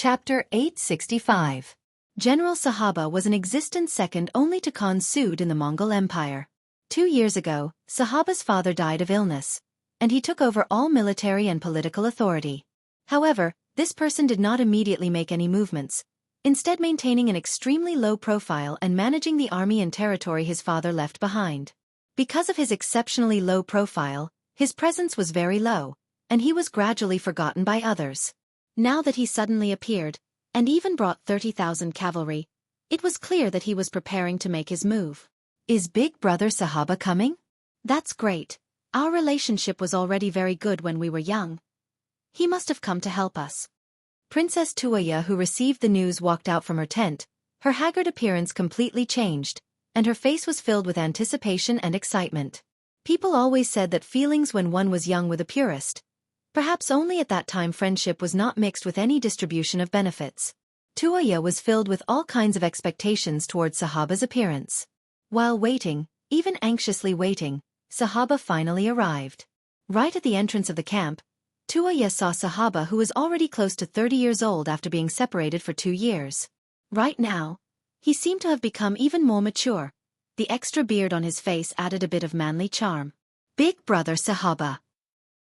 Chapter 865. General Sahaba was in existence second only to Khan Sud in the Mongol Empire. 2 years ago, Sahaba's father died of illness, and he took over all military and political authority. However, this person did not immediately make any movements, instead maintaining an extremely low profile and managing the army and territory his father left behind. Because of his exceptionally low profile, his presence was very low, and he was gradually forgotten by others. Now that he suddenly appeared, and even brought 30,000 cavalry, it was clear that he was preparing to make his move. Is Big Brother Sahaba coming? That's great. Our relationship was already very good when we were young. He must have come to help us. Princess Tuaya, who received the news, walked out from her tent. Her haggard appearance completely changed, and her face was filled with anticipation and excitement. People always said that feelings when one was young were the purest. Perhaps only at that time friendship was not mixed with any distribution of benefits. Tuaya was filled with all kinds of expectations towards Sahaba's appearance. While waiting, even anxiously waiting, Sahaba finally arrived. Right at the entrance of the camp, Tuaya saw Sahaba, who was already close to 30 years old after being separated for 2 years. Right now, he seemed to have become even more mature. The extra beard on his face added a bit of manly charm. Big Brother Sahaba.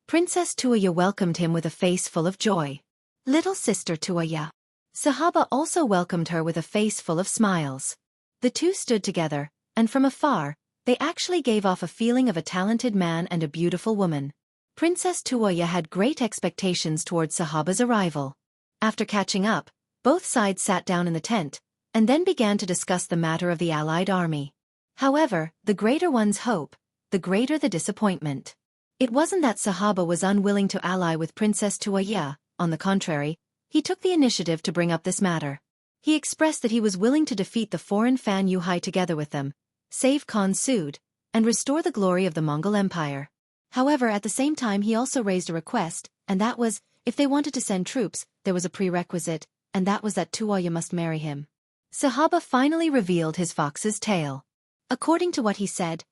Princess Tuaya welcomed him with a face full of joy. Little sister Tuaya. Sahaba also welcomed her with a face full of smiles. The two stood together, and from afar, they actually gave off a feeling of a talented man and a beautiful woman. Princess Tuaya had great expectations towards Sahaba's arrival. After catching up, both sides sat down in the tent, and then began to discuss the matter of the allied army. However, the greater one's hope, the greater the disappointment. It wasn't that Sahaba was unwilling to ally with Princess Tuaya. On the contrary, he took the initiative to bring up this matter. He expressed that he was willing to defeat the foreign Fan Yuhai together with them, save Khan Sud, and restore the glory of the Mongol Empire. However, at the same time he also raised a request, and that was, if they wanted to send troops, there was a prerequisite, and that was that Tuaya must marry him. Sahaba finally revealed his fox's tale. According to what he said,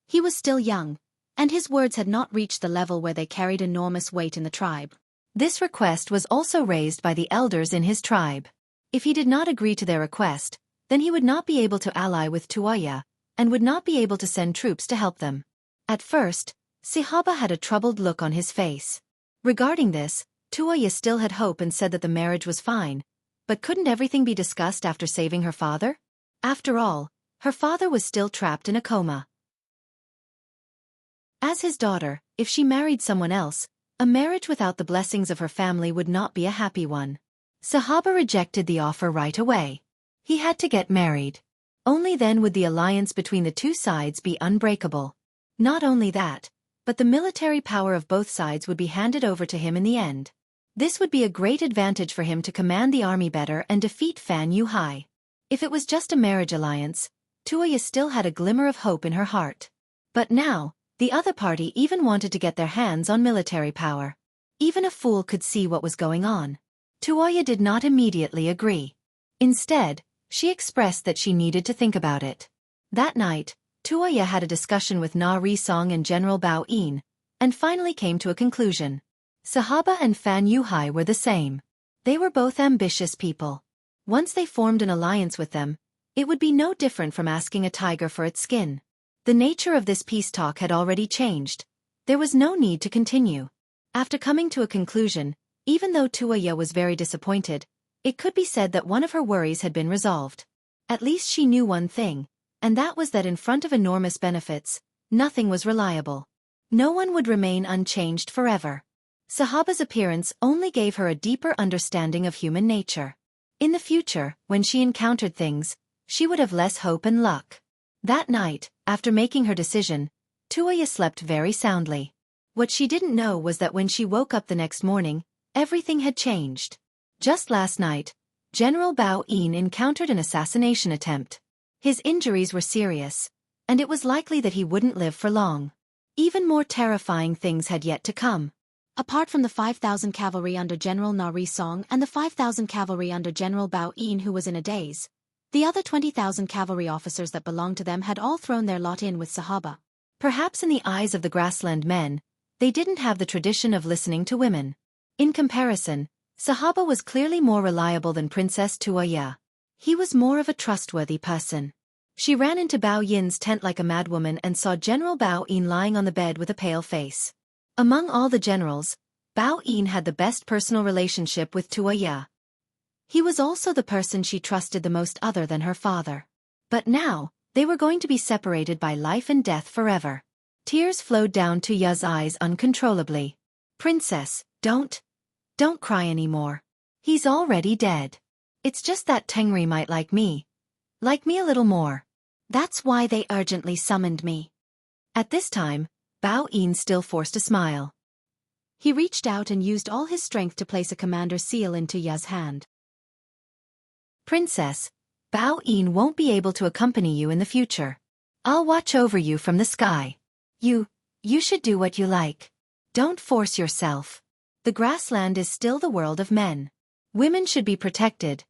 he was still young, and his words had not reached the level where they carried enormous weight in the tribe. This request was also raised by the elders in his tribe. If he did not agree to their request, then he would not be able to ally with Tuaya, and would not be able to send troops to help them. At first, Sahaba had a troubled look on his face. Regarding this, Tuaya still had hope and said that the marriage was fine, but couldn't everything be discussed after saving her father? After all, her father was still trapped in a coma. As his daughter, if she married someone else, a marriage without the blessings of her family would not be a happy one. Sahaba rejected the offer right away. He had to get married. Only then would the alliance between the two sides be unbreakable. Not only that, but the military power of both sides would be handed over to him in the end. This would be a great advantage for him to command the army better and defeat Fan Yuhai. If it was just a marriage alliance, Tuaya still had a glimmer of hope in her heart. But now, the other party even wanted to get their hands on military power. Even a fool could see what was going on. Tuaya did not immediately agree. Instead, she expressed that she needed to think about it. That night, Tuaya had a discussion with Na Risong and General Bao Yin, and finally came to a conclusion. Sahaba and Fan Yuhai were the same. They were both ambitious people. Once they formed an alliance with them, it would be no different from asking a tiger for its skin. The nature of this peace talk had already changed. There was no need to continue. After coming to a conclusion, even though Tuaya was very disappointed, it could be said that one of her worries had been resolved. At least she knew one thing, and that was that in front of enormous benefits, nothing was reliable. No one would remain unchanged forever. Sahaba's appearance only gave her a deeper understanding of human nature. In the future, when she encountered things, she would have less hope and luck. That night, after making her decision, Tuaya slept very soundly. What she didn't know was that when she woke up the next morning, everything had changed. Just last night, General Bao Yin encountered an assassination attempt. His injuries were serious, and it was likely that he wouldn't live for long. Even more terrifying things had yet to come. Apart from the 5,000 cavalry under General Na Risong and the 5,000 cavalry under General Bao Yin, who was in a daze, the other 20,000 cavalry officers that belonged to them had all thrown their lot in with Sahaba. Perhaps in the eyes of the grassland men, they didn't have the tradition of listening to women. In comparison, Sahaba was clearly more reliable than Princess Tuoya. He was more of a trustworthy person. She ran into Bao Yin's tent like a madwoman and saw General Bao Yin lying on the bed with a pale face. Among all the generals, Bao Yin had the best personal relationship with Tuoya. He was also the person she trusted the most other than her father. But now, they were going to be separated by life and death forever. Tears flowed down Tuoya's eyes uncontrollably. Princess, don't cry anymore. He's already dead. It's just that Tengri might like me a little more. That's why they urgently summoned me. At this time, Bao Yin still forced a smile. He reached out and used all his strength to place a commander seal into Tuoya's hand. Princess, Bao Yin won't be able to accompany you in the future. I'll watch over you from the sky. You should do what you like. Don't force yourself. The grassland is still the world of men. Women should be protected.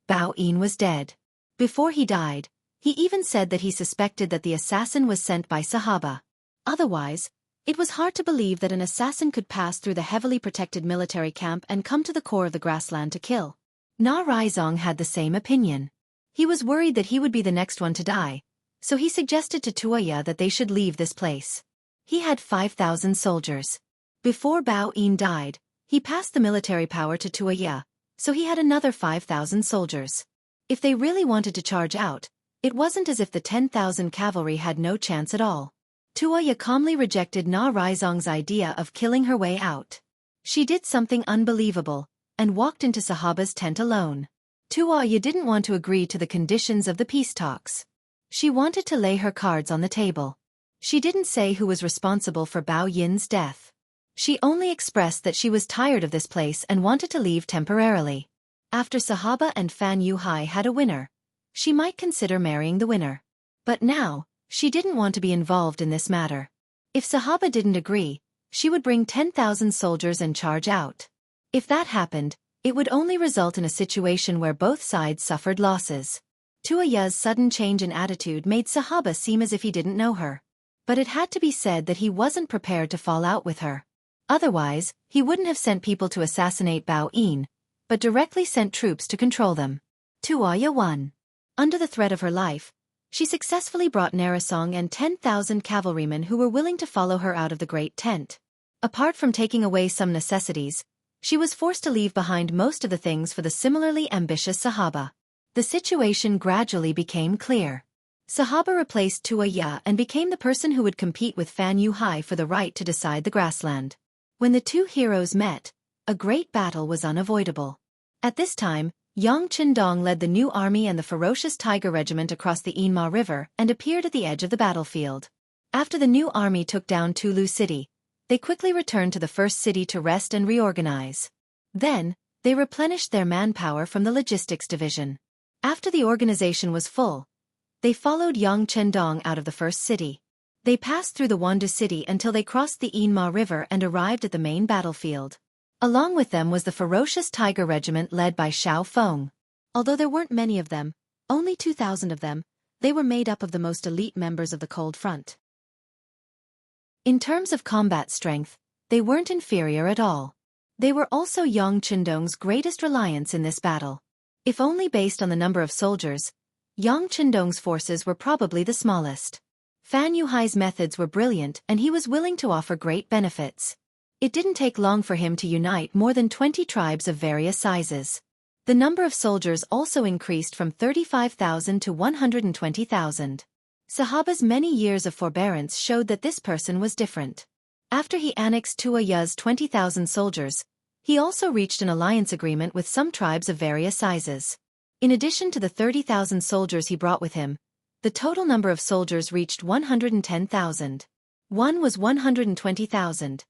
Bao Yin was dead. Before he died, he even said that he suspected that the assassin was sent by Sahaba. Otherwise, it was hard to believe that an assassin could pass through the heavily protected military camp and come to the core of the grassland to kill. Na Raizong had the same opinion. He was worried that he would be the next one to die, so he suggested to Tuoya that they should leave this place. He had 5,000 soldiers. Before Bao Yin died, he passed the military power to Tuoya, so he had another 5,000 soldiers. If they really wanted to charge out, it wasn't as if the 10,000 cavalry had no chance at all. Tuoya calmly rejected Na Raizong's idea of killing her way out. She did something unbelievable, and walked into Sahaba's tent alone. Tuoya didn't want to agree to the conditions of the peace talks. She wanted to lay her cards on the table. She didn't say who was responsible for Bao Yin's death. She only expressed that she was tired of this place and wanted to leave temporarily. After Sahaba and Fan Yuhai had a winner, she might consider marrying the winner. But now, she didn't want to be involved in this matter. If Sahaba didn't agree, she would bring 10,000 soldiers and charge out. If that happened, it would only result in a situation where both sides suffered losses. Tuoya's sudden change in attitude made Sahaba seem as if he didn't know her. But it had to be said that he wasn't prepared to fall out with her. Otherwise, he wouldn't have sent people to assassinate Bao Yin, but directly sent troops to control them. Tuoya won. Under the threat of her life, she successfully brought Narasong and 10,000 cavalrymen who were willing to follow her out of the great tent. Apart from taking away some necessities, she was forced to leave behind most of the things for the similarly ambitious Sahaba. The situation gradually became clear. Sahaba replaced Tuoya and became the person who would compete with Fan Yuhai for the right to decide the grassland. When the two heroes met, a great battle was unavoidable. At this time, Yang Qindong led the new army and the ferocious Tiger Regiment across the Yinma River and appeared at the edge of the battlefield. After the new army took down Tulu City, they quickly returned to the first city to rest and reorganize. Then, they replenished their manpower from the logistics division. After the organization was full, they followed Yang Qindong out of the first city. They passed through the Wandu city until they crossed the Yinma River and arrived at the main battlefield. Along with them was the ferocious Tiger Regiment led by Xiao Feng. Although there weren't many of them, only 2,000 of them, they were made up of the most elite members of the Cold Front. In terms of combat strength, they weren't inferior at all. They were also Yang Qindong's greatest reliance in this battle. If only based on the number of soldiers, Yang Qindong's forces were probably the smallest. Fan Yuhai's methods were brilliant and he was willing to offer great benefits. It didn't take long for him to unite more than 20 tribes of various sizes. The number of soldiers also increased from 35,000 to 120,000. Sahaba's many years of forbearance showed that this person was different. After he annexed Tuoya's 20,000 soldiers, he also reached an alliance agreement with some tribes of various sizes. In addition to the 30,000 soldiers he brought with him, the total number of soldiers reached 110,000. One was 120,000.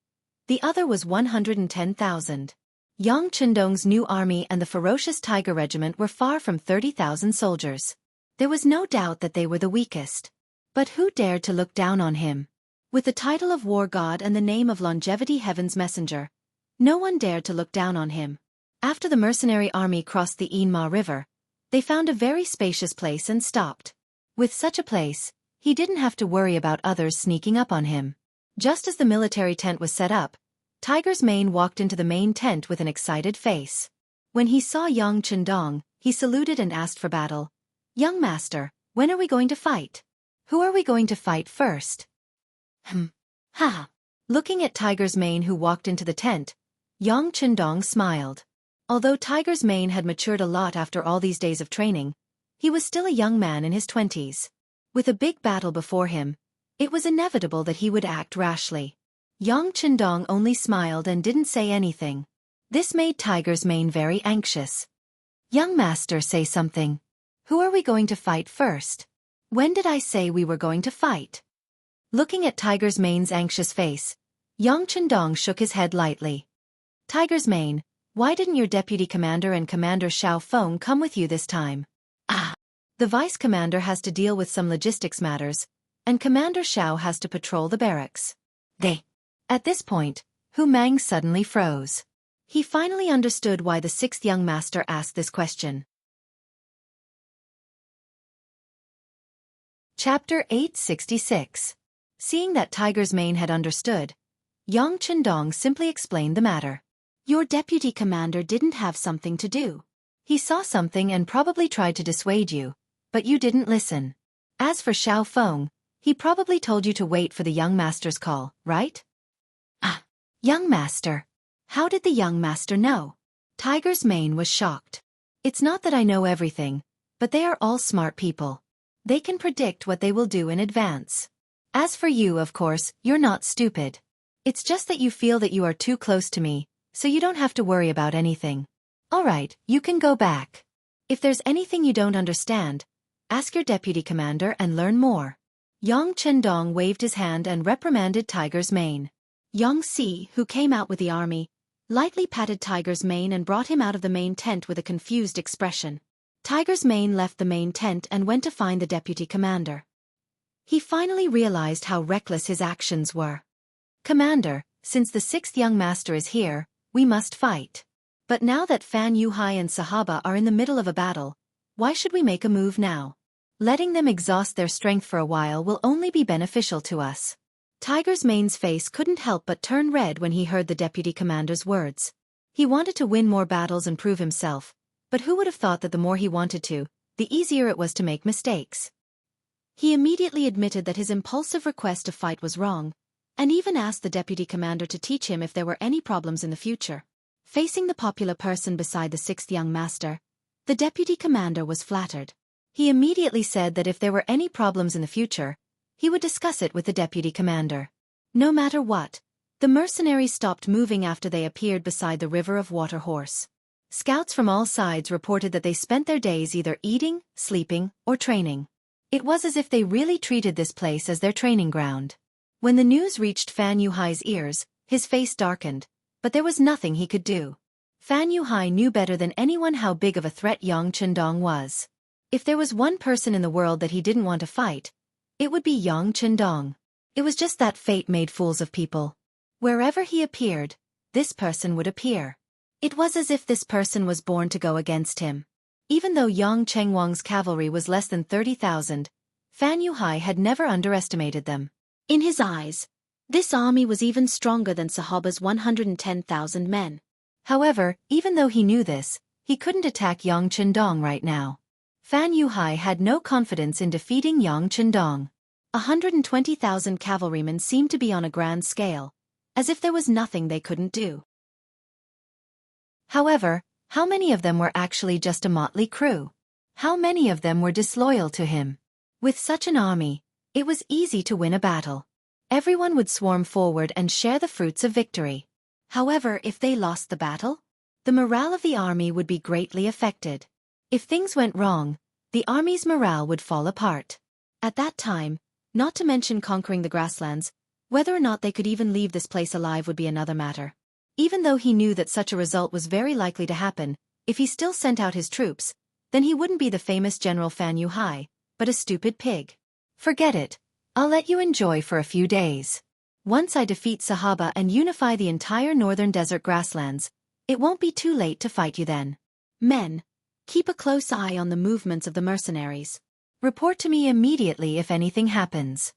The other was 110,000. Yang Qindong's new army and the ferocious Tiger Regiment were far from 30,000 soldiers. There was no doubt that they were the weakest. But who dared to look down on him? With the title of War God and the name of Longevity Heaven's Messenger, no one dared to look down on him. After the mercenary army crossed the Yinma River, they found a very spacious place and stopped. With such a place, he didn't have to worry about others sneaking up on him. Just as the military tent was set up, Tiger's Mane walked into the main tent with an excited face. When he saw young Chendong, he saluted and asked for battle. "Young master, when are we going to fight? Who are we going to fight first?" Ha! Looking at Tiger's Mane who walked into the tent, young Chendong smiled. Although Tiger's Mane had matured a lot after all these days of training, he was still a young man in his 20s. With a big battle before him, it was inevitable that he would act rashly. Young Chendong only smiled and didn't say anything. This made Tiger's Mane very anxious. "Young master, say something. Who are we going to fight first? When did I say we were going to fight?" Looking at Tiger's Mane's anxious face, young Chendong shook his head lightly. "Tiger's Mane, why didn't your deputy commander and Commander Xiao Feng come with you this time?" The vice commander has to deal with some logistics matters, and Commander Xiao has to patrol the barracks. At this point, Hu Mang suddenly froze. He finally understood why the sixth young master asked this question. Chapter 866. Seeing that Tiger's Mane had understood, young Chendong simply explained the matter. "Your deputy commander didn't have something to do. He saw something and probably tried to dissuade you, but you didn't listen. As for Xiao Feng, he probably told you to wait for the young master's call, right?" Young master. How did the young master know? Tiger's Mane was shocked. "It's not that I know everything, but they are all smart people. They can predict what they will do in advance. As for you, of course, you're not stupid. It's just that you feel that you are too close to me, so you don't have to worry about anything. Alright, you can go back. If there's anything you don't understand, ask your deputy commander and learn more." Yang Chendong waved his hand and reprimanded Tiger's Mane. Yang Si, who came out with the army, lightly patted Tiger's Mane and brought him out of the main tent with a confused expression. Tiger's Mane left the main tent and went to find the deputy commander. He finally realized how reckless his actions were. "Commander, since the sixth young master is here, we must fight. But now that Fan Yuhai and Sahaba are in the middle of a battle, why should we make a move now? Letting them exhaust their strength for a while will only be beneficial to us." Tiger's Mane's face couldn't help but turn red when he heard the deputy commander's words. He wanted to win more battles and prove himself, but who would have thought that the more he wanted to, the easier it was to make mistakes. He immediately admitted that his impulsive request to fight was wrong, and even asked the deputy commander to teach him if there were any problems in the future. Facing the popular person beside the sixth young master, the deputy commander was flattered. He immediately said that if there were any problems in the future, he would discuss it with the deputy commander. No matter what, the mercenaries stopped moving after they appeared beside the river of Water Horse. Scouts from all sides reported that they spent their days either eating, sleeping, or training. It was as if they really treated this place as their training ground. When the news reached Fan Yuhai's ears, his face darkened, but there was nothing he could do. Fan Yuhai knew better than anyone how big of a threat Yang Chendong was. If there was one person in the world that he didn't want to fight, it would be Yang Chendong. It was just that fate made fools of people. Wherever he appeared, this person would appear. It was as if this person was born to go against him. Even though Yang Chengwang's cavalry was less than 30,000, Fan Yuhai had never underestimated them. In his eyes, this army was even stronger than Sahaba's 110,000 men. However, even though he knew this, he couldn't attack Yang Chendong right now. Fan Yuhai had no confidence in defeating Yang Chendong. 120,000 cavalrymen seemed to be on a grand scale, as if there was nothing they couldn't do. However, how many of them were actually just a motley crew? How many of them were disloyal to him? With such an army, it was easy to win a battle. Everyone would swarm forward and share the fruits of victory. However, if they lost the battle, the morale of the army would be greatly affected. If things went wrong, the army's morale would fall apart. At that time, not to mention conquering the grasslands, whether or not they could even leave this place alive would be another matter. Even though he knew that such a result was very likely to happen, if he still sent out his troops, then he wouldn't be the famous General Fan Yuhai, but a stupid pig. Forget it. I'll let you enjoy for a few days. Once I defeat Sahaba and unify the entire northern desert grasslands, it won't be too late to fight you then. Men, keep a close eye on the movements of the mercenaries. Report to me immediately if anything happens.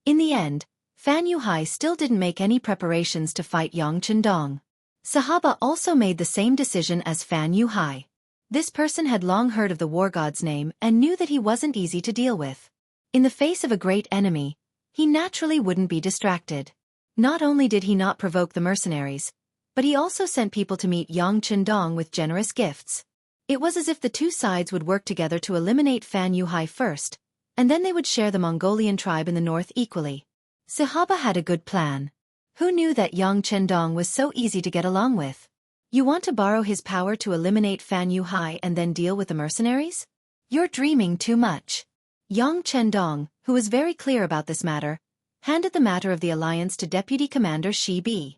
In the end, Fan Yuhai still didn't make any preparations to fight Yang Chendong. Sahaba also made the same decision as Fan Yuhai. This person had long heard of the war god's name and knew that he wasn't easy to deal with. In the face of a great enemy, he naturally wouldn't be distracted. Not only did he not provoke the mercenaries, but he also sent people to meet Yang Chendong with generous gifts. It was as if the two sides would work together to eliminate Fan Yuhai first, and then they would share the Mongolian tribe in the north equally. Sahaba had a good plan. Who knew that Yang Chendong was so easy to get along with? You want to borrow his power to eliminate Fan Yuhai and then deal with the mercenaries? You're dreaming too much. Yang Chendong, who was very clear about this matter, handed the matter of the alliance to Deputy Commander Shi Bi.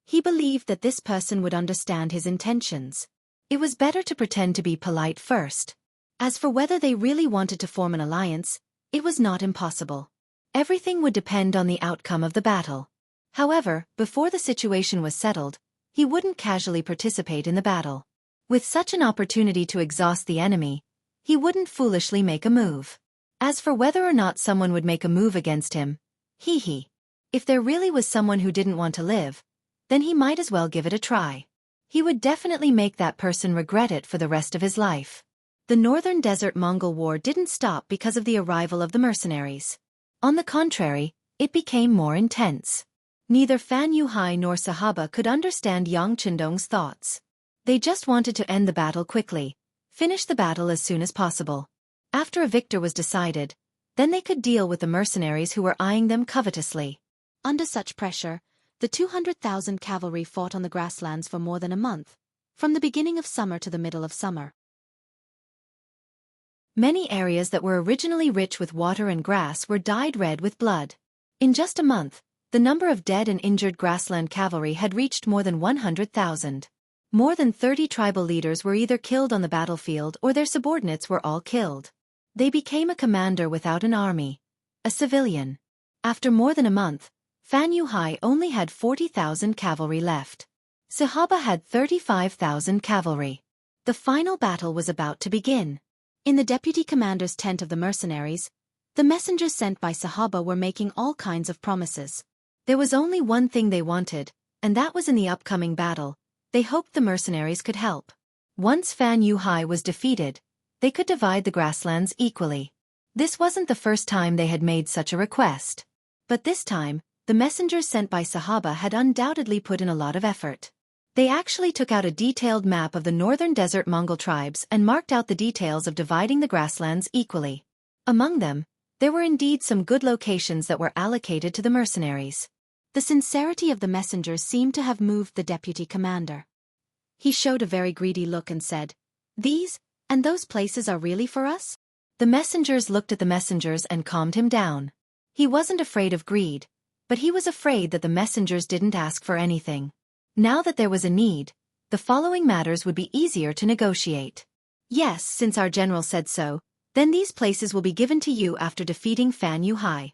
He believed that this person would understand his intentions. It was better to pretend to be polite first. As for whether they really wanted to form an alliance, it was not impossible. Everything would depend on the outcome of the battle. However, before the situation was settled, he wouldn't casually participate in the battle. With such an opportunity to exhaust the enemy, he wouldn't foolishly make a move. As for whether or not someone would make a move against him, if there really was someone who didn't want to live, then he might as well give it a try. He would definitely make that person regret it for the rest of his life. The Northern Desert Mongol War didn't stop because of the arrival of the mercenaries. On the contrary, it became more intense. Neither Fan Yuhai nor Sahaba could understand Yang Chendong's thoughts. They just wanted to end the battle quickly, finish the battle as soon as possible. After a victor was decided, then they could deal with the mercenaries who were eyeing them covetously. Under such pressure, the 200,000 cavalry fought on the grasslands for more than a month, from the beginning of summer to the middle of summer. Many areas that were originally rich with water and grass were dyed red with blood. In just a month, the number of dead and injured grassland cavalry had reached more than 100,000. More than 30 tribal leaders were either killed on the battlefield or their subordinates were all killed. They became a commander without an army, a civilian. After more than a month, Fan Yuhai only had 40,000 cavalry left. Sahaba had 35,000 cavalry. The final battle was about to begin. In the deputy commander's tent of the mercenaries, the messengers sent by Sahaba were making all kinds of promises. There was only one thing they wanted, and that was in the upcoming battle. They hoped the mercenaries could help. Once Fan Yuhai was defeated, they could divide the grasslands equally. This wasn't the first time they had made such a request. But this time, the messengers sent by Sahaba had undoubtedly put in a lot of effort. They actually took out a detailed map of the northern desert Mongol tribes and marked out the details of dividing the grasslands equally. Among them, there were indeed some good locations that were allocated to the mercenaries. The sincerity of the messengers seemed to have moved the deputy commander. He showed a very greedy look and said, "These and those places are really for us?" The messengers looked at the messengers and calmed him down. He wasn't afraid of greed, but he was afraid that the messengers didn't ask for anything. Now that there was a need, the following matters would be easier to negotiate. Yes, since our general said so, then these places will be given to you after defeating Fan Yuhai.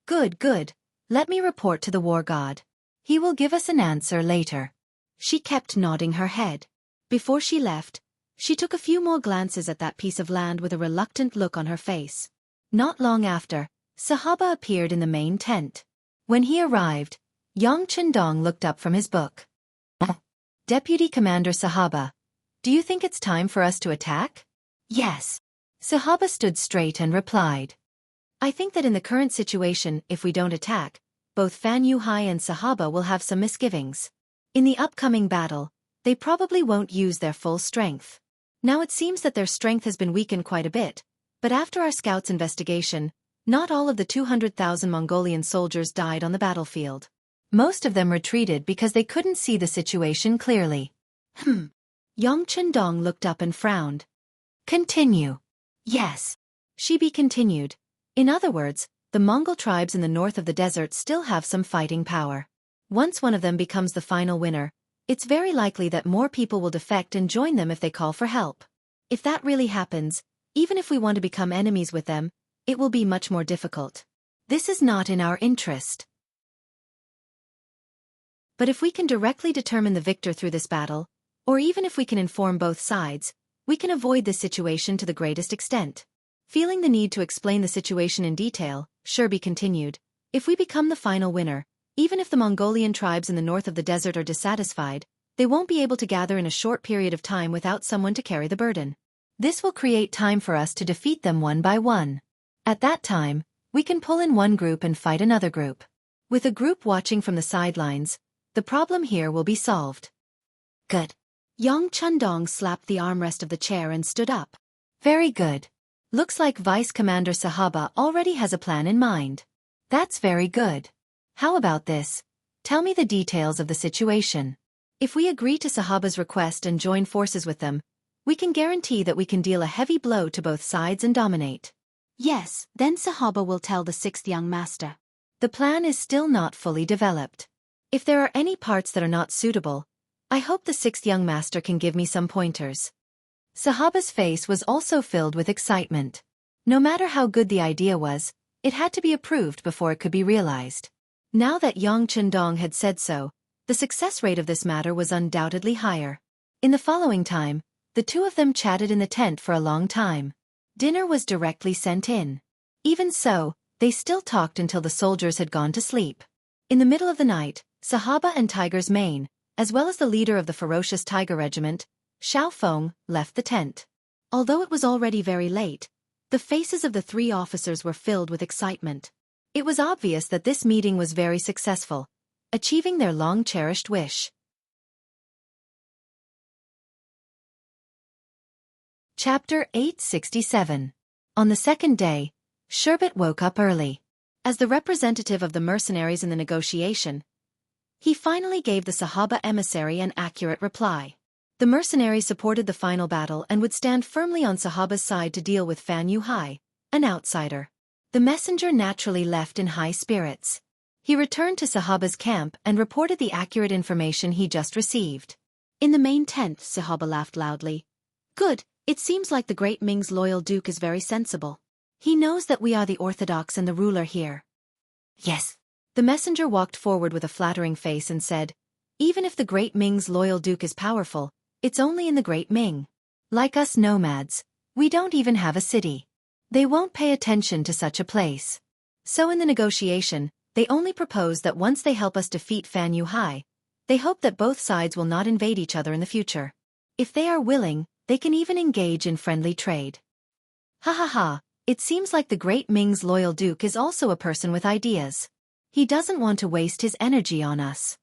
Good, good. Let me report to the war god. He will give us an answer later. She kept nodding her head. Before she left, she took a few more glances at that piece of land with a reluctant look on her face. Not long after, Sahaba appeared in the main tent. When he arrived, Yang Chendong looked up from his book. Deputy Commander Sahaba, do you think it's time for us to attack? Yes. Sahaba stood straight and replied. I think that in the current situation, if we don't attack, both Fan Yuhai and Sahaba will have some misgivings. In the upcoming battle, they probably won't use their full strength. Now it seems that their strength has been weakened quite a bit, but after our scouts' investigation, not all of the 200,000 Mongolian soldiers died on the battlefield. Most of them retreated because they couldn't see the situation clearly. Yang Chendong looked up and frowned. Continue. Yes. Shibi continued. In other words, the Mongol tribes in the north of the desert still have some fighting power. Once one of them becomes the final winner, it's very likely that more people will defect and join them if they call for help. If that really happens, even if we want to become enemies with them, it will be much more difficult. This is not in our interest. But if we can directly determine the victor through this battle, or even if we can inform both sides, we can avoid this situation to the greatest extent. Feeling the need to explain the situation in detail, Shirby continued, If we become the final winner, even if the Mongolian tribes in the north of the desert are dissatisfied, they won't be able to gather in a short period of time without someone to carry the burden. This will create time for us to defeat them one by one. At that time, we can pull in one group and fight another group. With a group watching from the sidelines, the problem here will be solved. Good. Yang Chundong slapped the armrest of the chair and stood up. Very good. Looks like Vice Commander Sahaba already has a plan in mind. That's very good. How about this? Tell me the details of the situation. If we agree to Sahaba's request and join forces with them, we can guarantee that we can deal a heavy blow to both sides and dominate. Yes, then Sahaba will tell the sixth young master. The plan is still not fully developed. If there are any parts that are not suitable, I hope the sixth young master can give me some pointers. Sahaba's face was also filled with excitement. No matter how good the idea was, it had to be approved before it could be realized. Now that Yang Chundong had said so, the success rate of this matter was undoubtedly higher. In the following time, the two of them chatted in the tent for a long time. Dinner was directly sent in. Even so, they still talked until the soldiers had gone to sleep. In the middle of the night, Sahaba and Tiger's Mane, as well as the leader of the ferocious tiger regiment, Xiao Feng, left the tent. Although it was already very late, the faces of the three officers were filled with excitement. It was obvious that this meeting was very successful, achieving their long-cherished wish. Chapter 867. On the second day, Sherbet woke up early. As the representative of the mercenaries in the negotiation, he finally gave the Sahaba emissary an accurate reply. The mercenaries supported the final battle and would stand firmly on Sahaba's side to deal with Fan Yuhai, an outsider. The messenger naturally left in high spirits. He returned to Sahaba's camp and reported the accurate information he just received. In the main tent, Sahaba laughed loudly. Good, it seems like the great Ming's loyal duke is very sensible. He knows that we are the orthodox and the ruler here. Yes. The messenger walked forward with a flattering face and said, even if the great Ming's loyal duke is powerful, it's only in the great Ming. Like us nomads, we don't even have a city. They won't pay attention to such a place. So in the negotiation, they only propose that once they help us defeat Fan Yuhai, they hope that both sides will not invade each other in the future. If they are willing, they can even engage in friendly trade. Ha ha ha, it seems like the great Ming's loyal duke is also a person with ideas. He doesn't want to waste his energy on us.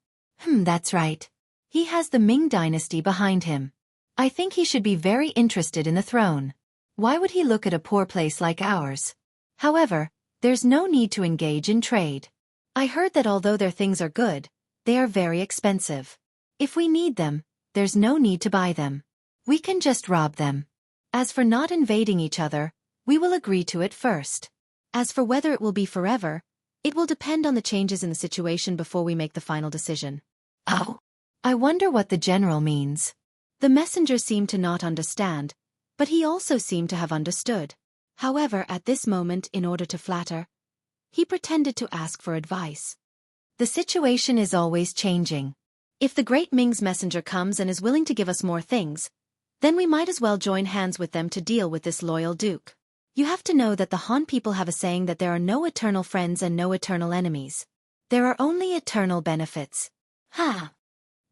That's right. He has the Ming dynasty behind him. I think he should be very interested in the throne. Why would he look at a poor place like ours? However, there's no need to engage in trade. I heard that although their things are good, they are very expensive. If we need them, there's no need to buy them. We can just rob them. As for not invading each other, we will agree to it first. As for whether it will be forever, it will depend on the changes in the situation before we make the final decision. Oh, I wonder what the general means. The messenger seemed to not understand, but he also seemed to have understood. However, at this moment, in order to flatter, he pretended to ask for advice. The situation is always changing. If the great Ming's messenger comes and is willing to give us more things, then we might as well join hands with them to deal with this loyal duke. You have to know that the Han people have a saying that there are no eternal friends and no eternal enemies. There are only eternal benefits. Ha!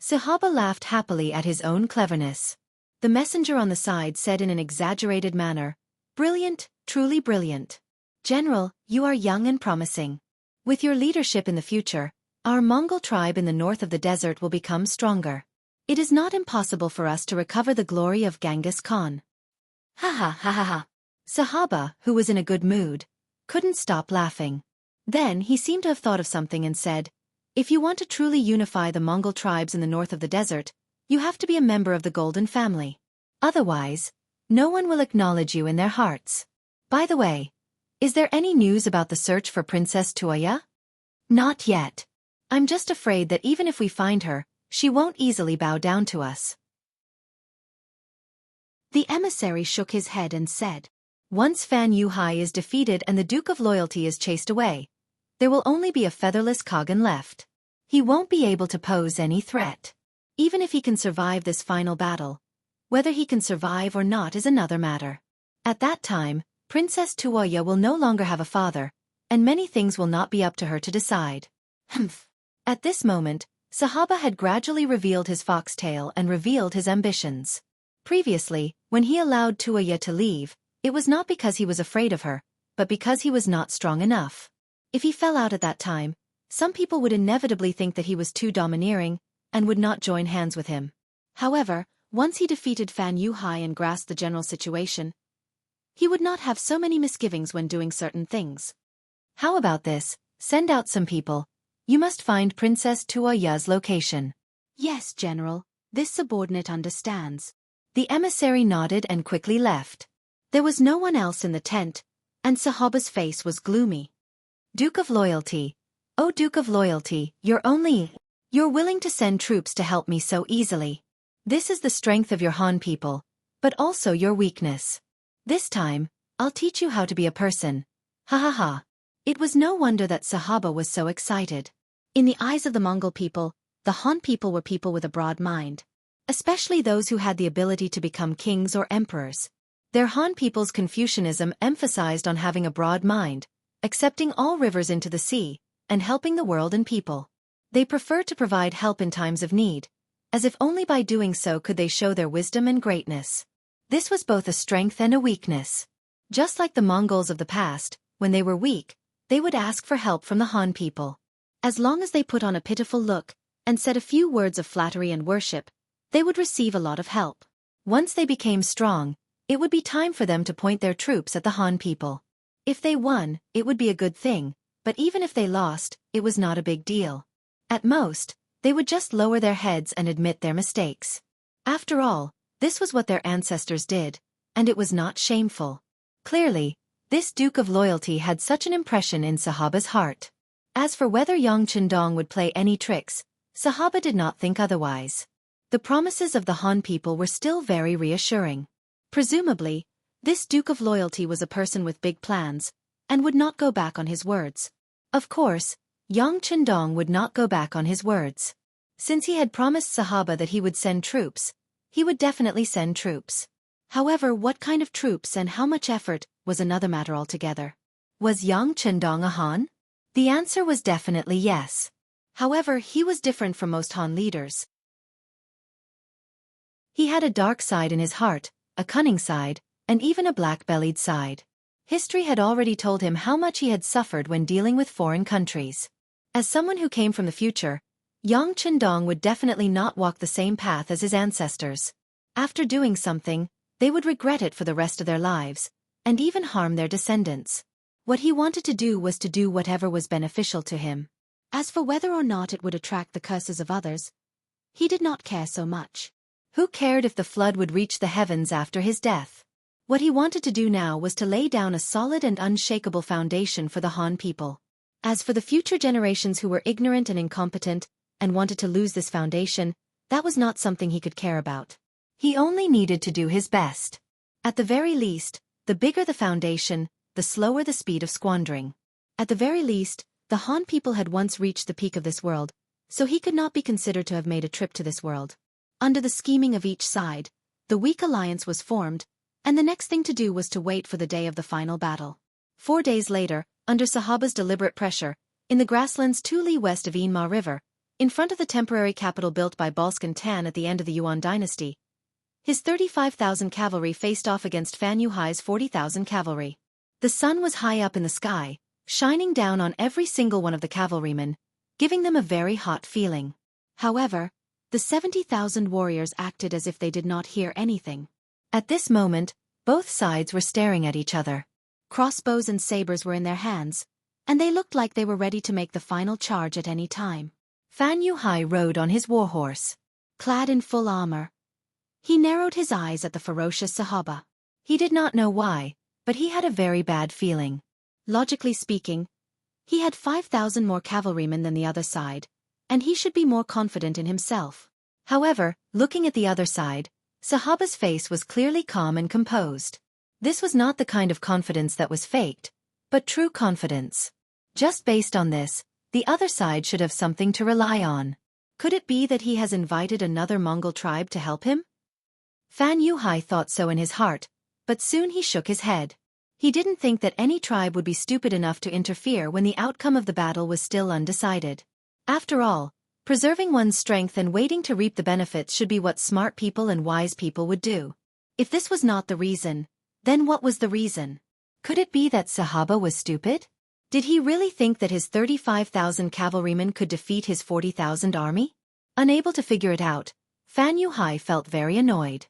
Sahaba laughed happily at his own cleverness. The messenger on the side said in an exaggerated manner, "Brilliant, truly brilliant. General, you are young and promising. With your leadership in the future, our Mongol tribe in the north of the desert will become stronger. It is not impossible for us to recover the glory of Genghis Khan." Ha ha ha ha ha. Sahaba, who was in a good mood, couldn't stop laughing. Then he seemed to have thought of something and said, "If you want to truly unify the Mongol tribes in the north of the desert, you have to be a member of the Golden Family. Otherwise, no one will acknowledge you in their hearts. By the way, is there any news about the search for Princess Tuoya?" "Not yet. I'm just afraid that even if we find her, she won't easily bow down to us." The emissary shook his head and said, "Once Fan Yuhai is defeated and the Duke of Loyalty is chased away, there will only be a featherless Kagan left. He won't be able to pose any threat. Even if he can survive this final battle, whether he can survive or not is another matter. At that time, Princess Tuoya will no longer have a father, and many things will not be up to her to decide. Humph. At this moment, Sahaba had gradually revealed his foxtail and revealed his ambitions. Previously, when he allowed Tuaya to leave, it was not because he was afraid of her, but because he was not strong enough. If he fell out at that time, some people would inevitably think that he was too domineering, and would not join hands with him. However, once he defeated Fan Yuhai and grasped the general situation, he would not have so many misgivings when doing certain things. How about this? Send out some people. You must find Princess Tuaya's location. Yes, General, this subordinate understands. The emissary nodded and quickly left. There was no one else in the tent, and Sahaba's face was gloomy. Duke of Loyalty. Oh, Duke of Loyalty, you're willing to send troops to help me so easily. This is the strength of your Han people, but also your weakness. This time, I'll teach you how to be a person. Ha ha ha. It was no wonder that Sahaba was so excited. In the eyes of the Mongol people, the Han people were people with a broad mind. Especially those who had the ability to become kings or emperors. Their Han people's Confucianism emphasized on having a broad mind, accepting all rivers into the sea, and helping the world and people. They preferred to provide help in times of need, as if only by doing so could they show their wisdom and greatness. This was both a strength and a weakness. Just like the Mongols of the past, when they were weak, they would ask for help from the Han people. As long as they put on a pitiful look, and said a few words of flattery and worship, they would receive a lot of help. Once they became strong, it would be time for them to point their troops at the Han people. If they won, it would be a good thing, but even if they lost, it was not a big deal. At most, they would just lower their heads and admit their mistakes. After all, this was what their ancestors did, and it was not shameful. Clearly, this Duke of Loyalty had such an impression in Sahaba's heart. As for whether Yang Chendong would play any tricks, Sahaba did not think otherwise. The promises of the Han people were still very reassuring. Presumably, this Duke of Loyalty was a person with big plans, and would not go back on his words. Of course, Yang Chendong would not go back on his words. Since he had promised Sahaba that he would send troops, he would definitely send troops. However, what kind of troops and how much effort was another matter altogether. Was Yang Chendong a Han? The answer was definitely yes. However, he was different from most Han leaders. He had a dark side in his heart, a cunning side, and even a black-bellied side. History had already told him how much he had suffered when dealing with foreign countries. As someone who came from the future, Yang Chendong would definitely not walk the same path as his ancestors. After doing something, they would regret it for the rest of their lives, and even harm their descendants. What he wanted to do was to do whatever was beneficial to him. As for whether or not it would attract the curses of others, he did not care so much. Who cared if the flood would reach the heavens after his death? What he wanted to do now was to lay down a solid and unshakable foundation for the Han people. As for the future generations who were ignorant and incompetent, and wanted to lose this foundation, that was not something he could care about. He only needed to do his best. At the very least, the bigger the foundation, the slower the speed of squandering. At the very least, the Han people had once reached the peak of this world, so he could not be considered to have made a trip to this world. Under the scheming of each side, the weak alliance was formed, and the next thing to do was to wait for the day of the final battle. 4 days later, under Sahaba's deliberate pressure, in the grasslands 2 li west of Inma River, in front of the temporary capital built by Balskan Tan at the end of the Yuan dynasty, his 35,000 cavalry faced off against Fan Yuhai's 40,000 cavalry. The sun was high up in the sky, shining down on every single one of the cavalrymen, giving them a very hot feeling. However, the 70,000 warriors acted as if they did not hear anything. At this moment, both sides were staring at each other. Crossbows and sabers were in their hands, and they looked like they were ready to make the final charge at any time. Fan Yuhai rode on his warhorse. Clad in full armor, he narrowed his eyes at the ferocious Sahaba. He did not know why, but he had a very bad feeling. Logically speaking, he had 5,000 more cavalrymen than the other side, and he should be more confident in himself. However, looking at the other side, Sahaba's face was clearly calm and composed. This was not the kind of confidence that was faked, but true confidence. Just based on this, the other side should have something to rely on. Could it be that he has invited another Mongol tribe to help him? Fan Yuhai thought so in his heart, but soon he shook his head. He didn't think that any tribe would be stupid enough to interfere when the outcome of the battle was still undecided. After all, preserving one's strength and waiting to reap the benefits should be what smart people and wise people would do. If this was not the reason, then what was the reason? Could it be that Sahaba was stupid? Did he really think that his 35,000 cavalrymen could defeat his 40,000 army? Unable to figure it out, Fan Yuhai felt very annoyed.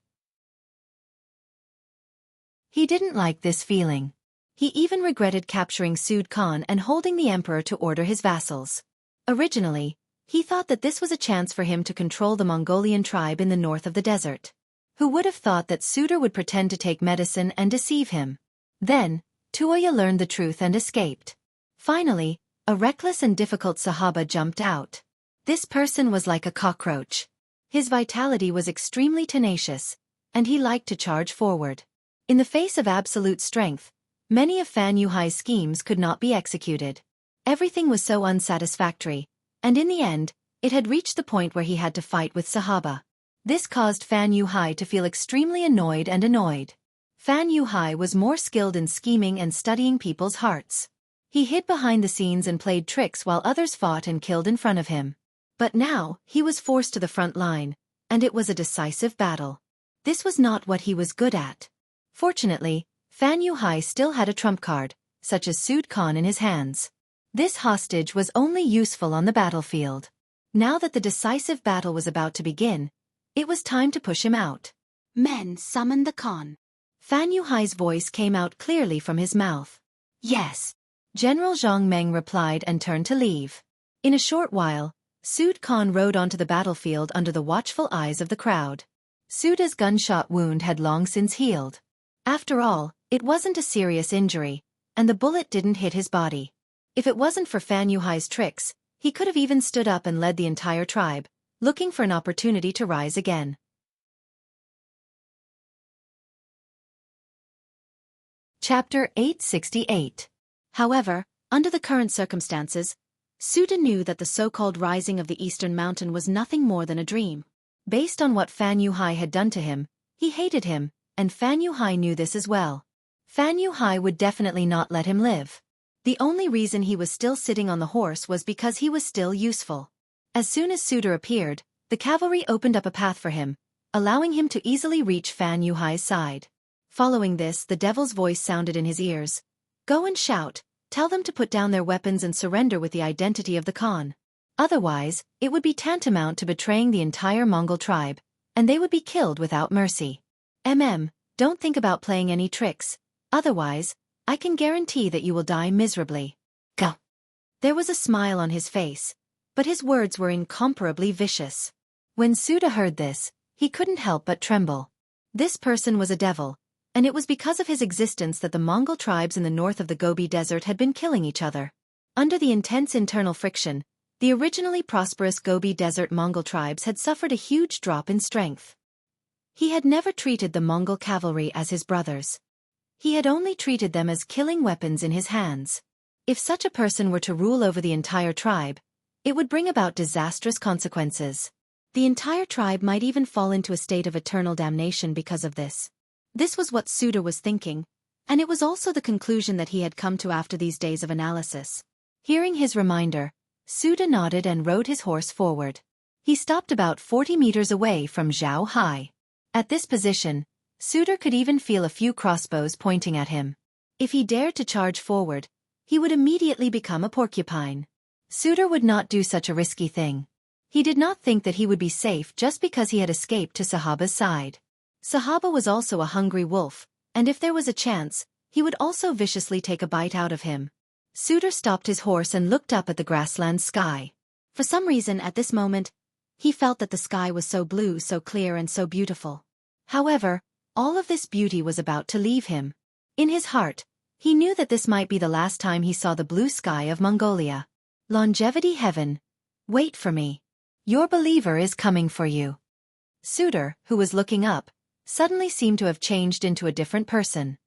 He didn't like this feeling. He even regretted capturing Sud Khan and holding the emperor to order his vassals. Originally, he thought that this was a chance for him to control the Mongolian tribe in the north of the desert. Who would have thought that Suda would pretend to take medicine and deceive him? Then, Tuoya learned the truth and escaped. Finally, a reckless and difficult Sahaba jumped out. This person was like a cockroach. His vitality was extremely tenacious, and he liked to charge forward. In the face of absolute strength, many of Fan Yuhai's schemes could not be executed. Everything was so unsatisfactory, and in the end, it had reached the point where he had to fight with Sahaba. This caused Fan Yuhai to feel extremely annoyed. Fan Yuhai was more skilled in scheming and studying people's hearts. He hid behind the scenes and played tricks while others fought and killed in front of him. But now, he was forced to the front line, and it was a decisive battle. This was not what he was good at. Fortunately, Fan Yuhai still had a trump card, such as Sud Khan in his hands. This hostage was only useful on the battlefield. Now that the decisive battle was about to begin, it was time to push him out. Men, summon the Khan. Fan Yuhai's voice came out clearly from his mouth. Yes. General Zhang Meng replied and turned to leave. In a short while, Sud Khan rode onto the battlefield under the watchful eyes of the crowd. Suda's gunshot wound had long since healed. After all, it wasn't a serious injury, and the bullet didn't hit his body. If it wasn't for Fan Yuhai's tricks, he could have even stood up and led the entire tribe, looking for an opportunity to rise again. Chapter 868. However, under the current circumstances, Suda knew that the so-called rising of the Eastern Mountain was nothing more than a dream. Based on what Fan Yuhai had done to him, he hated him, and Fan Yuhai knew this as well. Fan Yuhai would definitely not let him live. The only reason he was still sitting on the horse was because he was still useful. As soon as Suda appeared, the cavalry opened up a path for him, allowing him to easily reach Fan Yuhai's side. Following this, the devil's voice sounded in his ears. Go and shout, tell them to put down their weapons and surrender with the identity of the Khan. Otherwise, it would be tantamount to betraying the entire Mongol tribe, and they would be killed without mercy. Don't think about playing any tricks, otherwise, I can guarantee that you will die miserably. Go. There was a smile on his face, but his words were incomparably vicious. When Suda heard this, he couldn't help but tremble. This person was a devil, and it was because of his existence that the Mongol tribes in the north of the Gobi Desert had been killing each other. Under the intense internal friction, the originally prosperous Gobi Desert Mongol tribes had suffered a huge drop in strength. He had never treated the Mongol cavalry as his brothers. He had only treated them as killing weapons in his hands. If such a person were to rule over the entire tribe, it would bring about disastrous consequences. The entire tribe might even fall into a state of eternal damnation because of this. This was what Suda was thinking, and it was also the conclusion that he had come to after these days of analysis. Hearing his reminder, Suda nodded and rode his horse forward. He stopped about 40 meters away from Zhao Hai. At this position, Suda could even feel a few crossbows pointing at him. If he dared to charge forward, he would immediately become a porcupine. Suda would not do such a risky thing. He did not think that he would be safe just because he had escaped to Sahaba's side. Sahaba was also a hungry wolf, and if there was a chance, he would also viciously take a bite out of him. Suda stopped his horse and looked up at the grassland sky. For some reason at this moment, he felt that the sky was so blue, so clear and so beautiful. However, all of this beauty was about to leave him. In his heart, he knew that this might be the last time he saw the blue sky of Mongolia. Longevity heaven. Wait for me. Your believer is coming for you. Suda, who was looking up, suddenly seemed to have changed into a different person.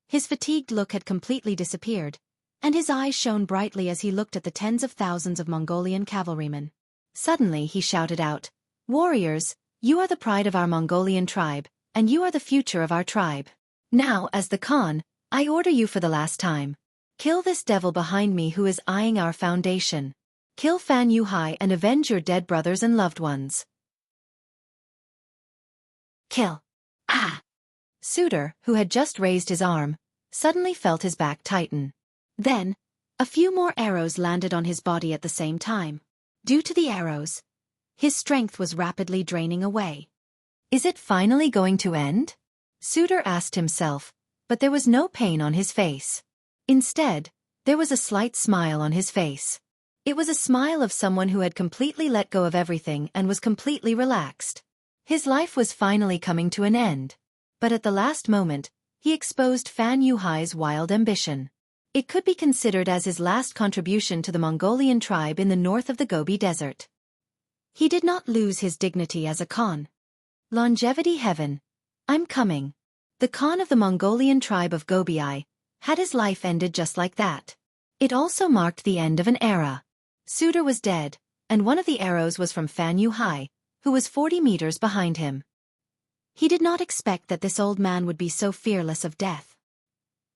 His fatigued look had completely disappeared, and his eyes shone brightly as he looked at the tens of thousands of Mongolian cavalrymen. Suddenly he shouted out, "Warriors, you are the pride of our Mongolian tribe, and you are the future of our tribe. Now, as the Khan, I order you for the last time. Kill this devil behind me who is eyeing our foundation. Kill Fan Yuhai and avenge your dead brothers and loved ones. Kill. Ah! Suitor, who had just raised his arm, suddenly felt his back tighten. Then, a few more arrows landed on his body at the same time. Due to the arrows, his strength was rapidly draining away. Is it finally going to end? Suitor asked himself, but there was no pain on his face. Instead, there was a slight smile on his face. It was a smile of someone who had completely let go of everything and was completely relaxed. His life was finally coming to an end. But at the last moment, he exposed Fan Yuhai's wild ambition. It could be considered as his last contribution to the Mongolian tribe in the north of the Gobi Desert. He did not lose his dignity as a Khan. Longevity heaven. I'm coming. The Khan of the Mongolian tribe of Gobi had his life ended just like that. It also marked the end of an era. Suitor was dead, and one of the arrows was from Fan Yuhai, who was 40 meters behind him. He did not expect that this old man would be so fearless of death.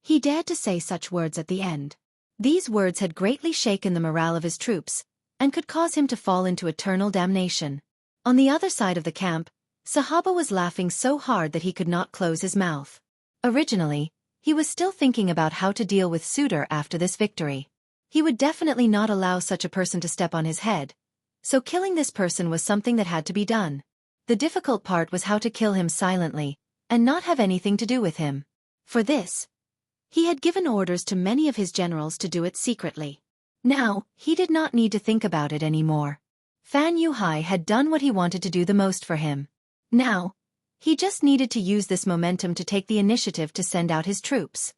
He dared to say such words at the end. These words had greatly shaken the morale of his troops, and could cause him to fall into eternal damnation. On the other side of the camp, Sahaba was laughing so hard that he could not close his mouth. Originally, he was still thinking about how to deal with Suitor after this victory. He would definitely not allow such a person to step on his head, so killing this person was something that had to be done. The difficult part was how to kill him silently, and not have anything to do with him. For this, he had given orders to many of his generals to do it secretly. Now, he did not need to think about it anymore. Fan Yuhai had done what he wanted to do the most for him. Now, he just needed to use this momentum to take the initiative to send out his troops.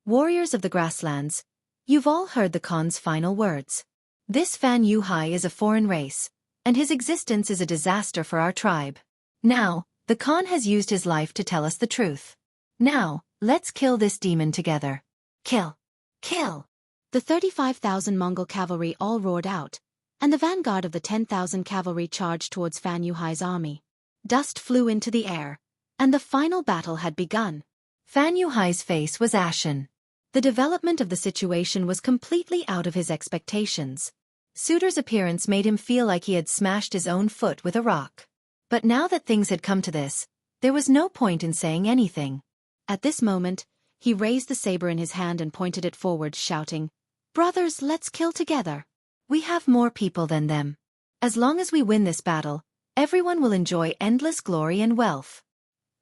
Warriors of the grasslands, you've all heard the Khan's final words. This Fan Yuhai is a foreign race, and his existence is a disaster for our tribe. Now, the Khan has used his life to tell us the truth. Now, let's kill this demon together. Kill! Kill! The 35,000 Mongol cavalry all roared out, and the vanguard of the 10,000 cavalry charged towards Fan Yuhai's army. Dust flew into the air, and the final battle had begun. Fan Yuhai's face was ashen. The development of the situation was completely out of his expectations. Suitor's appearance made him feel like he had smashed his own foot with a rock. But now that things had come to this, there was no point in saying anything. At this moment, he raised the saber in his hand and pointed it forward, shouting, "Brothers, let's kill together. We have more people than them. As long as we win this battle, everyone will enjoy endless glory and wealth.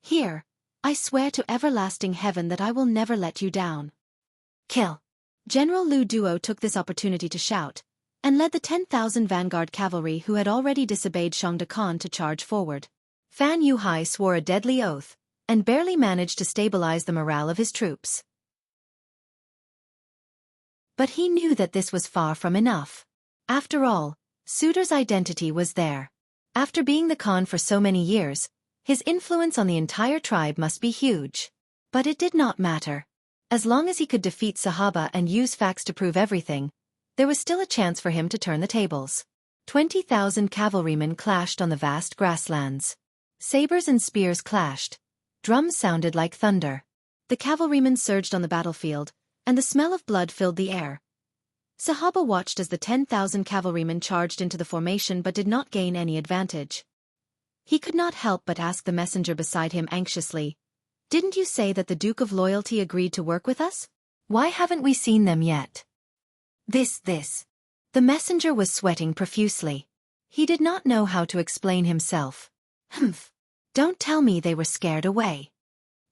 Here, I swear to everlasting heaven that I will never let you down." Kill! General Lu Duo took this opportunity to shout, and led the 10,000 vanguard cavalry who had already disobeyed Shangda Khan to charge forward. Fan Yuhai swore a deadly oath, and barely managed to stabilize the morale of his troops. But he knew that this was far from enough. After all, Suitor's identity was there. After being the Khan for so many years, his influence on the entire tribe must be huge. But it did not matter. As long as he could defeat Sahaba and use facts to prove everything, there was still a chance for him to turn the tables. 20,000 cavalrymen clashed on the vast grasslands. Sabers and spears clashed. Drums sounded like thunder. The cavalrymen surged on the battlefield, and the smell of blood filled the air. Sahaba watched as the 10,000 cavalrymen charged into the formation but did not gain any advantage. He could not help but ask the messenger beside him anxiously, "Didn't you say that the Duke of Loyalty agreed to work with us? Why haven't we seen them yet?" This. The messenger was sweating profusely. He did not know how to explain himself. "Humph! Don't tell me they were scared away."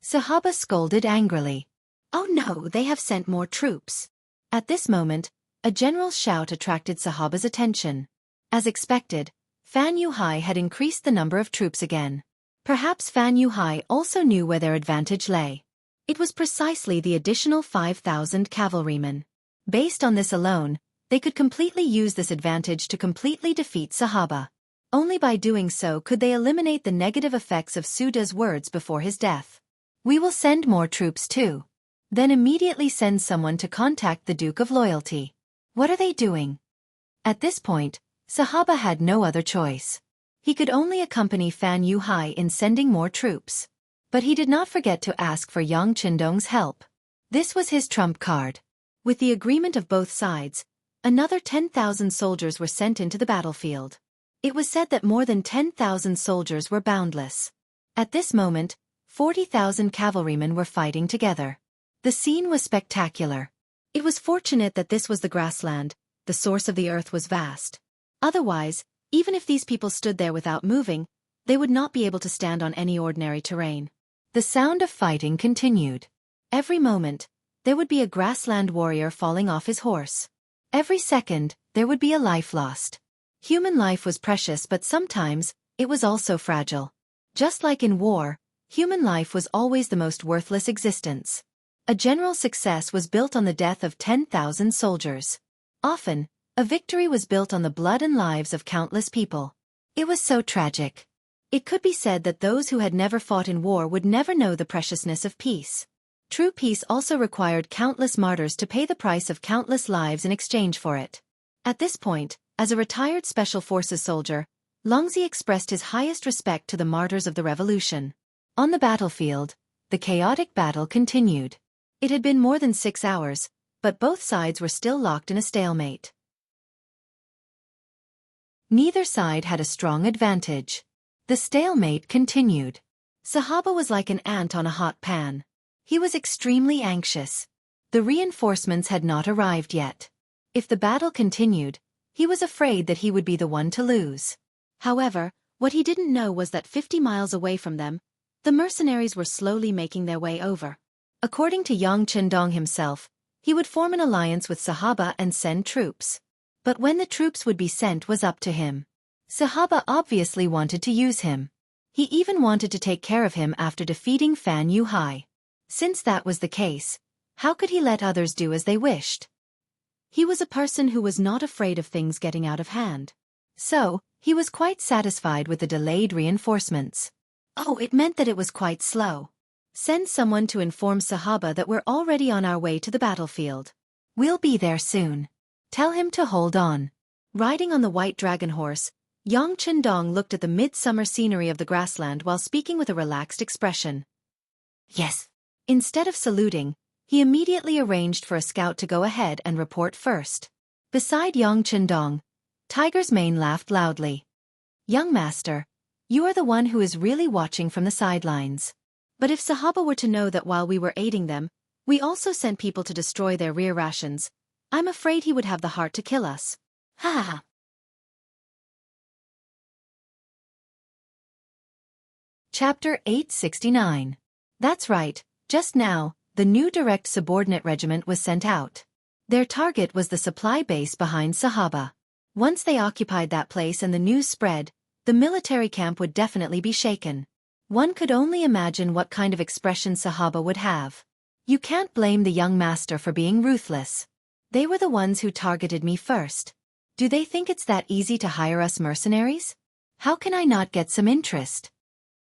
Sahaba scolded angrily. "Oh no, they have sent more troops." At this moment, a general shout attracted Sahaba's attention. As expected, Fan Yuhai had increased the number of troops again. Perhaps Fan Yuhai also knew where their advantage lay. It was precisely the additional 5,000 cavalrymen. Based on this alone, they could completely use this advantage to completely defeat Sahaba. Only by doing so could they eliminate the negative effects of Suda's words before his death. "We will send more troops too. Then immediately send someone to contact the Duke of Loyalty." What are they doing? At this point, Sahaba had no other choice. He could only accompany Fan Yuhai in sending more troops. But he did not forget to ask for Yang Qindong's help. This was his trump card. With the agreement of both sides, another 10,000 soldiers were sent into the battlefield. It was said that more than 10,000 soldiers were boundless. At this moment, 40,000 cavalrymen were fighting together. The scene was spectacular. It was fortunate that this was the grassland, the source of the earth was vast. Otherwise, even if these people stood there without moving, they would not be able to stand on any ordinary terrain. The sound of fighting continued. Every moment, there would be a grassland warrior falling off his horse. Every second, there would be a life lost. Human life was precious, but sometimes, it was also fragile. Just like in war, human life was always the most worthless existence. A general success was built on the death of 10,000 soldiers. Often, a victory was built on the blood and lives of countless people. It was so tragic. It could be said that those who had never fought in war would never know the preciousness of peace. True peace also required countless martyrs to pay the price of countless lives in exchange for it. At this point, as a retired Special Forces soldier, Longzi expressed his highest respect to the martyrs of the revolution. On the battlefield, the chaotic battle continued. It had been more than 6 hours, but both sides were still locked in a stalemate. Neither side had a strong advantage. The stalemate continued. Sahaba was like an ant on a hot pan. He was extremely anxious. The reinforcements had not arrived yet. If the battle continued, he was afraid that he would be the one to lose. However, what he didn't know was that 50 miles away from them, the mercenaries were slowly making their way over. According to Yang Chendong himself, he would form an alliance with Sahaba and send troops. But when the troops would be sent was up to him. Sahaba obviously wanted to use him. He even wanted to take care of him after defeating Fan Yuhai. Since that was the case, how could he let others do as they wished? He was a person who was not afraid of things getting out of hand. So, he was quite satisfied with the delayed reinforcements. Oh, it meant that it was quite slow. Send someone to inform Sahaba that we're already on our way to the battlefield. We'll be there soon. Tell him to hold on. Riding on the white dragon horse, Yang Chendong looked at the midsummer scenery of the grassland while speaking with a relaxed expression. Yes. Instead of saluting, he immediately arranged for a scout to go ahead and report first. Beside Yang Chendong, Tiger's Mane laughed loudly. Young master, you are the one who is really watching from the sidelines. But if Sahaba were to know that while we were aiding them, we also sent people to destroy their rear rations, I'm afraid he would have the heart to kill us. Ha ha. Chapter 869. That's right, just now, the new direct subordinate regiment was sent out. Their target was the supply base behind Sahaba. Once they occupied that place and the news spread, the military camp would definitely be shaken. One could only imagine what kind of expression Sahaba would have. You can't blame the young master for being ruthless. They were the ones who targeted me first. Do they think it's that easy to hire us mercenaries? How can I not get some interest?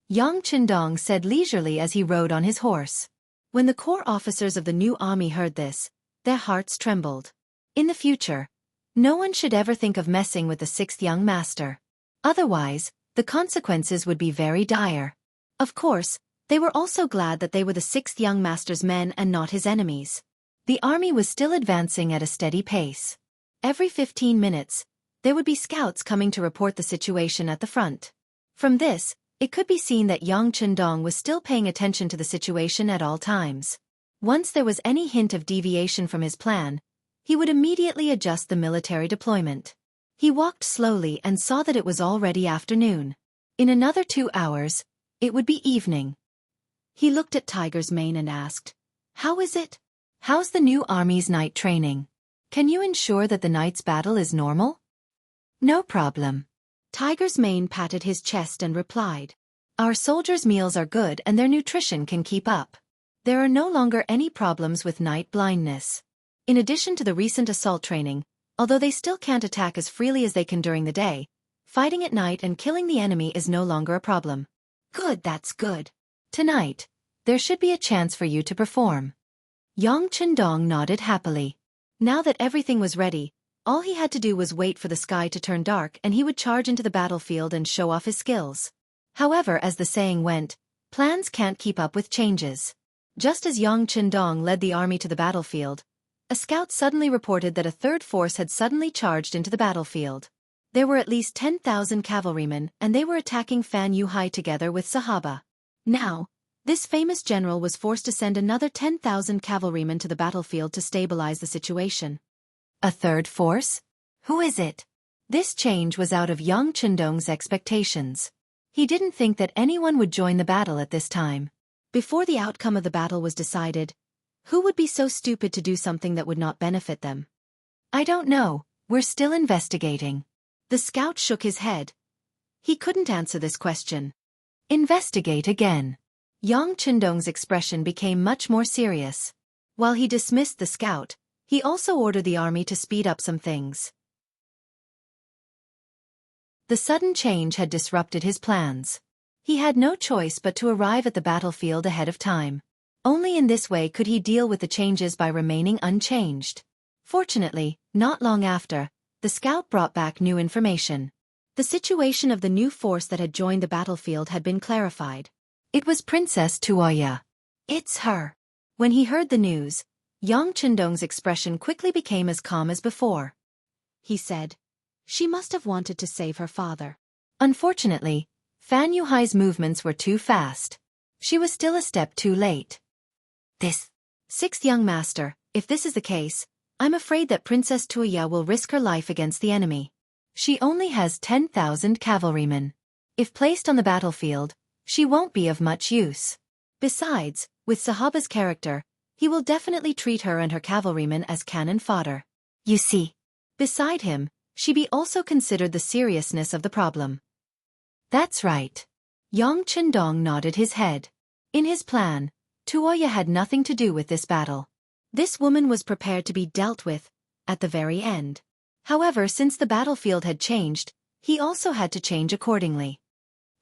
Yang Chendong said leisurely as he rode on his horse. When the corps officers of the new army heard this, their hearts trembled. In the future, no one should ever think of messing with the 6th young master. Otherwise, the consequences would be very dire. Of course, they were also glad that they were the 6th young master's men and not his enemies. The army was still advancing at a steady pace. Every 15 minutes, there would be scouts coming to report the situation at the front. From this, it could be seen that Yang Chendong was still paying attention to the situation at all times. Once there was any hint of deviation from his plan, he would immediately adjust the military deployment. He walked slowly and saw that it was already afternoon. In another 2 hours, it would be evening. He looked at Tiger's Mane and asked, "How is it? How's the new army's night training? Can you ensure that the night's battle is normal?" "No problem." Tiger's Mane patted his chest and replied, "Our soldiers' meals are good and their nutrition can keep up. There are no longer any problems with night blindness. In addition to the recent assault training, although they still can't attack as freely as they can during the day, fighting at night and killing the enemy is no longer a problem." "Good, that's good. Tonight, there should be a chance for you to perform." Yang Chendong nodded happily. Now that everything was ready, all he had to do was wait for the sky to turn dark and he would charge into the battlefield and show off his skills. However, as the saying went, plans can't keep up with changes. Just as Yang Qindong led the army to the battlefield, a scout suddenly reported that a third force had suddenly charged into the battlefield. There were at least 10,000 cavalrymen, and they were attacking Fan Yuhai together with Sahaba. Now, this famous general was forced to send another 10,000 cavalrymen to the battlefield to stabilize the situation. A third force? Who is it? This change was out of Yang Qindong's expectations. He didn't think that anyone would join the battle at this time. Before the outcome of the battle was decided, who would be so stupid to do something that would not benefit them? I don't know, we're still investigating. The scout shook his head. He couldn't answer this question. Investigate again. Yang Qindong's expression became much more serious. While he dismissed the scout, he also ordered the army to speed up some things. The sudden change had disrupted his plans. He had no choice but to arrive at the battlefield ahead of time. Only in this way could he deal with the changes by remaining unchanged. Fortunately, not long after, the scout brought back new information. The situation of the new force that had joined the battlefield had been clarified. It was Princess Tuoya. It's her. When he heard the news, Yang Qindong's expression quickly became as calm as before. He said, "She must have wanted to save her father." Unfortunately, Fan Yuhai's movements were too fast. She was still a step too late. Sixth young master, if this is the case, I'm afraid that Princess Tuoya will risk her life against the enemy. She only has 10,000 cavalrymen. If placed on the battlefield, she won't be of much use. Besides, with Sahaba's character, he will definitely treat her and her cavalrymen as cannon fodder. You see. Beside him, she also considered the seriousness of the problem. That's right. Yang Qindong nodded his head. In his plan, Tuoya had nothing to do with this battle. This woman was prepared to be dealt with, at the very end. However, since the battlefield had changed, he also had to change accordingly.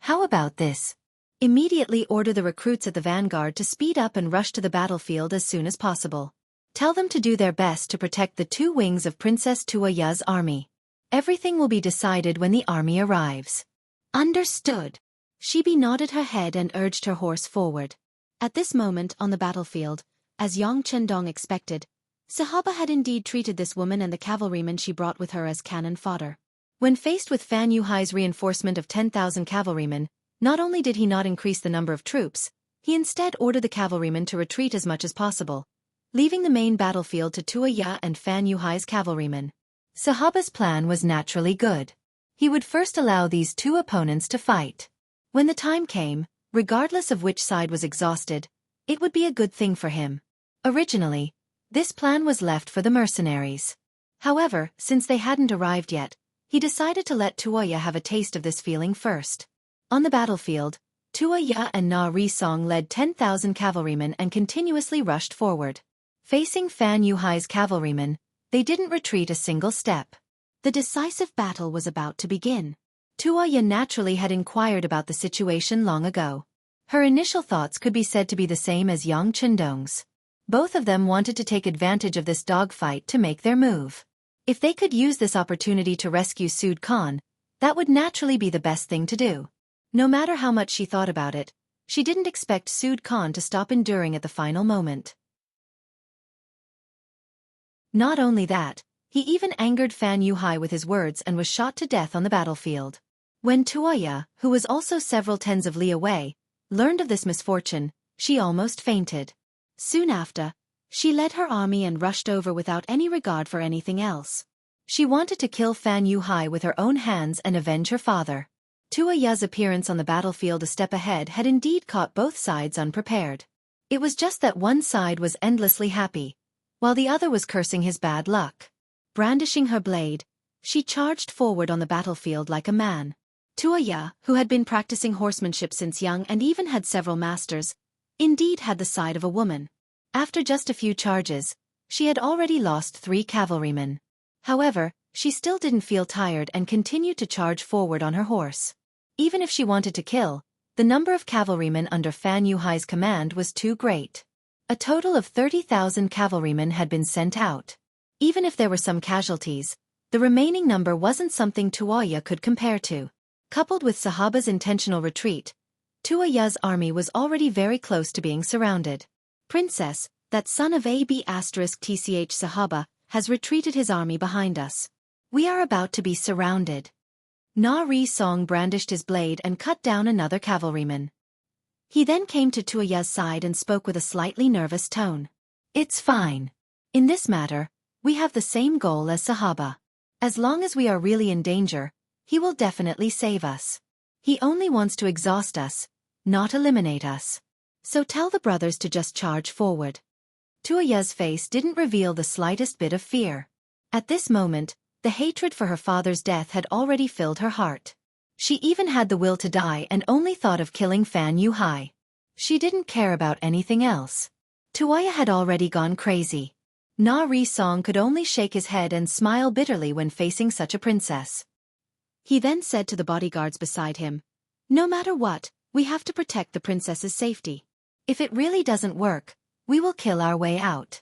How about this? Immediately order the recruits at the vanguard to speed up and rush to the battlefield as soon as possible. Tell them to do their best to protect the two wings of Princess Tuoya's army. Everything will be decided when the army arrives. Understood. Shibi nodded her head and urged her horse forward. At this moment on the battlefield, as Yang Qindong expected, Sahaba had indeed treated this woman and the cavalrymen she brought with her as cannon fodder. When faced with Fan Yuhai's reinforcement of 10,000 cavalrymen, not only did he not increase the number of troops, he instead ordered the cavalrymen to retreat as much as possible, leaving the main battlefield to Tuoya and Fan Yuhai's cavalrymen. Sahaba's plan was naturally good. He would first allow these two opponents to fight. When the time came, regardless of which side was exhausted, it would be a good thing for him. Originally, this plan was left for the mercenaries. However, since they hadn't arrived yet, he decided to let Tuoya have a taste of this feeling first. On the battlefield, Tuoya and Na Risong led 10,000 cavalrymen and continuously rushed forward. Facing Fan Yuhai's cavalrymen, they didn't retreat a single step. The decisive battle was about to begin. Tuoya naturally had inquired about the situation long ago. Her initial thoughts could be said to be the same as Yang Qindong's. Both of them wanted to take advantage of this dogfight to make their move. If they could use this opportunity to rescue Sud Khan, that would naturally be the best thing to do. No matter how much she thought about it, she didn't expect Sud Khan to stop enduring at the final moment. Not only that, he even angered Fan Yuhai with his words and was shot to death on the battlefield. When Tuoya, who was also several tens of li away, learned of this misfortune, she almost fainted. Soon after, she led her army and rushed over without any regard for anything else. She wanted to kill Fan Yuhai with her own hands and avenge her father. Tuoya's appearance on the battlefield a step ahead had indeed caught both sides unprepared. It was just that one side was endlessly happy, while the other was cursing his bad luck. Brandishing her blade, she charged forward on the battlefield like a man. Tuoya, who had been practicing horsemanship since young and even had several masters, indeed had the side of a woman. After just a few charges, she had already lost 3 cavalrymen. However, she still didn't feel tired and continued to charge forward on her horse. Even if she wanted to kill, the number of cavalrymen under Fan Yuhai's command was too great. A total of 30,000 cavalrymen had been sent out. Even if there were some casualties, the remaining number wasn't something Tuoya could compare to. Coupled with Sahaba's intentional retreat, Tuoya's army was already very close to being surrounded. Princess, that son of Ab*tch Sahaba, has retreated his army behind us. We are about to be surrounded. Na Ri Song brandished his blade and cut down another cavalryman. He then came to Tuoya's side and spoke with a slightly nervous tone. It's fine. In this matter, we have the same goal as Sahaba. As long as we are really in danger, he will definitely save us. He only wants to exhaust us, not eliminate us. So tell the brothers to just charge forward. Tuoya's face didn't reveal the slightest bit of fear. At this moment, the hatred for her father's death had already filled her heart. She even had the will to die and only thought of killing Fan Yuhai. She didn't care about anything else. Tuoya had already gone crazy. Na Ri Song could only shake his head and smile bitterly when facing such a princess. He then said to the bodyguards beside him, "No matter what, we have to protect the princess's safety. If it really doesn't work, we will kill our way out."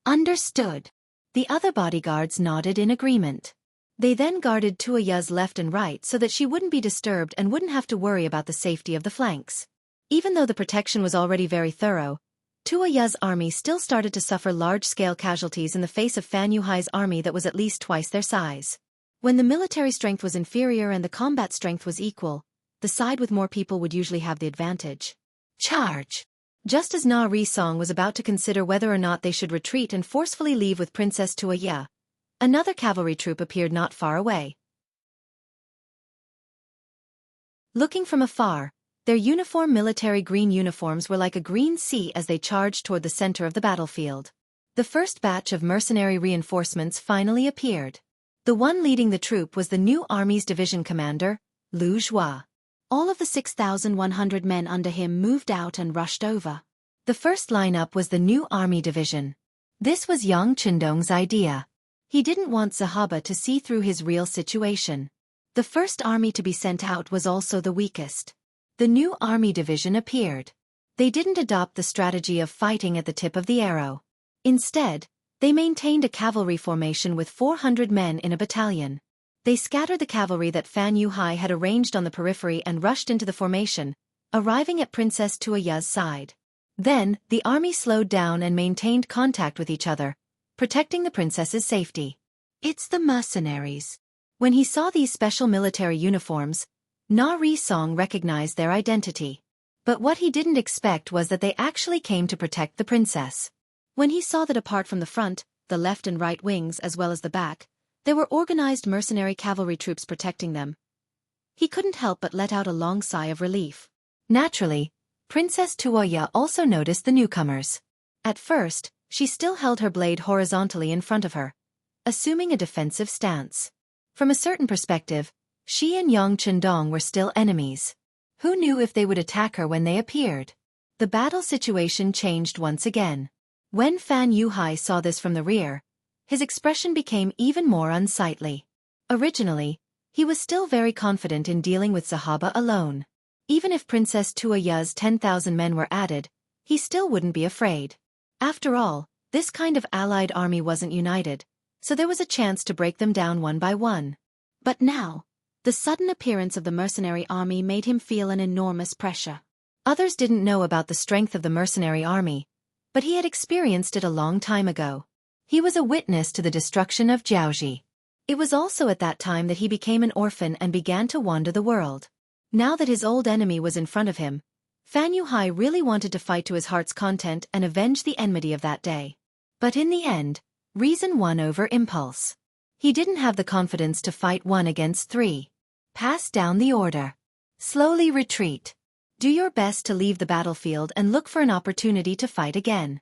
Understood. The other bodyguards nodded in agreement. They then guarded Tuoya's left and right so that she wouldn't be disturbed and wouldn't have to worry about the safety of the flanks. Even though the protection was already very thorough, Tuoya's army still started to suffer large-scale casualties in the face of Fan Yuhai's army that was at least twice their size. When the military strength was inferior and the combat strength was equal, the side with more people would usually have the advantage. Charge! Just as Na Ri Song was about to consider whether or not they should retreat and forcefully leave with Princess Tuoya, another cavalry troop appeared not far away. Looking from afar, their uniform military green uniforms were like a green sea as they charged toward the center of the battlefield. The first batch of mercenary reinforcements finally appeared. The one leading the troop was the new army's division commander, Lu Zhua. All of the 6,100 men under him moved out and rushed over. The first lineup was the new army division. This was Yang Qindong's idea. He didn't want Sahaba to see through his real situation. The first army to be sent out was also the weakest. The new army division appeared. They didn't adopt the strategy of fighting at the tip of the arrow. Instead, they maintained a cavalry formation with 400 men in a battalion. They scattered the cavalry that Fan Yuhai had arranged on the periphery and rushed into the formation, arriving at Princess Tuoya's side. Then, the army slowed down and maintained contact with each other, protecting the princess's safety. It's the mercenaries. When he saw these special military uniforms, Na Ri Song recognized their identity. But what he didn't expect was that they actually came to protect the princess. When he saw that apart from the front, the left and right wings as well as the back, there were organized mercenary cavalry troops protecting them, he couldn't help but let out a long sigh of relief. Naturally, Princess Tuoya also noticed the newcomers. At first, she still held her blade horizontally in front of her, assuming a defensive stance. From a certain perspective, she and Yang Qindong were still enemies. Who knew if they would attack her when they appeared? The battle situation changed once again. When Fan Yuhai saw this from the rear, his expression became even more unsightly. Originally, he was still very confident in dealing with Sahaba alone. Even if Princess Tuoya's 10,000 men were added, he still wouldn't be afraid. After all, this kind of allied army wasn't united, so there was a chance to break them down one by one. But now, the sudden appearance of the mercenary army made him feel an enormous pressure. Others didn't know about the strength of the mercenary army, but he had experienced it a long time ago. He was a witness to the destruction of Jianghu. It was also at that time that he became an orphan and began to wander the world. Now that his old enemy was in front of him, Fan Yuhai really wanted to fight to his heart's content and avenge the enmity of that day. But in the end, reason won over impulse. He didn't have the confidence to fight 1 against 3. Pass down the order. Slowly retreat. Do your best to leave the battlefield and look for an opportunity to fight again.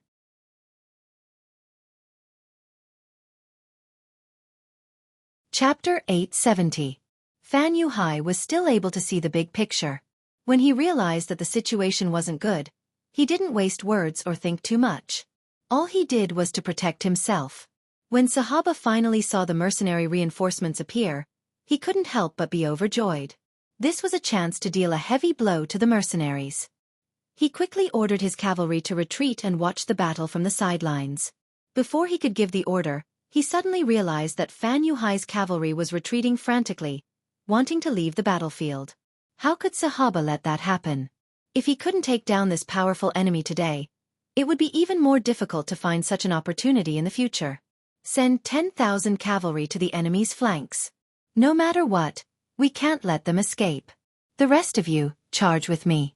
Chapter 870. Fan Yuhai was still able to see the big picture. When he realized that the situation wasn't good, he didn't waste words or think too much. All he did was to protect himself. When Sahaba finally saw the mercenary reinforcements appear, he couldn't help but be overjoyed. This was a chance to deal a heavy blow to the mercenaries. He quickly ordered his cavalry to retreat and watch the battle from the sidelines. Before he could give the order, he suddenly realized that Fan Yuhai's cavalry was retreating frantically, wanting to leave the battlefield. How could Sahaba let that happen? If he couldn't take down this powerful enemy today, It would be even more difficult to find such an opportunity in the future. Send 10,000 cavalry to the enemy's flanks. No matter what, we can't let them escape. The rest of you, charge with me.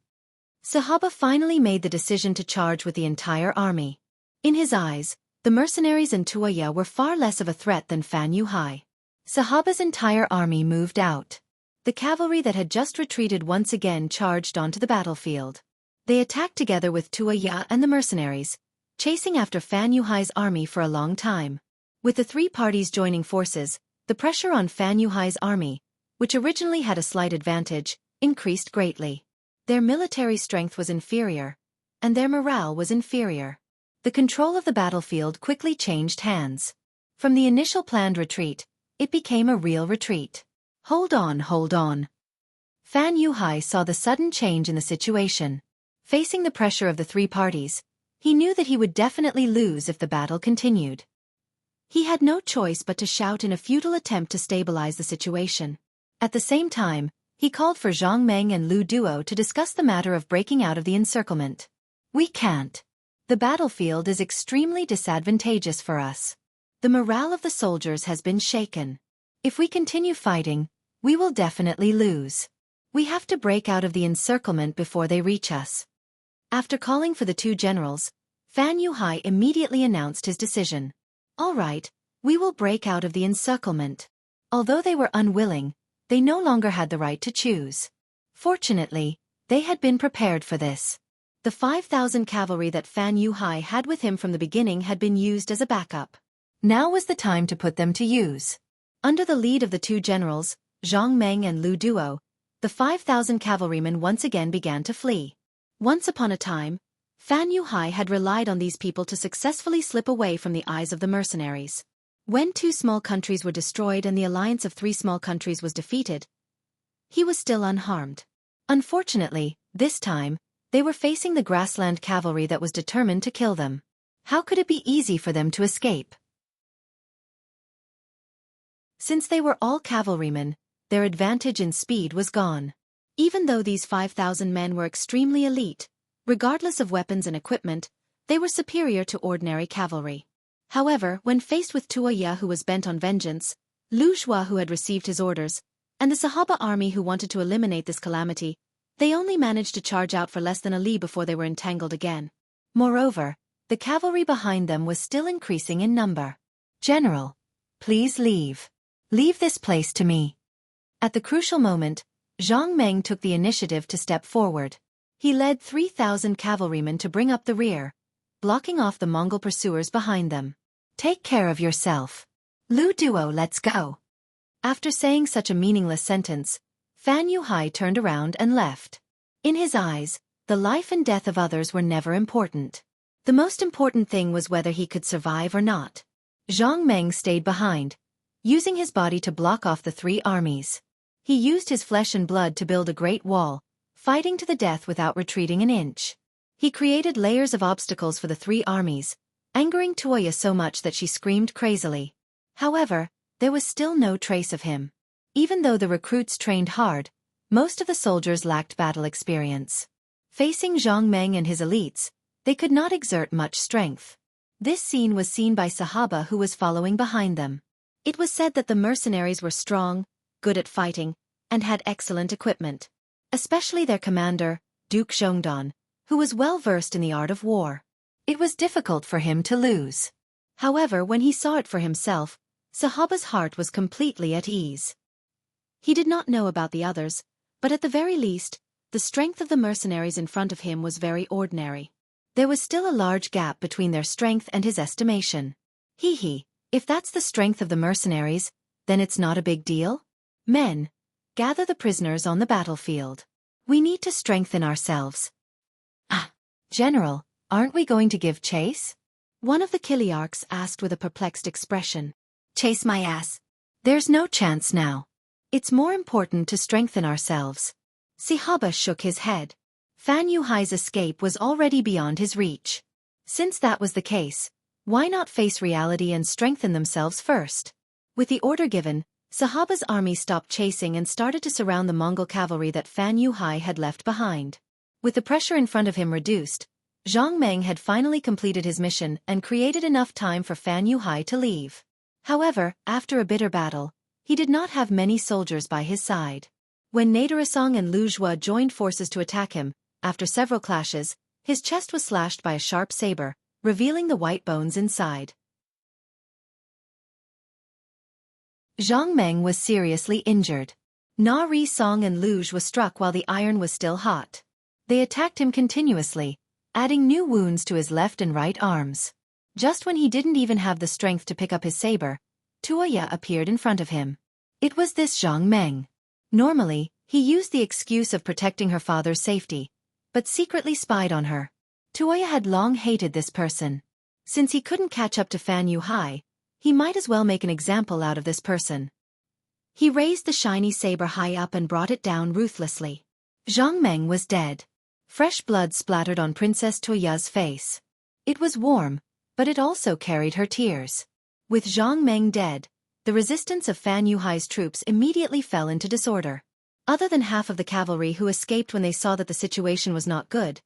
Sahaba finally made the decision to charge with the entire army. In his eyes, the mercenaries and Tuoya were far less of a threat than Fan Yuhai. Sahaba's entire army moved out. The cavalry that had just retreated once again charged onto the battlefield. They attacked together with Tuoya and the mercenaries, chasing after Fan Yuhai's army for a long time. With the three parties joining forces, the pressure on Fan Yuhai's army, which originally had a slight advantage, increased greatly. Their military strength was inferior, and their morale was inferior. The control of the battlefield quickly changed hands. From the initial planned retreat, it became a real retreat. Hold on, hold on. Fan Yuhai saw the sudden change in the situation. Facing the pressure of the three parties, he knew that he would definitely lose if the battle continued. He had no choice but to shout in a futile attempt to stabilize the situation. At the same time, he called for Zhang Meng and Lu Duo to discuss the matter of breaking out of the encirclement. We can't. The battlefield is extremely disadvantageous for us. The morale of the soldiers has been shaken. If we continue fighting, we will definitely lose. We have to break out of the encirclement before they reach us. After calling for the two generals, Fan Yuhai immediately announced his decision. All right, we will break out of the encirclement. Although they were unwilling, they no longer had the right to choose. Fortunately, they had been prepared for this. The 5,000 cavalry that Fan Yuhai had with him from the beginning had been used as a backup. Now was the time to put them to use. Under the lead of the two generals, Zhang Meng and Lu Duo, the 5,000 cavalrymen once again began to flee. Once upon a time, Fan Yuhai had relied on these people to successfully slip away from the eyes of the mercenaries. When 2 small countries were destroyed and the alliance of 3 small countries was defeated, he was still unharmed. Unfortunately, this time, they were facing the grassland cavalry that was determined to kill them. How could it be easy for them to escape? Since they were all cavalrymen, their advantage in speed was gone. Even though these 5,000 men were extremely elite, regardless of weapons and equipment, they were superior to ordinary cavalry. However, when faced with Tuoya who was bent on vengeance, Lu Zhua who had received his orders, and the Sahaba army who wanted to eliminate this calamity, they only managed to charge out for less than a li before they were entangled again. Moreover, the cavalry behind them was still increasing in number. General, please leave. Leave this place to me. At the crucial moment, Zhang Meng took the initiative to step forward. He led 3,000 cavalrymen to bring up the rear, blocking off the Mongol pursuers behind them. Take care of yourself. Lu Duo, let's go. After saying such a meaningless sentence, Fan Yuhai turned around and left. In his eyes, the life and death of others were never important. The most important thing was whether he could survive or not. Zhang Meng stayed behind, using his body to block off the 3 armies. He used his flesh and blood to build a great wall, fighting to the death without retreating an inch. He created layers of obstacles for the 3 armies, angering Tuoya so much that she screamed crazily. However, there was still no trace of him. Even though the recruits trained hard, most of the soldiers lacked battle experience. Facing Zhang Meng and his elites, they could not exert much strength. This scene was seen by Sahaba who was following behind them. It was said that the mercenaries were strong, good at fighting, and had excellent equipment. Especially their commander, Duke Zhongdan, who was well versed in the art of war. It was difficult for him to lose. However, when he saw it for himself, Sahaba's heart was completely at ease. He did not know about the others, but at the very least, the strength of the mercenaries in front of him was very ordinary. There was still a large gap between their strength and his estimation. If that's the strength of the mercenaries, then it's not a big deal? Men, gather the prisoners on the battlefield. We need to strengthen ourselves. General, aren't we going to give chase? One of the Kiliarchs asked with a perplexed expression. Chase my ass. There's no chance now. It's more important to strengthen ourselves. Sahaba shook his head. Fan Yuhai's escape was already beyond his reach. Since that was the case, why not face reality and strengthen themselves first? With the order given, Sahaba's army stopped chasing and started to surround the Mongol cavalry that Fan Yuhai had left behind. With the pressure in front of him reduced, Zhang Meng had finally completed his mission and created enough time for Fan Yuhai to leave. However, after a bitter battle, he did not have many soldiers by his side. When Naderasong and Lu Zhua joined forces to attack him, after several clashes, his chest was slashed by a sharp saber, revealing the white bones inside. Zhang Meng was seriously injured. Na Ri Song and Luge was struck while the iron was still hot. They attacked him continuously, adding new wounds to his left and right arms. Just when he didn't even have the strength to pick up his saber, Tuoya appeared in front of him. It was this Zhang Meng. Normally, he used the excuse of protecting her father's safety, but secretly spied on her. Tuoya had long hated this person. Since he couldn't catch up to Fan Yuhai, he might as well make an example out of this person. He raised the shiny saber high up and brought it down ruthlessly. Zhang Meng was dead. Fresh blood splattered on Princess Tuoya's face. It was warm, but it also carried her tears. With Zhang Meng dead, the resistance of Fan Yuhai's troops immediately fell into disorder. Other than half of the cavalry who escaped when they saw that the situation was not good,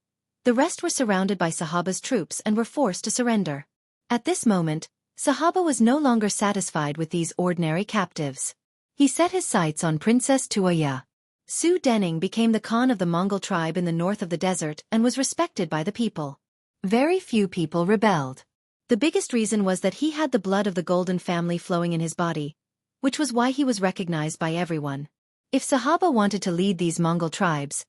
the rest were surrounded by Sahaba's troops and were forced to surrender. At this moment, Sahaba was no longer satisfied with these ordinary captives. He set his sights on Princess Tuoya. Su Dening became the Khan of the Mongol tribe in the north of the desert and was respected by the people. Very few people rebelled. The biggest reason was that he had the blood of the Golden family flowing in his body, which was why he was recognized by everyone. If Sahaba wanted to lead these Mongol tribes,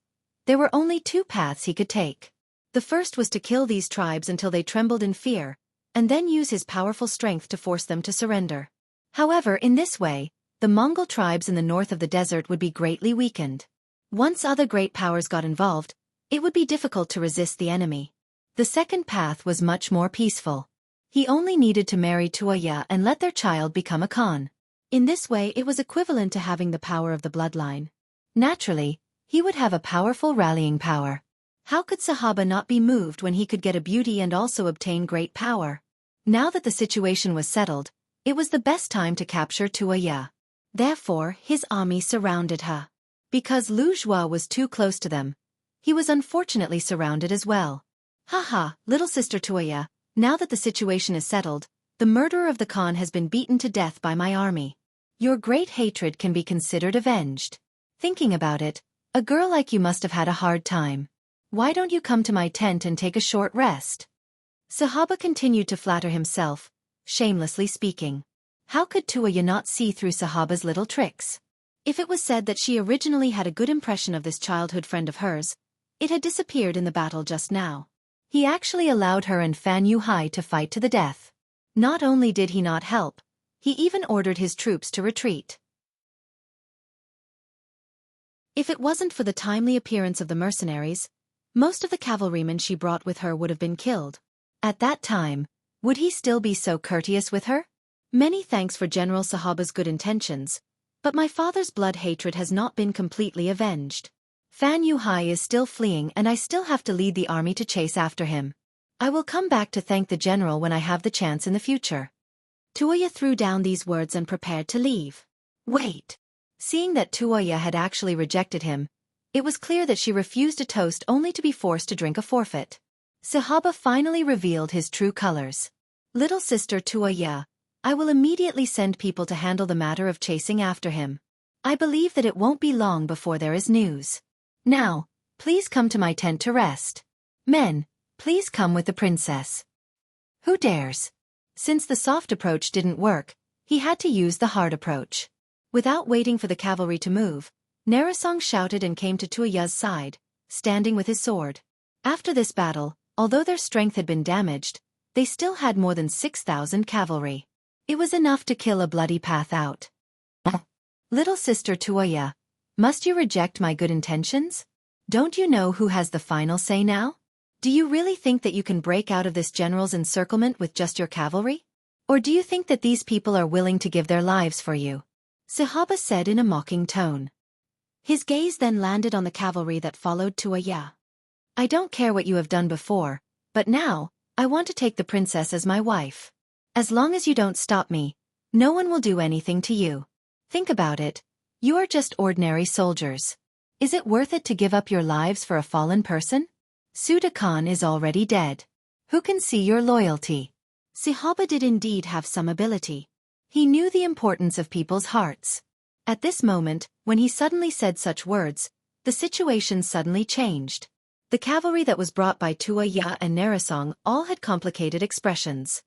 there were only two paths he could take. The first was to kill these tribes until they trembled in fear, and then use his powerful strength to force them to surrender. However, in this way, the Mongol tribes in the north of the desert would be greatly weakened. Once other great powers got involved, it would be difficult to resist the enemy. The second path was much more peaceful. He only needed to marry Tuoya and let their child become a Khan. In this way it was equivalent to having the power of the bloodline. Naturally, he would have a powerful rallying power. How could Sahaba not be moved when he could get a beauty and also obtain great power? Now that the situation was settled, it was the best time to capture Tuoya. Therefore, his army surrounded her. Because Lu Zhua was too close to them, he was unfortunately surrounded as well. Haha, little sister Tuoya, now that the situation is settled, the murderer of the Khan has been beaten to death by my army. Your great hatred can be considered avenged. Thinking about it, a girl like you must have had a hard time. Why don't you come to my tent and take a short rest? Sahaba continued to flatter himself, shamelessly speaking. How could Tuoya not see through Sahaba's little tricks? If it was said that she originally had a good impression of this childhood friend of hers, it had disappeared in the battle just now. He actually allowed her and Fan Yuhai to fight to the death. Not only did he not help, he even ordered his troops to retreat. If it wasn't for the timely appearance of the mercenaries, most of the cavalrymen she brought with her would have been killed. At that time, would he still be so courteous with her? Many thanks for General Sahaba's good intentions, but my father's blood hatred has not been completely avenged. Fan Yuhai is still fleeing and I still have to lead the army to chase after him. I will come back to thank the general when I have the chance in the future. Tuoya threw down these words and prepared to leave. Wait. Seeing that Tuoya had actually rejected him, it was clear that she refused a toast only to be forced to drink a forfeit. Sahaba finally revealed his true colors. Little sister Tuoya, I will immediately send people to handle the matter of chasing after him. I believe that it won't be long before there is news. Now, please come to my tent to rest. Men, please come with the princess. Who dares? Since the soft approach didn't work, he had to use the hard approach. Without waiting for the cavalry to move, Narasong shouted and came to Tuoya's side, standing with his sword. After this battle, although their strength had been damaged, they still had more than 6,000 cavalry. It was enough to kill a bloody path out. Little sister Tuoya, must you reject my good intentions? Don't you know who has the final say now? Do you really think that you can break out of this general's encirclement with just your cavalry? Or do you think that these people are willing to give their lives for you? Sahaba said in a mocking tone. His gaze then landed on the cavalry that followed Tuoya. I don't care what you have done before, but now, I want to take the princess as my wife. As long as you don't stop me, no one will do anything to you. Think about it. You are just ordinary soldiers. Is it worth it to give up your lives for a fallen person? Su Khan is already dead. Who can see your loyalty? Sahaba did indeed have some ability. He knew the importance of people's hearts. At this moment, when he suddenly said such words, the situation suddenly changed. The cavalry that was brought by Tua Ya and Narisong all had complicated expressions.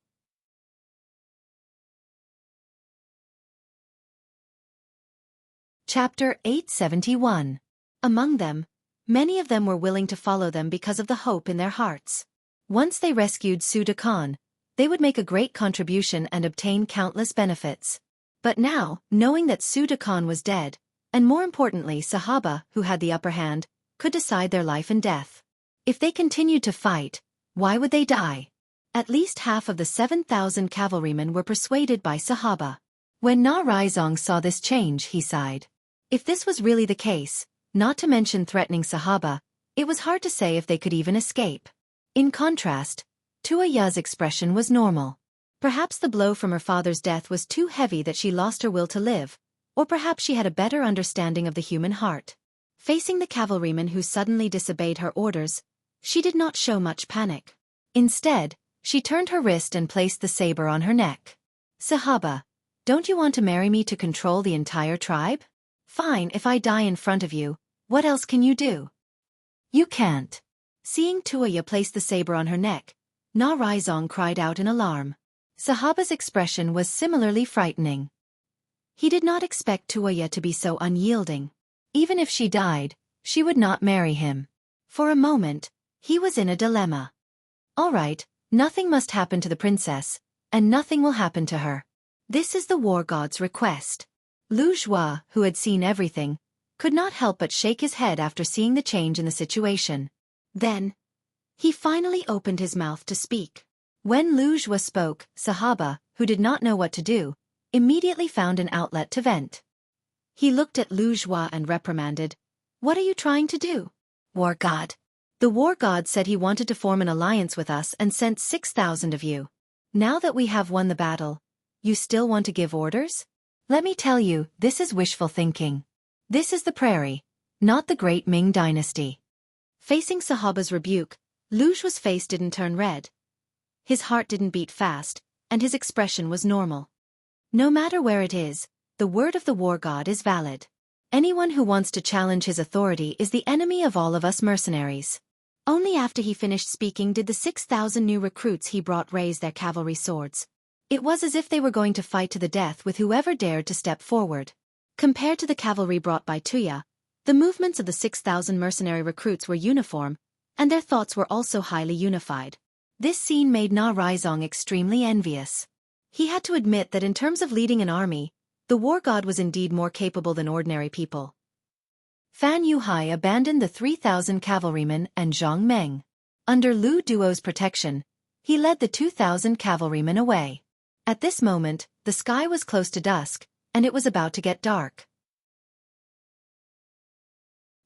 Chapter 871. Among them, many of them were willing to follow them because of the hope in their hearts. Once they rescued Su Khan, they would make a great contribution and obtain countless benefits. But now, knowing that Su Khan was dead, and more importantly Sahaba, who had the upper hand, could decide their life and death. If they continued to fight, why would they die? At least half of the 7,000 cavalrymen were persuaded by Sahaba. When Na Raizong saw this change, he sighed. If this was really the case, not to mention threatening Sahaba, it was hard to say if they could even escape. In contrast, Tua Ya's expression was normal. Perhaps the blow from her father's death was too heavy that she lost her will to live, or perhaps she had a better understanding of the human heart. Facing the cavalryman who suddenly disobeyed her orders, she did not show much panic. Instead, she turned her wrist and placed the saber on her neck. Sahaba, don't you want to marry me to control the entire tribe? Fine, if I die in front of you, what else can you do? You can't. Seeing Tuaya place the saber on her neck, Na Raizong cried out in alarm. Sahaba's expression was similarly frightening. He did not expect Tuaya to be so unyielding. Even if she died, she would not marry him. For a moment, he was in a dilemma. All right, nothing must happen to the princess, and nothing will happen to her. This is the war god's request. Lu Zhua, who had seen everything, could not help but shake his head after seeing the change in the situation. Then, he finally opened his mouth to speak. When Lu Zhua spoke, Sahaba, who did not know what to do, immediately found an outlet to vent. He looked at Lu Zhua and reprimanded, "What are you trying to do? War god. The war god said he wanted to form an alliance with us and sent 6,000 of you. Now that we have won the battle, you still want to give orders? Let me tell you, this is wishful thinking. This is the prairie, not the great Ming dynasty." Facing Sahaba's rebuke, Lu Zhua's face didn't turn red. His heart didn't beat fast, and his expression was normal. No matter where it is, the word of the war god is valid. Anyone who wants to challenge his authority is the enemy of all of us mercenaries. Only after he finished speaking did the 6,000 new recruits he brought raise their cavalry swords. It was as if they were going to fight to the death with whoever dared to step forward. Compared to the cavalry brought by Tuya, the movements of the 6,000 mercenary recruits were uniform, and their thoughts were also highly unified. This scene made Na Raizong extremely envious. He had to admit that in terms of leading an army, the war god was indeed more capable than ordinary people. Fan Yuhai abandoned the 3,000 cavalrymen and Zhang Meng. Under Lu Duo's protection, he led the 2,000 cavalrymen away. At this moment, the sky was close to dusk, and it was about to get dark.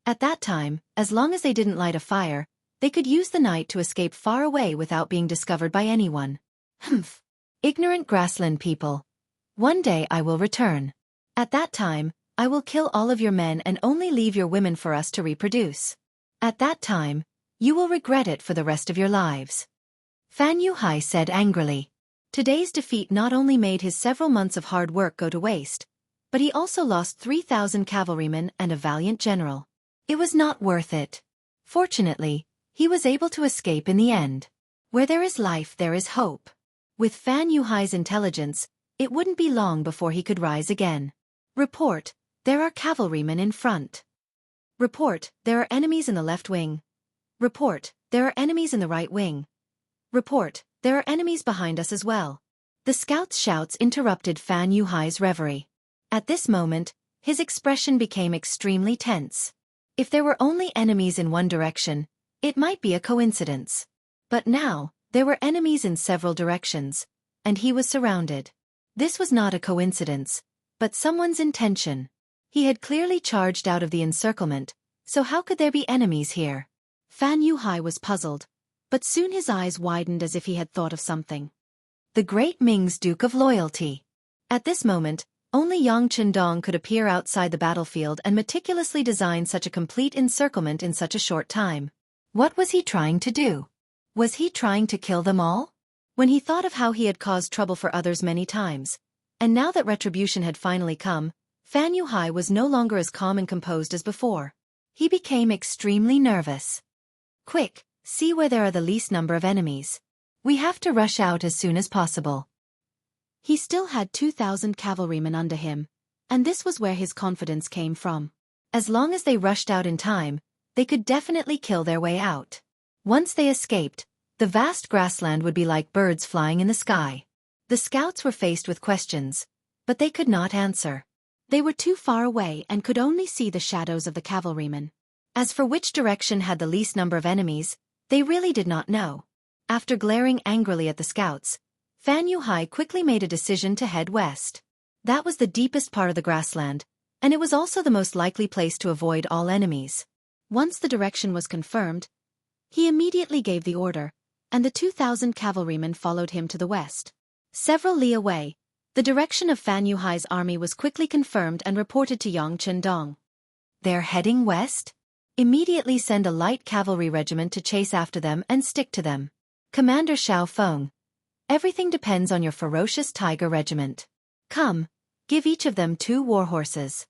At that time, as long as they didn't light a fire, they could use the night to escape far away without being discovered by anyone. Humph! Ignorant grassland people. One day I will return. At that time, I will kill all of your men and only leave your women for us to reproduce. At that time, you will regret it for the rest of your lives. Fan Yuhai said angrily. Today's defeat not only made his several months of hard work go to waste, but he also lost 3,000 cavalrymen and a valiant general. It was not worth it. Fortunately, he was able to escape in the end. Where there is life, there is hope. With Fan Yuhai's intelligence, it wouldn't be long before he could rise again. Report, there are cavalrymen in front. Report, there are enemies in the left wing. Report, there are enemies in the right wing. Report, there are enemies behind us as well. The scout's shouts interrupted Fan Yuhai's reverie. At this moment, his expression became extremely tense. If there were only enemies in one direction, it might be a coincidence. But now, there were enemies in several directions, and he was surrounded. This was not a coincidence, but someone's intention. He had clearly charged out of the encirclement, so how could there be enemies here? Fan Yuhai was puzzled, but soon his eyes widened as if he had thought of something. The great Ming's Duke of Loyalty. At this moment, only Yang Chendong could appear outside the battlefield and meticulously design such a complete encirclement in such a short time. What was he trying to do? Was he trying to kill them all? When he thought of how he had caused trouble for others many times, and now that retribution had finally come, Fan Yuhai was no longer as calm and composed as before. He became extremely nervous. Quick, see where there are the least number of enemies. We have to rush out as soon as possible. He still had 2,000 cavalrymen under him, and this was where his confidence came from. As long as they rushed out in time, they could definitely kill their way out. Once they escaped, the vast grassland would be like birds flying in the sky. The scouts were faced with questions, but they could not answer. They were too far away and could only see the shadows of the cavalrymen. As for which direction had the least number of enemies, they really did not know. After glaring angrily at the scouts, Fan Yuhai quickly made a decision to head west. That was the deepest part of the grassland, and it was also the most likely place to avoid all enemies. Once the direction was confirmed, he immediately gave the order, and the 2,000 cavalrymen followed him to the west. Several li away, the direction of Fan Yuhai's army was quickly confirmed and reported to Yang Chendong. They're heading west? Immediately send a light cavalry regiment to chase after them and stick to them. Commander Xiao Feng. Everything depends on your ferocious tiger regiment. Come, give each of them 2 war horses.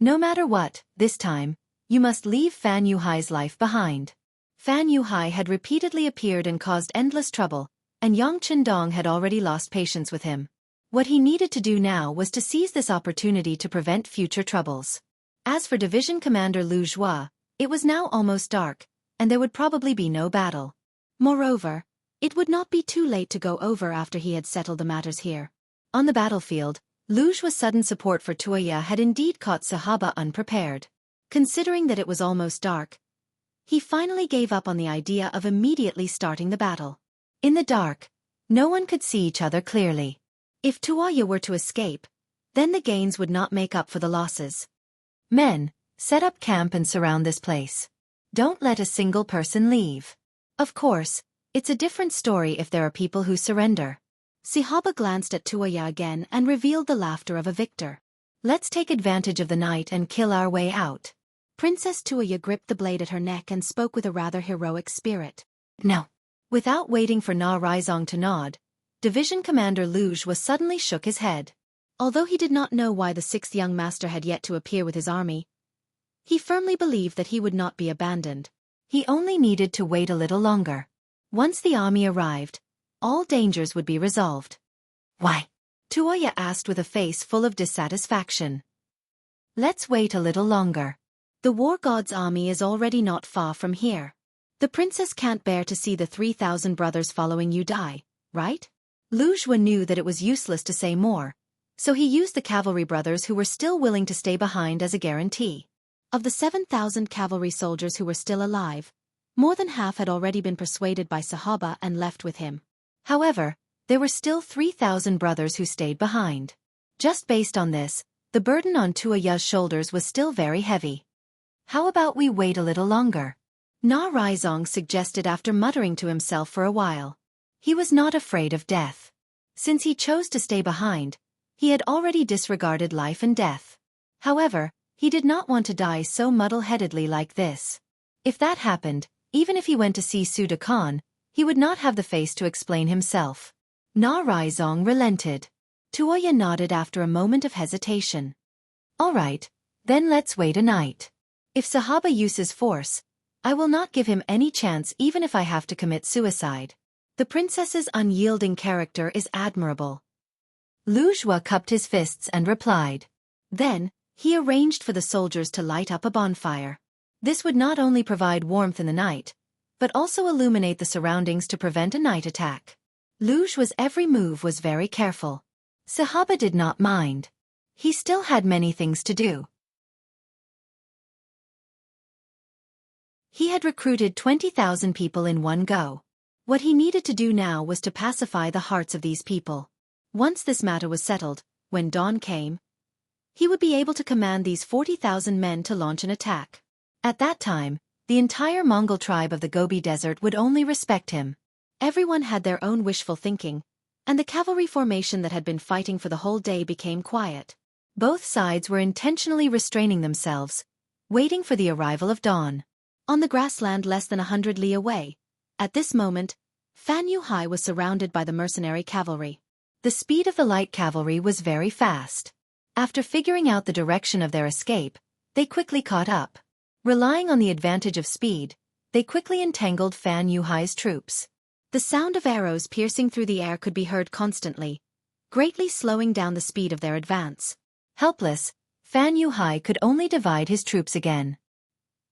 No matter what, this time, you must leave Fan Yuhai's life behind. Fan Yuhai had repeatedly appeared and caused endless trouble, and Yang Chendong had already lost patience with him. What he needed to do now was to seize this opportunity to prevent future troubles. As for Division Commander Lu Zhua, it was now almost dark, and there would probably be no battle. Moreover, it would not be too late to go over after he had settled the matters here. On the battlefield, Lu Zhua's sudden support for Tuoya had indeed caught Sahaba unprepared. Considering that it was almost dark, he finally gave up on the idea of immediately starting the battle. In the dark, no one could see each other clearly. If Tuoya were to escape, then the gains would not make up for the losses. Men, set up camp and surround this place. Don't let a single person leave. Of course, it's a different story if there are people who surrender. Sahaba glanced at Tuoya again and revealed the laughter of a victor. Let's take advantage of the night and kill our way out. Princess Tuoya gripped the blade at her neck and spoke with a rather heroic spirit. No. Without waiting for Na Raizong to nod, Division Commander Lu Zhua suddenly shook his head. Although he did not know why the 6th young master had yet to appear with his army, he firmly believed that he would not be abandoned. He only needed to wait a little longer. Once the army arrived, all dangers would be resolved. Why? Tuoya asked with a face full of dissatisfaction. Let's wait a little longer. The war god's army is already not far from here. The princess can't bear to see the 3,000 brothers following you die, right? Lu Zhua knew that it was useless to say more, so he used the cavalry brothers who were still willing to stay behind as a guarantee. Of the 7,000 cavalry soldiers who were still alive, more than half had already been persuaded by Sahaba and left with him. However, there were still 3,000 brothers who stayed behind. Just based on this, the burden on Tuoya's shoulders was still very heavy. How about we wait a little longer? Na Raizong suggested after muttering to himself for a while. He was not afraid of death. Since he chose to stay behind, he had already disregarded life and death. However, he did not want to die so muddle-headedly like this. If that happened, even if he went to see Suda Khan, he would not have the face to explain himself. Na Raizong relented. Tuoya nodded after a moment of hesitation. All right, then let's wait a night. If Sahaba uses force, I will not give him any chance even if I have to commit suicide. The princess's unyielding character is admirable. Lu Zhua cupped his fists and replied. Then, he arranged for the soldiers to light up a bonfire. This would not only provide warmth in the night, but also illuminate the surroundings to prevent a night attack. Lu Zhua's every move was very careful. Sahaba did not mind. He still had many things to do. He had recruited 20,000 people in one go. What he needed to do now was to pacify the hearts of these people. Once this matter was settled, when dawn came, he would be able to command these 40,000 men to launch an attack. At that time, the entire Mongol tribe of the Gobi Desert would only respect him. Everyone had their own wishful thinking, and the cavalry formation that had been fighting for the whole day became quiet. Both sides were intentionally restraining themselves, waiting for the arrival of dawn. On the grassland less than 100 li away, at this moment, Fan Yuhai was surrounded by the mercenary cavalry. The speed of the light cavalry was very fast. After figuring out the direction of their escape, they quickly caught up. Relying on the advantage of speed, they quickly entangled Fan Yuhai's troops. The sound of arrows piercing through the air could be heard constantly, greatly slowing down the speed of their advance. Helpless, Fan Yuhai could only divide his troops again.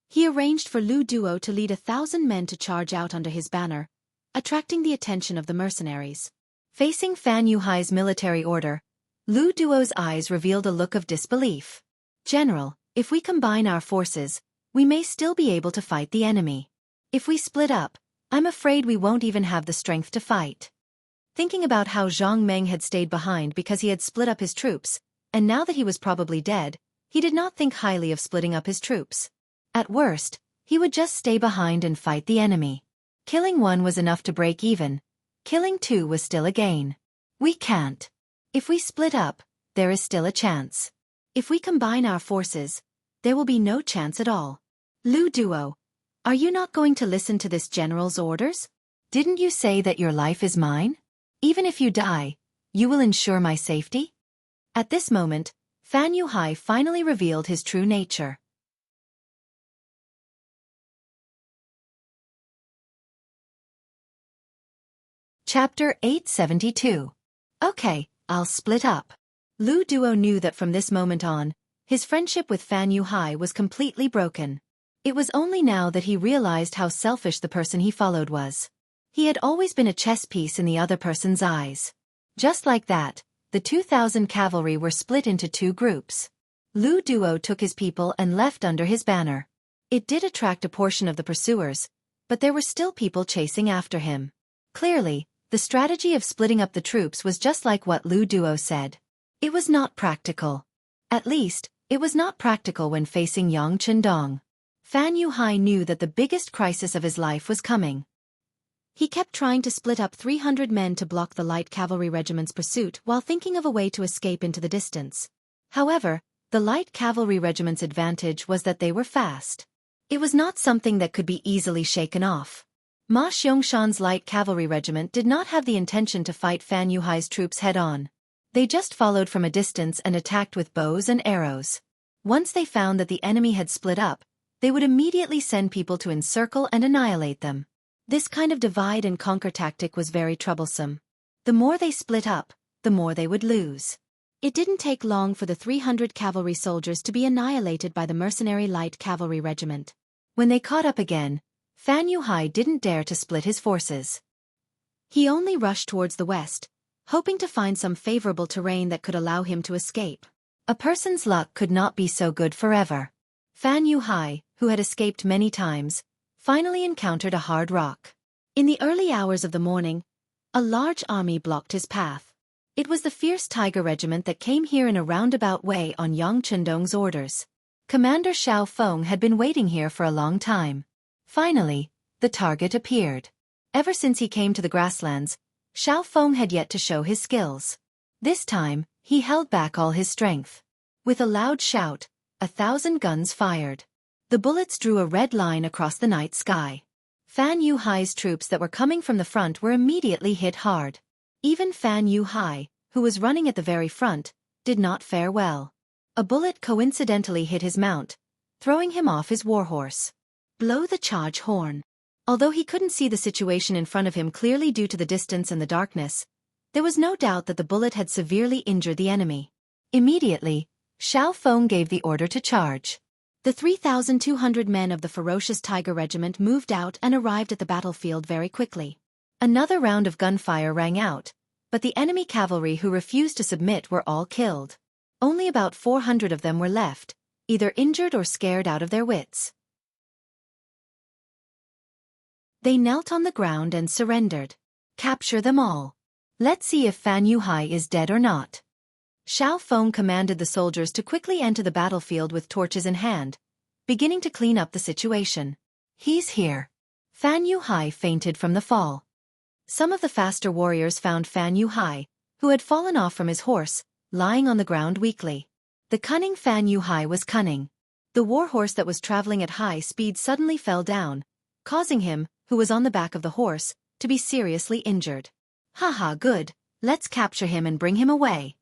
He arranged for Lu Duo to lead 1,000 men to charge out under his banner, attracting the attention of the mercenaries. Facing Fan Yuhai's military order, Lu Duo's eyes revealed a look of disbelief. "General, if we combine our forces, we may still be able to fight the enemy. If we split up, I'm afraid we won't even have the strength to fight." Thinking about how Zhang Meng had stayed behind because he had split up his troops, and now that he was probably dead, he did not think highly of splitting up his troops. At worst, he would just stay behind and fight the enemy. Killing one was enough to break even. Killing two was still a gain. "We can't. If we split up, there is still a chance. If we combine our forces, there will be no chance at all." "Lu Duo, are you not going to listen to this general's orders? Didn't you say that your life is mine? Even if you die, you will ensure my safety?" At this moment, Fan Yuhai finally revealed his true nature. Chapter 872. Okay, I'll split up. Lu Duo knew that from this moment on, his friendship with Fan Yuhai was completely broken. It was only now that he realized how selfish the person he followed was. He had always been a chess piece in the other person's eyes. Just like that, the 2,000 cavalry were split into two groups. Lu Duo took his people and left under his banner. It did attract a portion of the pursuers, but there were still people chasing after him. Clearly, the strategy of splitting up the troops was just like what Lu Duo said. It was not practical. At least, it was not practical when facing Yang Chendong. Fan Yuhai knew that the biggest crisis of his life was coming. He kept trying to split up 300 men to block the light cavalry regiment's pursuit while thinking of a way to escape into the distance. However, the light cavalry regiment's advantage was that they were fast. It was not something that could be easily shaken off. Ma Xiangshan's light cavalry regiment did not have the intention to fight Fan Yuhai's troops head-on. They just followed from a distance and attacked with bows and arrows. Once they found that the enemy had split up, they would immediately send people to encircle and annihilate them. This kind of divide-and-conquer tactic was very troublesome. The more they split up, the more they would lose. It didn't take long for the 300 cavalry soldiers to be annihilated by the mercenary light cavalry regiment. When they caught up again, Fan Yuhai didn't dare to split his forces. He only rushed towards the west, hoping to find some favorable terrain that could allow him to escape. A person's luck could not be so good forever. Fan Yuhai, who had escaped many times, finally encountered a hard rock. In the early hours of the morning, a large army blocked his path. It was the fierce tiger regiment that came here in a roundabout way on Yang Chendong's orders. Commander Xiao Feng had been waiting here for a long time. Finally, the target appeared. Ever since he came to the grasslands, Xiao Feng had yet to show his skills. This time, he held back all his strength. With a loud shout, 1,000 guns fired. The bullets drew a red line across the night sky. Fan Yuhai's troops that were coming from the front were immediately hit hard. Even Fan Yuhai, who was running at the very front, did not fare well. A bullet coincidentally hit his mount, throwing him off his warhorse. Blow the charge horn. Although he couldn't see the situation in front of him clearly due to the distance and the darkness, there was no doubt that the bullet had severely injured the enemy. Immediately, Xiao Feng gave the order to charge. The 3,200 men of the ferocious Tiger Regiment moved out and arrived at the battlefield very quickly. Another round of gunfire rang out, but the enemy cavalry who refused to submit were all killed. Only about 400 of them were left, either injured or scared out of their wits. They knelt on the ground and surrendered. Capture them all. Let's see if Fan Yuhai is dead or not. Xiao Feng commanded the soldiers to quickly enter the battlefield with torches in hand, beginning to clean up the situation. He's here. Fan Yuhai fainted from the fall. Some of the faster warriors found Fan Yuhai, who had fallen off from his horse, lying on the ground weakly. The cunning Fan Yuhai was cunning. The war horse that was traveling at high speed suddenly fell down, causing him, who was on the back of the horse, to be seriously injured. Haha, good, let's capture him and bring him away.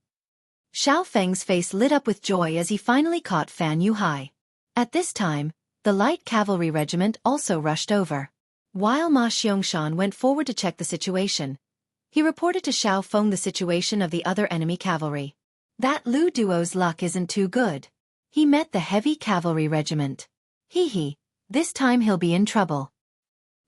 Xiao Feng's face lit up with joy as he finally caught Fan Yuhai. At this time, the light cavalry regiment also rushed over. While Ma Xiangshan went forward to check the situation, he reported to Xiao Feng the situation of the other enemy cavalry. That Lu Duo's luck isn't too good. He met the heavy cavalry regiment. Hee, this time he'll be in trouble.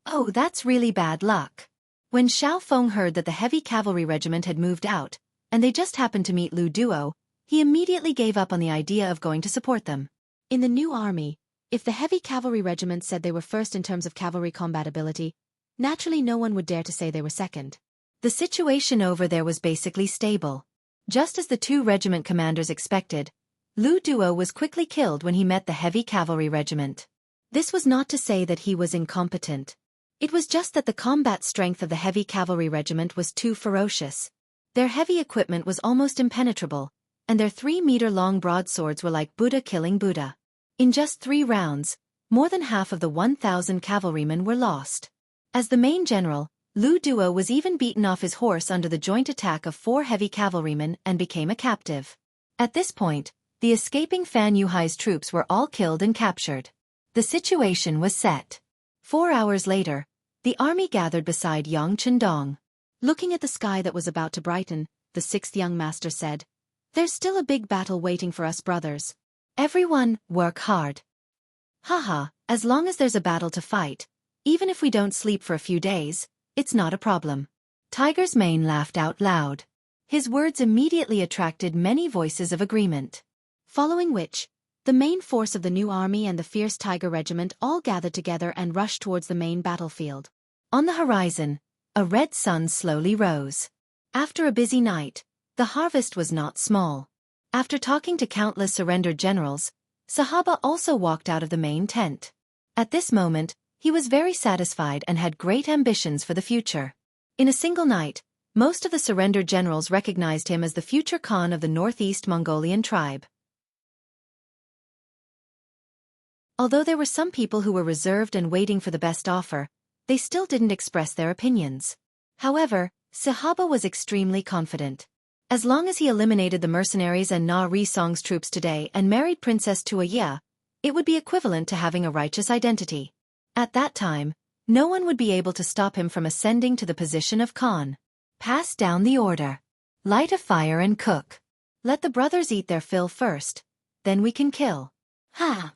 Oh, that's really bad luck. When Xiao Feng heard that the heavy cavalry regiment had moved out, and they just happened to meet Lu Duo, he immediately gave up on the idea of going to support them. In the new army, if the heavy cavalry regiment said they were first in terms of cavalry combat ability, naturally no one would dare to say they were second. The situation over there was basically stable. Just as the two regiment commanders expected, Lu Duo was quickly killed when he met the heavy cavalry regiment. This was not to say that he was incompetent. It was just that the combat strength of the heavy cavalry regiment was too ferocious. Their heavy equipment was almost impenetrable, and their 3-meter-long broadswords were like Buddha killing Buddha. In just 3 rounds, more than half of the 1,000 cavalrymen were lost. As the main general, Lu Duo was even beaten off his horse under the joint attack of 4 heavy cavalrymen and became a captive. At this point, the escaping Fan Yuhai's troops were all killed and captured. The situation was set. 4 hours later, the army gathered beside Yang Chendong. Looking at the sky that was about to brighten, the 6th young master said, "There's still a big battle waiting for us, brothers. Everyone, work hard. Haha, as long as there's a battle to fight, even if we don't sleep for a few days, it's not a problem." Tiger's mane laughed out loud. His words immediately attracted many voices of agreement. Following which, the main force of the new army and the fierce Tiger Regiment all gathered together and rushed towards the main battlefield. On the horizon, a red sun slowly rose. After a busy night, the harvest was not small. After talking to countless surrendered generals, Sahaba also walked out of the main tent. At this moment, he was very satisfied and had great ambitions for the future. In a single night, most of the surrendered generals recognized him as the future Khan of the Northeast Mongolian tribe. Although there were some people who were reserved and waiting for the best offer, they still didn't express their opinions. However, Sahaba was extremely confident. As long as he eliminated the mercenaries and Na Risong's troops today and married Princess Tuoya, it would be equivalent to having a righteous identity. At that time, no one would be able to stop him from ascending to the position of Khan. Pass down the order. Light a fire and cook. Let the brothers eat their fill first, then we can kill. Ha!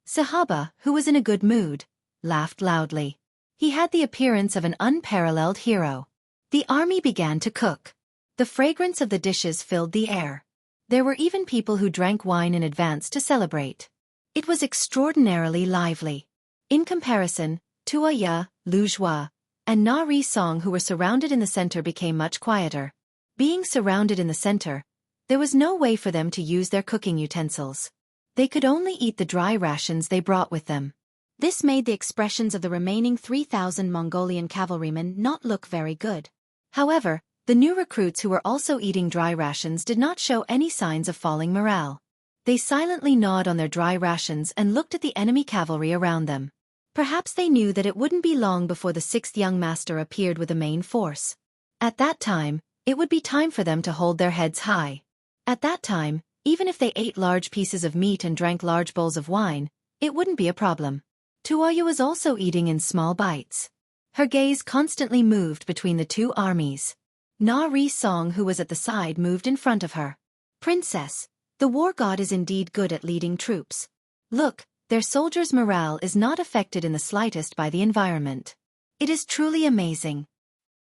Sahaba, who was in a good mood, laughed loudly. He had the appearance of an unparalleled hero. The army began to cook. The fragrance of the dishes filled the air. There were even people who drank wine in advance to celebrate. It was extraordinarily lively. In comparison, Tuoya, Lu Zhua, and Na Risong, who were surrounded in the center, became much quieter. Being surrounded in the center, there was no way for them to use their cooking utensils. They could only eat the dry rations they brought with them. This made the expressions of the remaining 3,000 Mongolian cavalrymen not look very good. However, the new recruits who were also eating dry rations did not show any signs of falling morale. They silently gnawed on their dry rations and looked at the enemy cavalry around them. Perhaps they knew that it wouldn't be long before the 6th young master appeared with the main force. At that time, it would be time for them to hold their heads high. At that time, even if they ate large pieces of meat and drank large bowls of wine, it wouldn't be a problem. Tuoya was also eating in small bites. Her gaze constantly moved between the two armies. Na Risong, who was at the side, moved in front of her. "Princess, the war god is indeed good at leading troops. Look, their soldiers' morale is not affected in the slightest by the environment. It is truly amazing.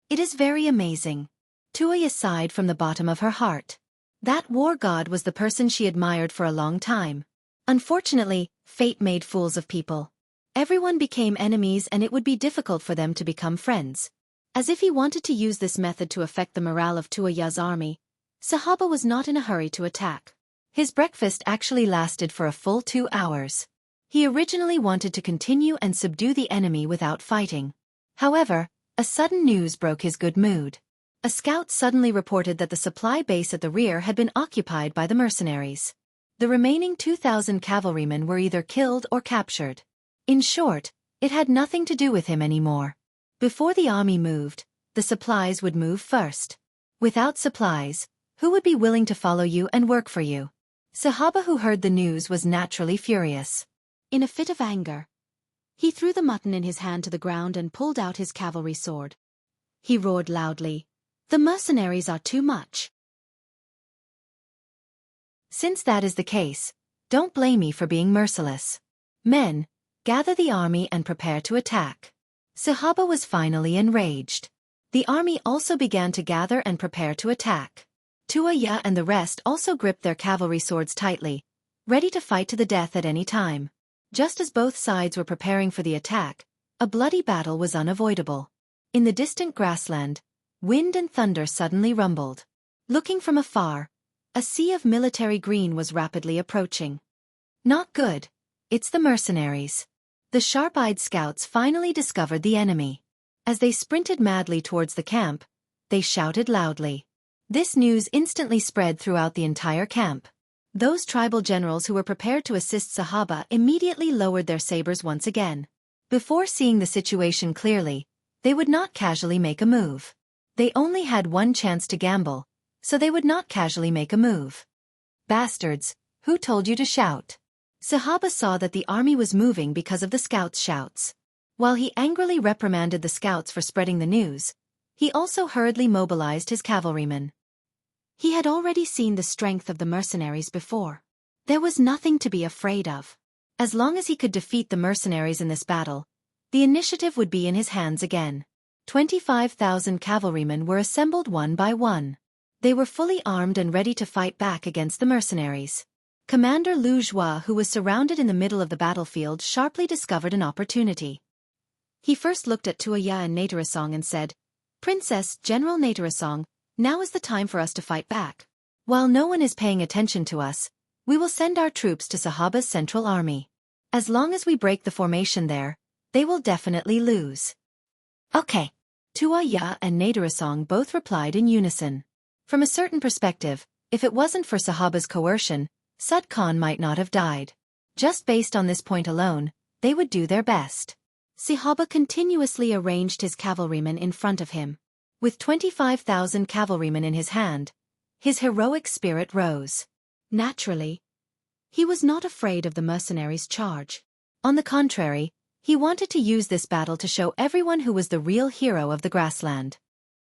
It is very amazing." Tuoya sighed from the bottom of her heart. That war god was the person she admired for a long time. Unfortunately, fate made fools of people. Everyone became enemies and it would be difficult for them to become friends. As if he wanted to use this method to affect the morale of Tuoya's army, Sahaba was not in a hurry to attack. His breakfast actually lasted for a full 2 hours. He originally wanted to continue and subdue the enemy without fighting. However, a sudden news broke his good mood. A scout suddenly reported that the supply base at the rear had been occupied by the mercenaries. The remaining 2,000 cavalrymen were either killed or captured. In short, it had nothing to do with him anymore. Before the army moved, the supplies would move first. Without supplies, who would be willing to follow you and work for you? Sahaba, who heard the news, was naturally furious. In a fit of anger, he threw the mutton in his hand to the ground and pulled out his cavalry sword. He roared loudly, "The mercenaries are too much. Since that is the case, don't blame me for being merciless. Men, gather the army and prepare to attack." Sahaba was finally enraged. The army also began to gather and prepare to attack. Tuaya and the rest also gripped their cavalry swords tightly, ready to fight to the death at any time. Just as both sides were preparing for the attack, a bloody battle was unavoidable. In the distant grassland, wind and thunder suddenly rumbled. Looking from afar, a sea of military green was rapidly approaching. Not good. It's the mercenaries. The sharp-eyed scouts finally discovered the enemy. As they sprinted madly towards the camp, they shouted loudly. This news instantly spread throughout the entire camp. Those tribal generals who were prepared to assist Sahaba immediately lowered their sabers once again. Before seeing the situation clearly, they would not casually make a move. They only had one chance to gamble, so they would not casually make a move. Bastards, who told you to shout? Sahaba saw that the army was moving because of the scouts' shouts. While he angrily reprimanded the scouts for spreading the news, he also hurriedly mobilized his cavalrymen. He had already seen the strength of the mercenaries before. There was nothing to be afraid of. As long as he could defeat the mercenaries in this battle, the initiative would be in his hands again. 25,000 cavalrymen were assembled one by one. They were fully armed and ready to fight back against the mercenaries. Commander Lu Zhua, who was surrounded in the middle of the battlefield, sharply discovered an opportunity. He first looked at Tuaya and Natarasong and said, "Princess, General Natarasong, now is the time for us to fight back. While no one is paying attention to us, we will send our troops to Sahaba's central army. As long as we break the formation there, they will definitely lose." "Okay." Tuaya and Natarasong both replied in unison. From a certain perspective, if it wasn't for Sahaba's coercion, Sud Khan might not have died. Just based on this point alone, they would do their best. Sahaba continuously arranged his cavalrymen in front of him. With 25,000 cavalrymen in his hand, his heroic spirit rose. Naturally, he was not afraid of the mercenaries' charge. On the contrary, he wanted to use this battle to show everyone who was the real hero of the grassland.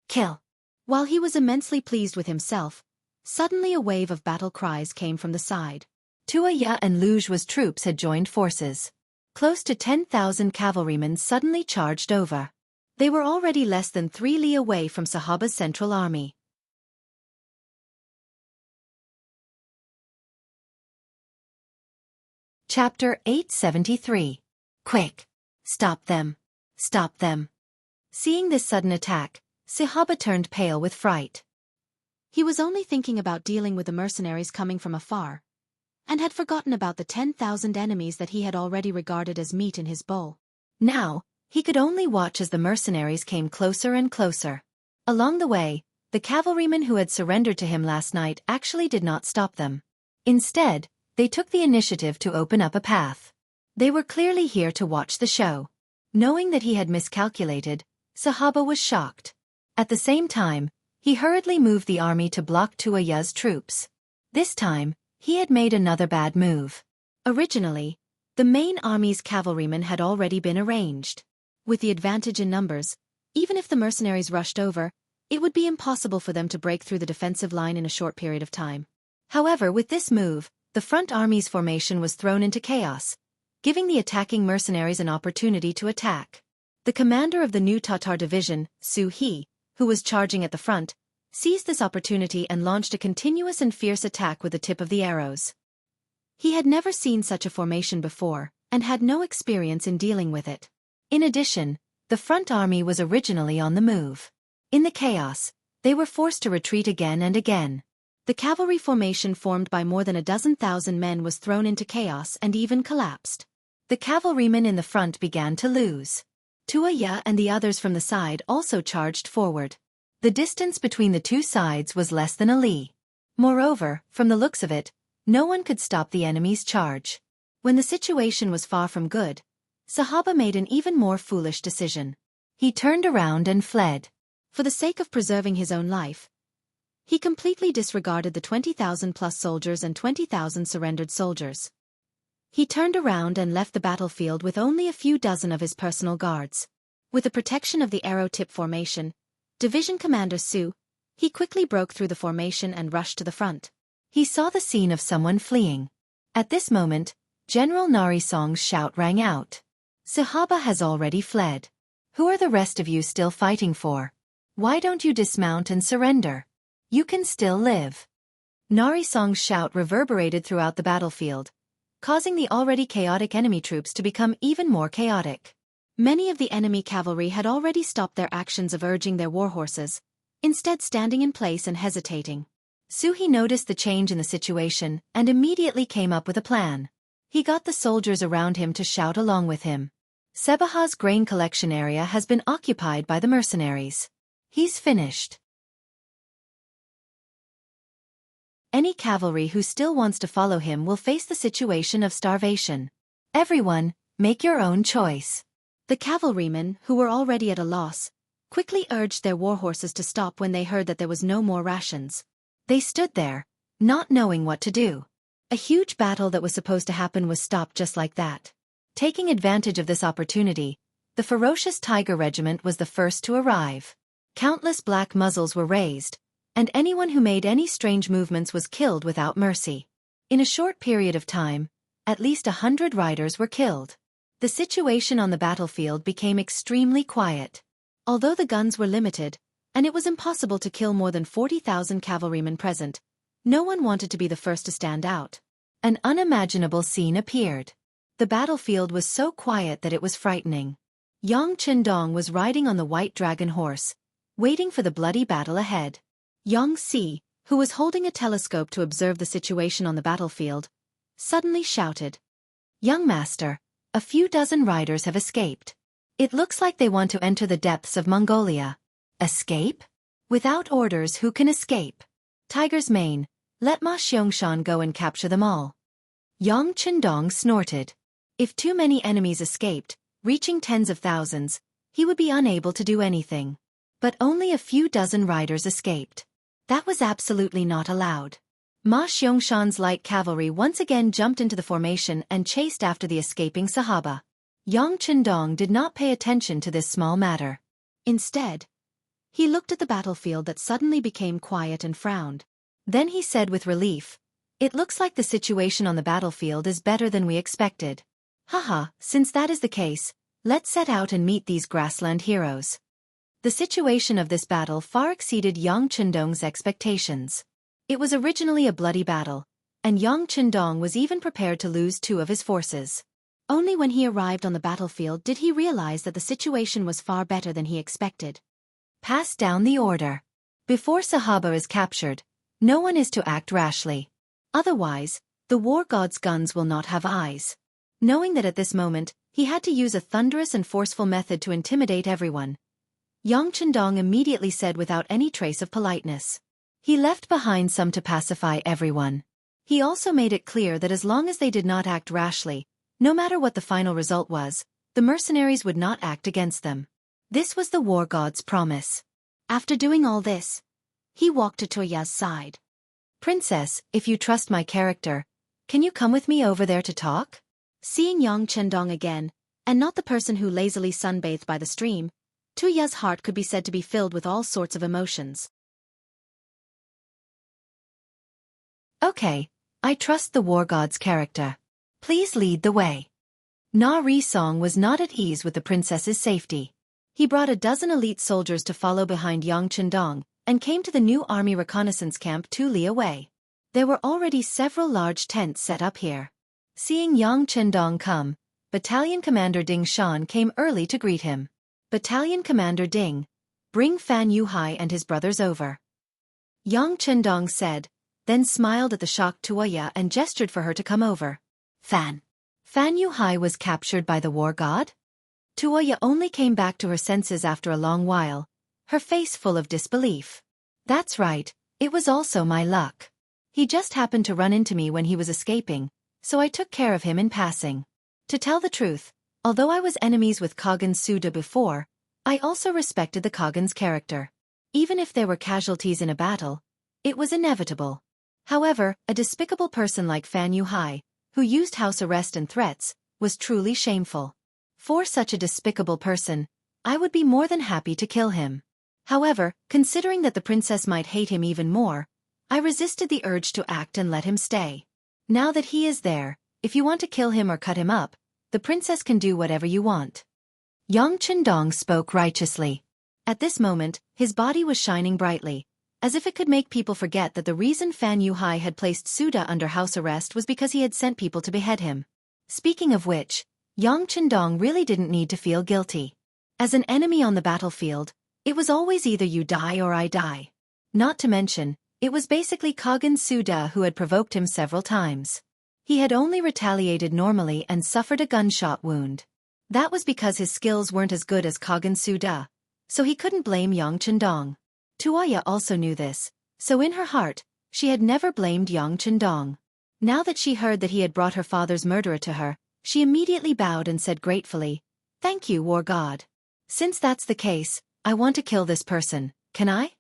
Kill. While he was immensely pleased with himself, suddenly a wave of battle cries came from the side. Tuaya and Lu Zhua's troops had joined forces. Close to 10,000 cavalrymen suddenly charged over. They were already less than 3 li away from Sahaba's central army. Chapter 873. Quick! Stop them! Stop them! Seeing this sudden attack, Sahaba turned pale with fright. He was only thinking about dealing with the mercenaries coming from afar, and had forgotten about the 10,000 enemies that he had already regarded as meat in his bowl. Now, he could only watch as the mercenaries came closer and closer. Along the way, the cavalrymen who had surrendered to him last night actually did not stop them. Instead, they took the initiative to open up a path. They were clearly here to watch the show. Knowing that he had miscalculated, Sahaba was shocked. At the same time, he hurriedly moved the army to block Tuaya's troops. This time, he had made another bad move. Originally, the main army's cavalrymen had already been arranged. With the advantage in numbers, even if the mercenaries rushed over, it would be impossible for them to break through the defensive line in a short period of time. However, with this move, the front army's formation was thrown into chaos, giving the attacking mercenaries an opportunity to attack. The commander of the new Tatar division, Su He, who was charging at the front, seized this opportunity and launched a continuous and fierce attack with the tip of the arrows. He had never seen such a formation before, and had no experience in dealing with it. In addition, the front army was originally on the move. In the chaos, they were forced to retreat again and again. The cavalry formation formed by more than 12,000 men was thrown into chaos and even collapsed. The cavalrymen in the front began to lose. Tuaya and the others from the side also charged forward. The distance between the two sides was less than a li. Moreover, from the looks of it, No one could stop the enemy's charge. When the situation was far from good, Sahaba made an even more foolish decision. He turned around and fled. For the sake of preserving his own life, he completely disregarded the 20,000 plus soldiers and 20,000 surrendered soldiers. He turned around and left the battlefield with only a few dozen of his personal guards. With the protection of the arrow-tip formation, Division Commander Su, he quickly broke through the formation and rushed to the front. He saw the scene of someone fleeing. At this moment, General Nari Song's shout rang out. Sahaba has already fled. Who are the rest of you still fighting for? Why don't you dismount and surrender? You can still live. Nari Song's shout reverberated throughout the battlefield, causing the already chaotic enemy troops to become even more chaotic. Many of the enemy cavalry had already stopped their actions of urging their warhorses, instead standing in place and hesitating. Suhi noticed the change in the situation and immediately came up with a plan. He got the soldiers around him to shout along with him. Sebaha's grain collection area has been occupied by the mercenaries. He's finished. Any cavalry who still wants to follow him will face the situation of starvation. Everyone, make your own choice. The cavalrymen, who were already at a loss, quickly urged their warhorses to stop when they heard that there was no more rations. They stood there, not knowing what to do. A huge battle that was supposed to happen was stopped just like that. Taking advantage of this opportunity, the ferocious Tiger Regiment was the first to arrive. Countless black muzzles were raised, and anyone who made any strange movements was killed without mercy. In a short period of time, at least 100 riders were killed. The situation on the battlefield became extremely quiet. Although the guns were limited, and it was impossible to kill more than 40,000 cavalrymen present, no one wanted to be the first to stand out. An unimaginable scene appeared. The battlefield was so quiet that it was frightening. Yang Qindong was riding on the white dragon horse, waiting for the bloody battle ahead. Yang Si, who was holding a telescope to observe the situation on the battlefield, suddenly shouted, "Young master, a few dozen riders have escaped. It looks like they want to enter the depths of Mongolia." Escape? Without orders, who can escape? Tiger's mane, let Ma Xiangshan go and capture them all. Yang Qindong snorted. If too many enemies escaped, reaching tens of thousands, he would be unable to do anything. But only a few dozen riders escaped. That was absolutely not allowed. Ma Xiangshan's light cavalry once again jumped into the formation and chased after the escaping Sahaba. Yang Qindong did not pay attention to this small matter. Instead, he looked at the battlefield that suddenly became quiet and frowned. Then he said with relief, "It looks like the situation on the battlefield is better than we expected. Haha, since that is the case, let's set out and meet these grassland heroes." The situation of this battle far exceeded Yang Qindong's expectations. It was originally a bloody battle, and Yang Qindong was even prepared to lose 2 of his forces. Only when he arrived on the battlefield did he realize that the situation was far better than he expected. Pass down the order. Before Sahaba is captured, no one is to act rashly. Otherwise, the war god's guns will not have eyes. Knowing that at this moment, he had to use a thunderous and forceful method to intimidate everyone, Yang Qindong immediately said without any trace of politeness. He left behind some to pacify everyone. He also made it clear that as long as they did not act rashly, no matter what the final result was, the mercenaries would not act against them. This was the war god's promise. After doing all this, he walked to Tuya's side. "Princess, if you trust my character, can you come with me over there to talk?" Seeing Yang Qindong again, and not the person who lazily sunbathed by the stream, Tuya's heart could be said to be filled with all sorts of emotions. "Okay, I trust the war god's character. Please lead the way." Na Risong was not at ease with the princess's safety. He brought a dozen elite soldiers to follow behind Yang Qindong, and came to the new army reconnaissance camp 2 li away. There were already several large tents set up here. Seeing Yang Qindong come, Battalion Commander Ding Shan came early to greet him. "Battalion Commander Ding, bring Fan Yuhai and his brothers over," Yang Qindong said, then smiled at the shocked Tuoya and gestured for her to come over. Fan Yuhai was captured by the war god? Tuoya only came back to her senses after a long while, her face full of disbelief. "That's right, it was also my luck." He just happened to run into me when he was escaping, so I took care of him in passing. To tell the truth, although I was enemies with Kaghan Suda before, I also respected the Kaghan's character. Even if there were casualties in a battle, it was inevitable. However, a despicable person like Fan Yuhai, who used house arrest and threats, was truly shameful. For such a despicable person, I would be more than happy to kill him. However, considering that the princess might hate him even more, I resisted the urge to act and let him stay. Now that he is there, if you want to kill him or cut him up, the princess can do whatever you want. Yang Chendong spoke righteously. At this moment, his body was shining brightly, as if it could make people forget that the reason Fan Yuhai had placed Suda under house arrest was because he had sent people to behead him. Speaking of which, Yang Chendong really didn't need to feel guilty. As an enemy on the battlefield, it was always either you die or I die. Not to mention, it was basically Kaghan Suda who had provoked him several times. He had only retaliated normally and suffered a gunshot wound. That was because his skills weren't as good as Kaghan Suda, so he couldn't blame Yang Chendong. Tuoya also knew this, so in her heart, she had never blamed Yang Chendong. Now that she heard that he had brought her father's murderer to her, she immediately bowed and said gratefully, "Thank you, War God. Since that's the case, I want to kill this person, can I?"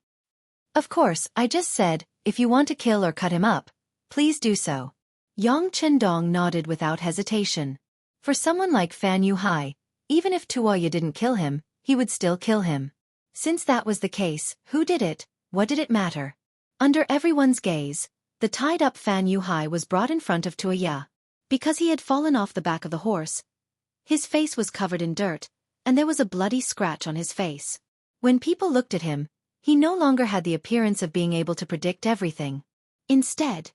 "Of course, I just said, if you want to kill or cut him up, please do so." Yang Chendong nodded without hesitation. For someone like Fan Yuhai, even if Tuoya didn't kill him, he would still kill him. Since that was the case, who did it, what did it matter? Under everyone's gaze, the tied-up Fan Yuhai was brought in front of Tuoya. Because he had fallen off the back of the horse, his face was covered in dirt, and there was a bloody scratch on his face. When people looked at him, he no longer had the appearance of being able to predict everything. Instead,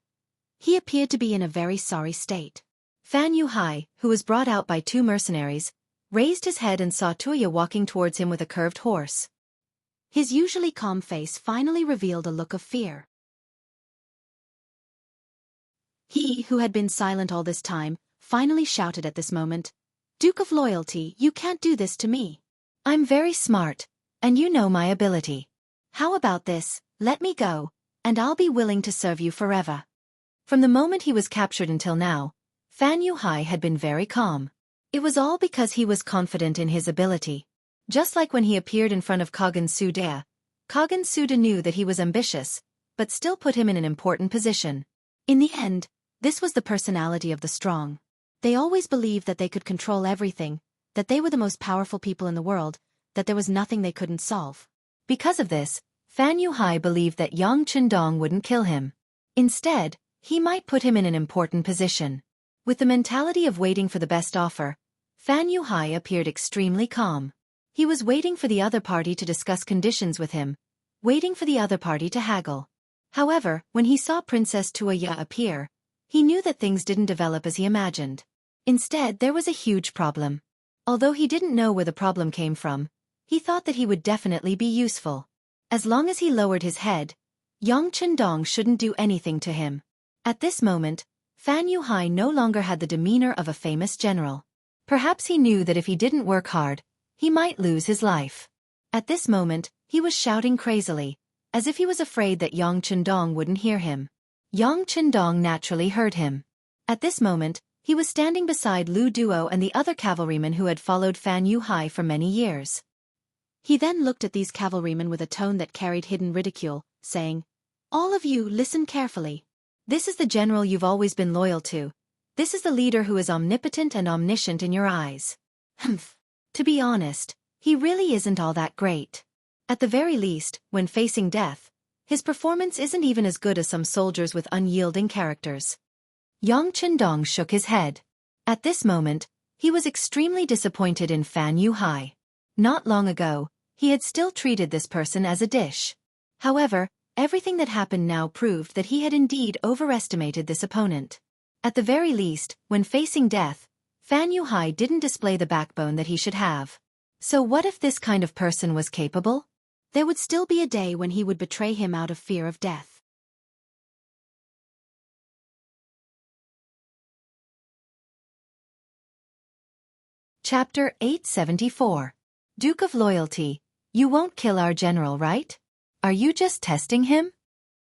he appeared to be in a very sorry state. Fan Yuhai, who was brought out by two mercenaries, raised his head and saw Tuoya walking towards him with a curved horse. His usually calm face finally revealed a look of fear. He, who had been silent all this time, finally shouted at this moment, "Duke of Loyalty, you can't do this to me. I'm very smart, and you know my ability. How about this, let me go, and I'll be willing to serve you forever." From the moment he was captured until now, Fan Yuhai had been very calm. It was all because he was confident in his ability. Just like when he appeared in front of Kaghan Suda knew that he was ambitious, but still put him in an important position. In the end, this was the personality of the strong. They always believed that they could control everything, that they were the most powerful people in the world, that there was nothing they couldn't solve. Because of this, Fan Yuhai believed that Yang Chendong wouldn't kill him. Instead, he might put him in an important position. With the mentality of waiting for the best offer, Fan Yuhai appeared extremely calm. He was waiting for the other party to discuss conditions with him, waiting for the other party to haggle. However, when he saw Princess Tuoya appear, he knew that things didn't develop as he imagined. Instead, there was a huge problem. Although he didn't know where the problem came from, he thought that he would definitely be useful. As long as he lowered his head, Yang Chendong shouldn't do anything to him. At this moment, Fan Yuhai no longer had the demeanor of a famous general. Perhaps he knew that if he didn't work hard, he might lose his life. At this moment, he was shouting crazily, as if he was afraid that Yang Chendong wouldn't hear him. Yang Chendong naturally heard him. At this moment, he was standing beside Lu Duo and the other cavalrymen who had followed Fan Yuhai for many years. He then looked at these cavalrymen with a tone that carried hidden ridicule, saying, "All of you, listen carefully. This is the general you've always been loyal to. This is the leader who is omnipotent and omniscient in your eyes. Humph. To be honest, he really isn't all that great. At the very least, when facing death, his performance isn't even as good as some soldiers with unyielding characters." Yang Chendong shook his head. At this moment, he was extremely disappointed in Fan Yuhai. Not long ago, he had still treated this person as a dish. However, everything that happened now proved that he had indeed overestimated this opponent. At the very least, when facing death, Fan Yuhai didn't display the backbone that he should have. So what if this kind of person was capable? There would still be a day when he would betray him out of fear of death. Chapter 874. Duke of Loyalty, you won't kill our general, right? Are you just testing him?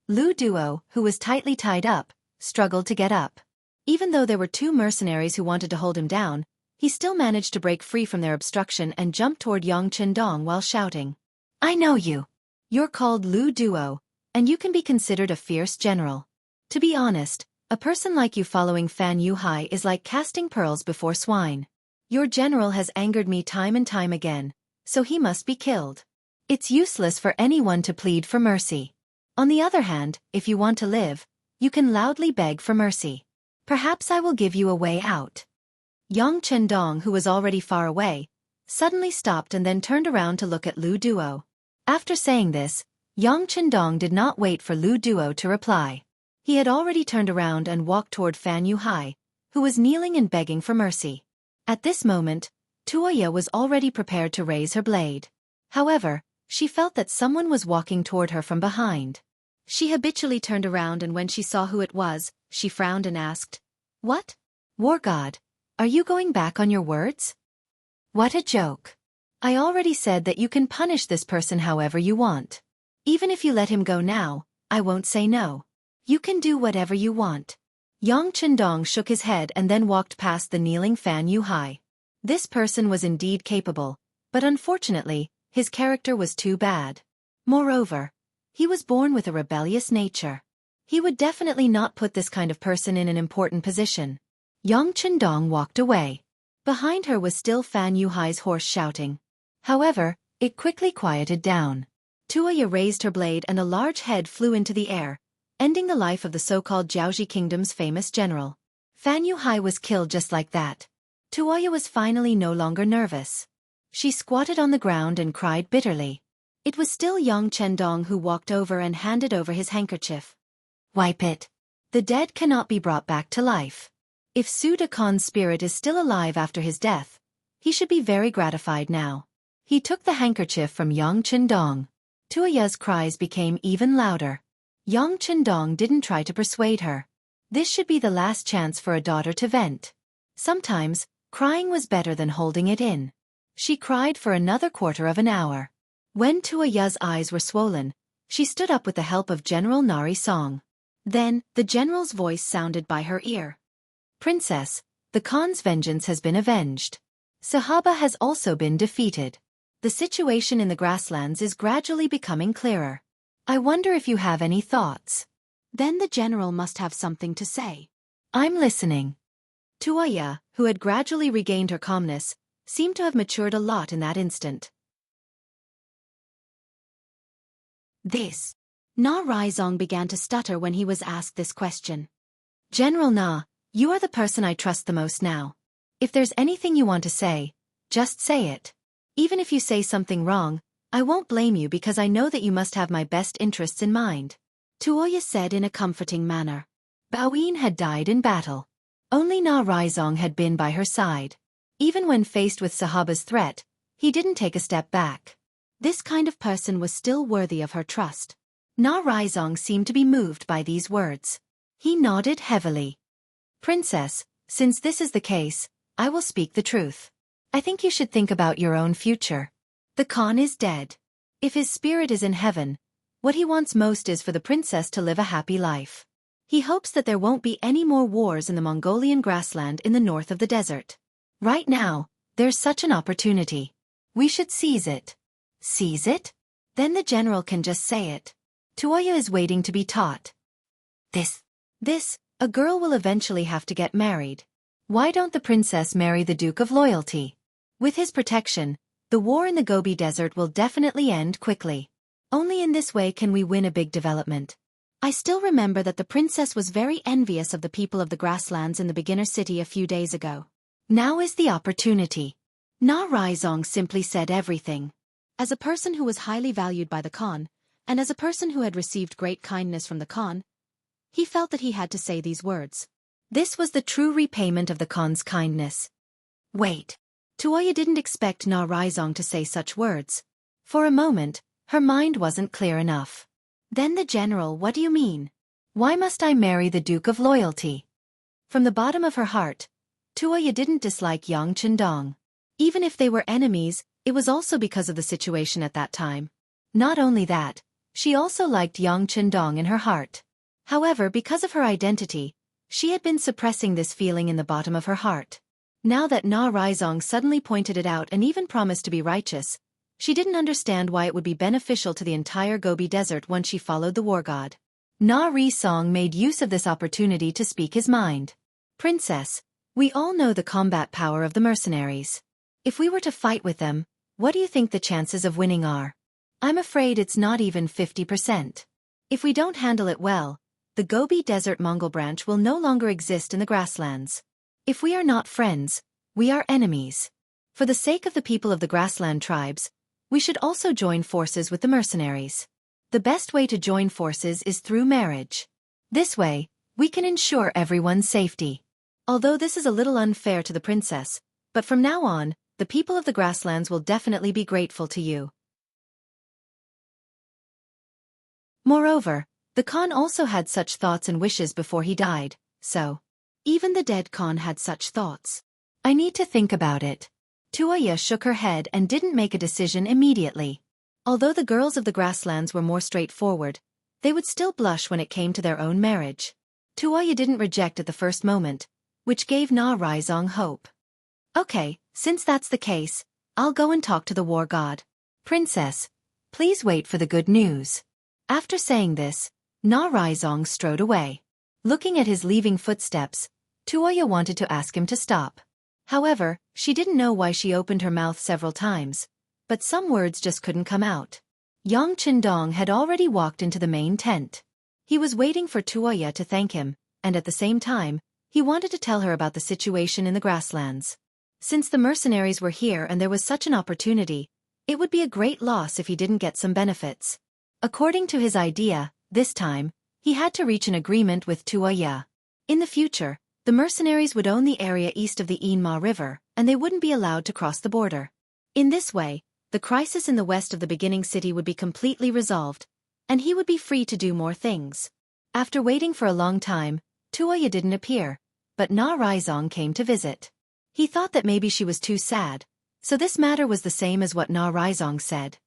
Lu Duo, who was tightly tied up, struggled to get up. Even though there were two mercenaries who wanted to hold him down, he still managed to break free from their obstruction and jump toward Yang Chendong while shouting, "I know you. You're called Lu Duo, and you can be considered a fierce general. To be honest, a person like you following Fan Yuhai is like casting pearls before swine. Your general has angered me time and time again, so he must be killed. It's useless for anyone to plead for mercy. On the other hand, if you want to live, you can loudly beg for mercy. Perhaps I will give you a way out." Yang Chendong, who was already far away, suddenly stopped and then turned around to look at Lu Duo. After saying this, Yang Chendong did not wait for Lu Duo to reply. He had already turned around and walked toward Fan Yuhai, who was kneeling and begging for mercy. At this moment, Tuoya was already prepared to raise her blade. However, she felt that someone was walking toward her from behind. She habitually turned around, and when she saw who it was, she frowned and asked, "What? War God, are you going back on your words? What a joke. I already said that you can punish this person however you want. Even if you let him go now, I won't say no. You can do whatever you want." Yang Chendong shook his head and then walked past the kneeling Fan Yuhai. This person was indeed capable, but unfortunately, his character was too bad. Moreover, he was born with a rebellious nature. He would definitely not put this kind of person in an important position. Yang Chendong walked away. Behind her was still Fan Yuhai's horse shouting. However, it quickly quieted down. Tuoya raised her blade and a large head flew into the air, ending the life of the so-called Jiaoji Kingdom's famous general. Fan Yuhai was killed just like that. Tuoya was finally no longer nervous. She squatted on the ground and cried bitterly. It was still Yang Chendong who walked over and handed over his handkerchief. "Wipe it. The dead cannot be brought back to life. If Suda Khan's spirit is still alive after his death, he should be very gratified now." He took the handkerchief from Yang Chendong. Tuoya's cries became even louder. Yang Chendong didn't try to persuade her. This should be the last chance for a daughter to vent. Sometimes, crying was better than holding it in. She cried for another quarter of an hour. When Tuoya's eyes were swollen, she stood up with the help of General Nari Song. Then, the general's voice sounded by her ear. "Princess, the Khan's vengeance has been avenged. Sahaba has also been defeated. The situation in the grasslands is gradually becoming clearer. I wonder if you have any thoughts." Then the general must have something to say. "I'm listening." Tuoya, who had gradually regained her calmness, seemed to have matured a lot in that instant. Na Raizong began to stutter when he was asked this question. "General Na, you are the person I trust the most now. If there's anything you want to say, just say it. Even if you say something wrong, I won't blame you because I know that you must have my best interests in mind," Tuoya said in a comforting manner. Baoyin had died in battle. Only Na Raizong had been by her side. Even when faced with Sahaba's threat, he didn't take a step back. This kind of person was still worthy of her trust. Na Raizong seemed to be moved by these words. He nodded heavily. "Princess, since this is the case, I will speak the truth. I think you should think about your own future. The Khan is dead. If his spirit is in heaven, what he wants most is for the princess to live a happy life. He hopes that there won't be any more wars in the Mongolian grassland in the north of the desert. Right now, there's such an opportunity. We should seize it." "Seize it? Then the general can just say it. Tuoya is waiting to be taught. A girl will eventually have to get married. Why don't the princess marry the Duke of Loyalty? With his protection, the war in the Gobi Desert will definitely end quickly. Only in this way can we win a big development. I still remember that the princess was very envious of the people of the grasslands in the beginner city a few days ago. Now is the opportunity." Na Raizong simply said everything. As a person who was highly valued by the Khan, and as a person who had received great kindness from the Khan, he felt that he had to say these words. This was the true repayment of the Khan's kindness. Wait. Tuoya didn't expect Na Raizong to say such words. For a moment, her mind wasn't clear enough. "Then the general, what do you mean? Why must I marry the Duke of Loyalty?" From the bottom of her heart, Tuoya didn't dislike Yang Chendong. Even if they were enemies, it was also because of the situation at that time. Not only that, She also liked Yang Chendong in her heart. However, because of her identity, she had been suppressing this feeling in the bottom of her heart. Now that Na Raizong suddenly pointed it out and even promised to be righteous, she didn't understand why it would be beneficial to the entire Gobi Desert once she followed the war god. Na Raizong made use of this opportunity to speak his mind. Princess, we all know the combat power of the mercenaries. If we were to fight with them, what do you think the chances of winning are? I'm afraid it's not even 50%. If we don't handle it well, the Gobi Desert Mongol branch will no longer exist in the grasslands. If we are not friends, we are enemies. For the sake of the people of the grassland tribes, we should also join forces with the mercenaries. The best way to join forces is through marriage. This way, we can ensure everyone's safety. Although this is a little unfair to the princess, but from now on, the people of the grasslands will definitely be grateful to you. Moreover, the Khan also had such thoughts and wishes before he died, so even the dead Khan had such thoughts. I need to think about it. Tuoya shook her head and didn't make a decision immediately. Although the girls of the grasslands were more straightforward, they would still blush when it came to their own marriage. Tuoya didn't reject at the first moment, which gave Na Raizong hope. Okay, since that's the case, I'll go and talk to the war god. Princess, please wait for the good news. After saying this, Na Raizong strode away. Looking at his leaving footsteps, Tuoya wanted to ask him to stop. However, she didn't know why she opened her mouth several times, but some words just couldn't come out. Yang Chendong had already walked into the main tent. He was waiting for Tuoya to thank him, and at the same time, he wanted to tell her about the situation in the grasslands. Since the mercenaries were here and there was such an opportunity, it would be a great loss if he didn't get some benefits. According to his idea, this time, he had to reach an agreement with Tuoya. In the future, the mercenaries would own the area east of the Inma River, and they wouldn't be allowed to cross the border. In this way, the crisis in the west of the beginning city would be completely resolved, and he would be free to do more things. After waiting for a long time, Tuoya didn't appear, but Na Raizong came to visit. He thought that maybe she was too sad, so this matter was the same as what Na Raizong said.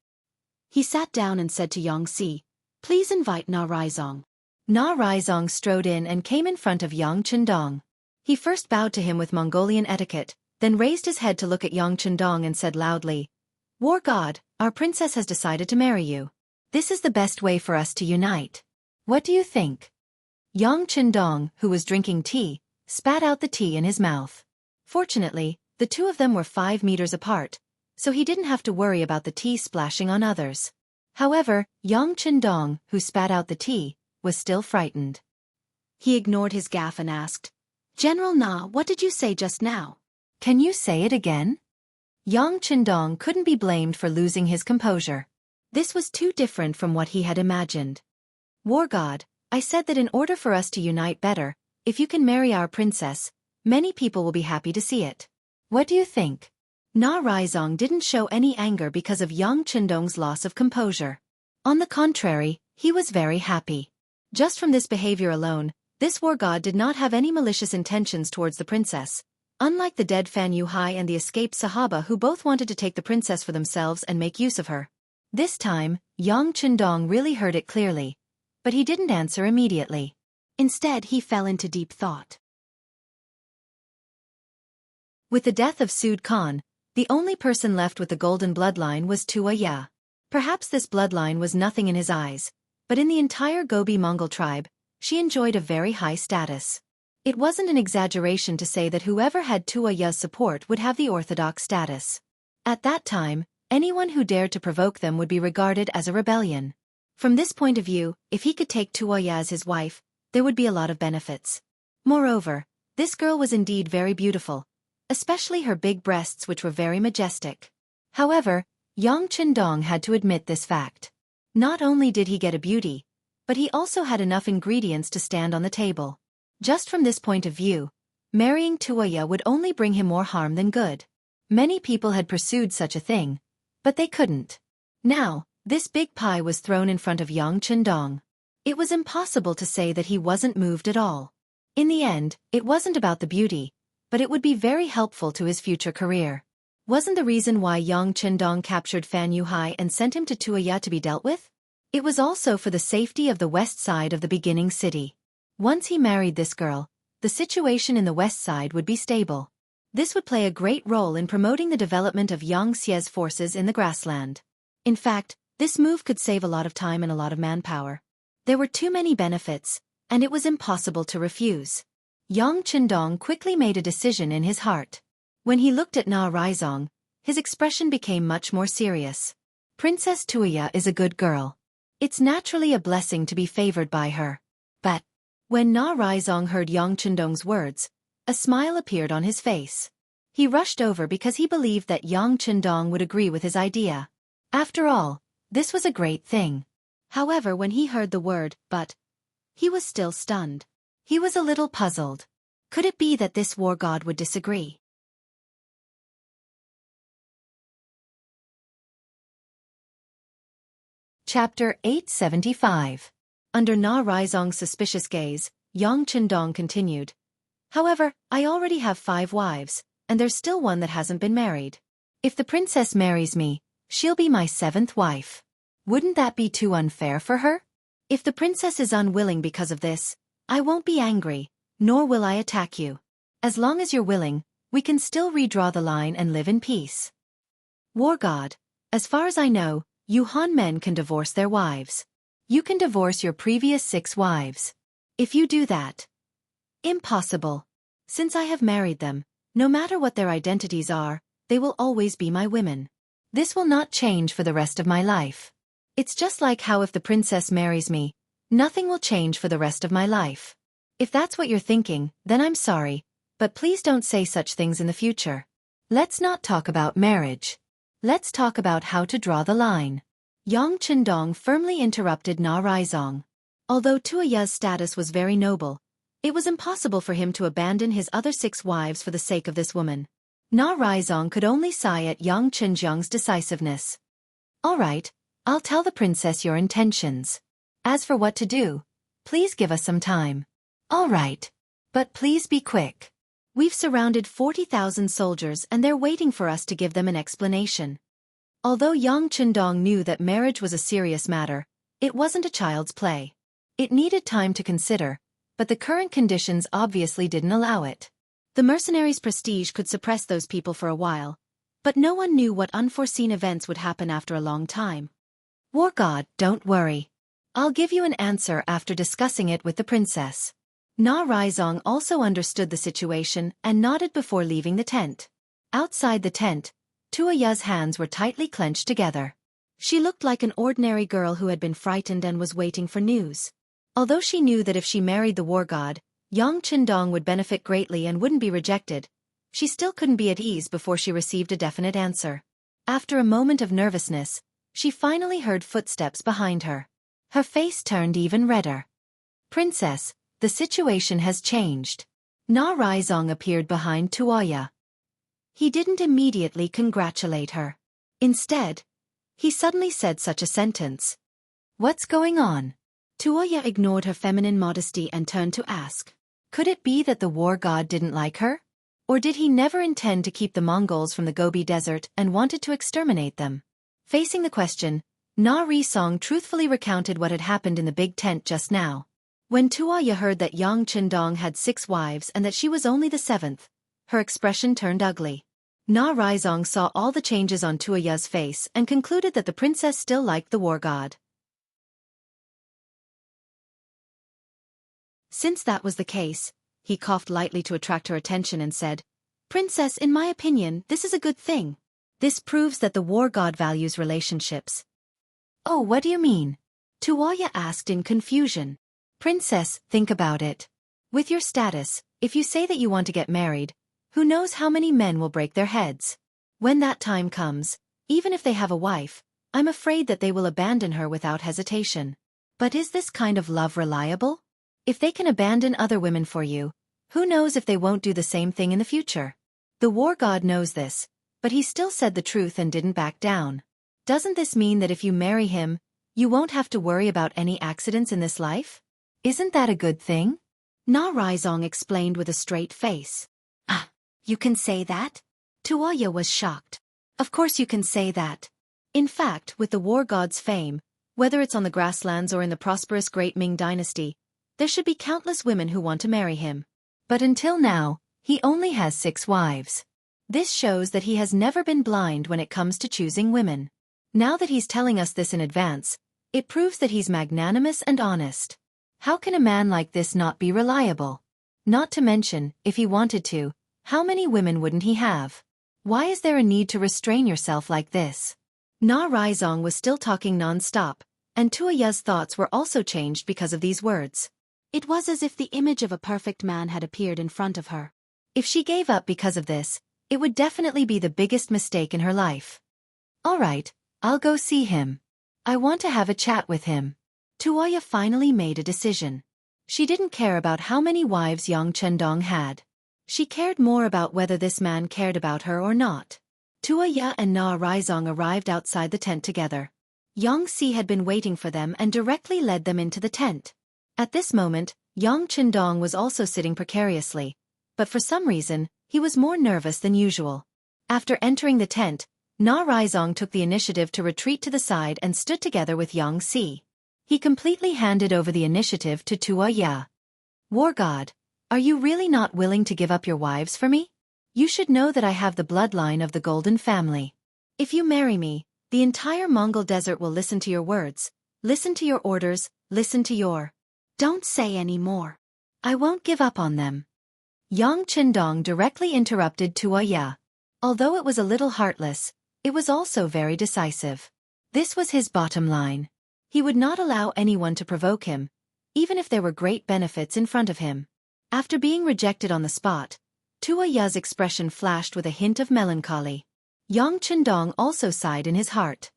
He sat down and said to Xianxia, "Please invite Na Raizong." Na Raizong strode in and came in front of Yang Chendong. He first bowed to him with Mongolian etiquette, then raised his head to look at Yang Chendong and said loudly, "War god, our princess has decided to marry you. This is the best way for us to unite. What do you think?" Yang Chendong, who was drinking tea, spat out the tea in his mouth. Fortunately, the two of them were 5 meters apart, so he didn't have to worry about the tea splashing on others. However, Yang Chendong, who spat out the tea, was still frightened. He ignored his gaffe and asked, "General Na, what did you say just now? Can you say it again?" Yang Chendong couldn't be blamed for losing his composure. This was too different from what he had imagined. "War god, I said that in order for us to unite better, if you can marry our princess, many people will be happy to see it. What do you think?" Na Raizong didn't show any anger because of Yang Chendong's loss of composure. On the contrary, he was very happy. Just from this behavior alone, this war god did not have any malicious intentions towards the princess, unlike the dead Fan Yuhai and the escaped Sahaba who both wanted to take the princess for themselves and make use of her. This time, Yang Chendong really heard it clearly, but he didn't answer immediately. Instead, he fell into deep thought. With the death of Sud Khan, the only person left with the golden bloodline was Tuoya. Perhaps this bloodline was nothing in his eyes, but in the entire Gobi Mongol tribe, she enjoyed a very high status. It wasn't an exaggeration to say that whoever had Tuoya's support would have the orthodox status. At that time, anyone who dared to provoke them would be regarded as a rebellion. From this point of view, if he could take Tuoya as his wife, there would be a lot of benefits. Moreover, this girl was indeed very beautiful, especially her big breasts which were very majestic. However, Yang Chendong had to admit this fact. Not only did he get a beauty, but he also had enough ingredients to stand on the table. Just from this point of view, marrying Tuoya would only bring him more harm than good. Many people had pursued such a thing, but they couldn't. Now, this big pie was thrown in front of Yang Chendong. It was impossible to say that he wasn't moved at all. In the end, it wasn't about the beauty, but it would be very helpful to his future career. Wasn't the reason why Yang Chendong captured Fan Yuhai and sent him to Tuoya to be dealt with? It was also for the safety of the west side of the beginning city. Once he married this girl, the situation in the west side would be stable. This would play a great role in promoting the development of Xianxia's forces in the grassland. In fact, this move could save a lot of time and a lot of manpower. There were too many benefits, and it was impossible to refuse. Yang Qindong quickly made a decision in his heart. When he looked at Na Raizong, his expression became much more serious. Princess Tuoya is a good girl. It's naturally a blessing to be favored by her. But when Na Raizong heard Yang Qindong's words, a smile appeared on his face. He rushed over because he believed that Yang Qindong would agree with his idea. After all, this was a great thing. However, when he heard the word, but, he was still stunned. He was a little puzzled. Could it be that this war god would disagree? Chapter 875. Under Na Raizong's suspicious gaze, Yang Qindong continued. However, I already have 5 wives, and there's still one that hasn't been married. If the princess marries me, she'll be my 7th wife. Wouldn't that be too unfair for her? If the princess is unwilling because of this, I won't be angry, nor will I attack you. As long as you're willing, we can still redraw the line and live in peace. War god, as far as I know, you Han men can divorce their wives. You can divorce your previous 6 wives. If you do that. Impossible. Since I have married them, no matter what their identities are, they will always be my women. This will not change for the rest of my life. It's just like how if the princess marries me, nothing will change for the rest of my life. If that's what you're thinking, then I'm sorry, but please don't say such things in the future. Let's not talk about marriage. Let's talk about how to draw the line. Yang Qindong firmly interrupted Na Raizong. Although Tuoya's status was very noble, it was impossible for him to abandon his other 6 wives for the sake of this woman. Na Raizong could only sigh at Yang Qindong's decisiveness. All right, I'll tell the princess your intentions. As for what to do, please give us some time. All right. But please be quick. We've surrounded 40,000 soldiers and they're waiting for us to give them an explanation. Although Yang Qindong knew that marriage was a serious matter, it wasn't a child's play. It needed time to consider, but the current conditions obviously didn't allow it. The mercenaries' prestige could suppress those people for a while, but no one knew what unforeseen events would happen after a long time. War god, don't worry. I'll give you an answer after discussing it with the princess. Na Raizong also understood the situation and nodded before leaving the tent. Outside the tent, Tuoya's hands were tightly clenched together. She looked like an ordinary girl who had been frightened and was waiting for news. Although she knew that if she married the war god, Yang Qindong would benefit greatly and wouldn't be rejected, she still couldn't be at ease before she received a definite answer. After a moment of nervousness, she finally heard footsteps behind her. Her face turned even redder. Princess, the situation has changed. Na Raizong appeared behind Tuoya. He didn't immediately congratulate her. Instead, he suddenly said such a sentence. What's going on? Tuoya ignored her feminine modesty and turned to ask. Could it be that the war god didn't like her? Or did he never intend to keep the Mongols from the Gobi Desert and wanted to exterminate them? Facing the question, Na Raizong truthfully recounted what had happened in the big tent just now. When Tuoya heard that Yang Qindong had 6 wives and that she was only the 7th, her expression turned ugly. Na Raizong saw all the changes on Tuoya's face and concluded that the princess still liked the war god. Since that was the case, he coughed lightly to attract her attention and said, Princess, in my opinion, this is a good thing. This proves that the war god values relationships. Oh, what do you mean? Tuoya asked in confusion. Princess, think about it. With your status, if you say that you want to get married, who knows how many men will break their heads? When that time comes, even if they have a wife, I'm afraid that they will abandon her without hesitation. But is this kind of love reliable? If they can abandon other women for you, who knows if they won't do the same thing in the future? The war god knows this, but he still said the truth and didn't back down. Doesn't this mean that if you marry him, you won't have to worry about any accidents in this life? Isn't that a good thing? Na Raizong explained with a straight face. Ah, you can say that? Tuoya was shocked. Of course you can say that. In fact, with the war god's fame, Whether it's on the grasslands or in the prosperous Great Ming dynasty, there should be countless women who want to marry him. But until now, he only has 6 wives. This shows that he has never been blind when it comes to choosing women. Now that he's telling us this in advance, it proves that he's magnanimous and honest. How can a man like this not be reliable? Not to mention, if he wanted to, how many women wouldn't he have? Why is there a need to restrain yourself like this? Na Raizong was still talking non-stop, and Tuoya's thoughts were also changed because of these words. It was as if the image of a perfect man had appeared in front of her. If she gave up because of this, it would definitely be the biggest mistake in her life. All right, I'll go see him. I want to have a chat with him. Tuoya finally made a decision. She didn't care about how many wives Yang Chendong had. She cared more about whether this man cared about her or not. Tuoya and Na Raizong arrived outside the tent together. Xianxia had been waiting for them and directly led them into the tent. At this moment, Yang Chendong was also sitting precariously, but for some reason, he was more nervous than usual. After entering the tent, Na Raizong took the initiative to retreat to the side and stood together with Xianxia. He completely handed over the initiative to Tuoya. War God, are you really not willing to give up your wives for me? You should know that I have the bloodline of the Golden Family. If you marry me, the entire Mongol desert will listen to your words, listen to your orders, listen to your... Don't say any more. I won't give up on them. Yang Chendong directly interrupted Tuoya. Although it was a little heartless, it was also very decisive. This was his bottom line. He would not allow anyone to provoke him, even if there were great benefits in front of him. After being rejected on the spot, Tuoya's expression flashed with a hint of melancholy. Yang Chendong also sighed in his heart.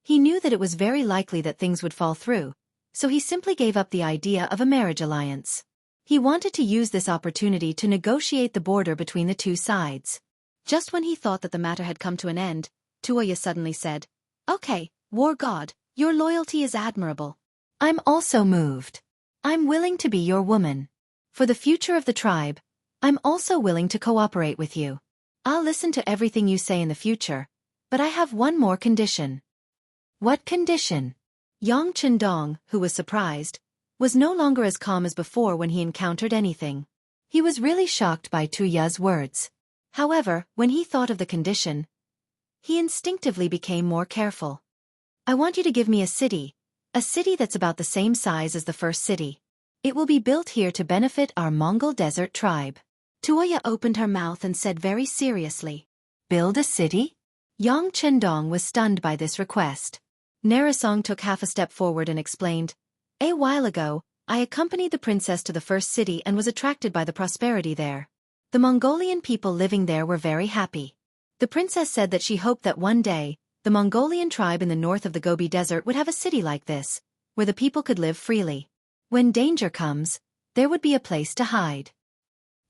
He knew that it was very likely that things would fall through, so he simply gave up the idea of a marriage alliance. He wanted to use this opportunity to negotiate the border between the two sides. Just when he thought that the matter had come to an end, Tuoya suddenly said, "Okay, War God, your loyalty is admirable. I'm also moved. I'm willing to be your woman. For the future of the tribe, I'm also willing to cooperate with you. I'll listen to everything you say in the future, but I have one more condition." What condition? Yang Chendong, who was surprised, was no longer as calm as before when he encountered anything. He was really shocked by Tuoya's words. However, when he thought of the condition, he instinctively became more careful. I want you to give me a city that's about the same size as the first city. It will be built here to benefit our Mongol desert tribe. Tuoya opened her mouth and said very seriously, "Build a city?" Yang Chendong was stunned by this request. Narisong took half a step forward and explained, "A while ago, I accompanied the princess to the first city and was attracted by the prosperity there. The Mongolian people living there were very happy. The princess said that she hoped that one day, the Mongolian tribe in the north of the Gobi Desert would have a city like this, where the people could live freely. When danger comes, there would be a place to hide."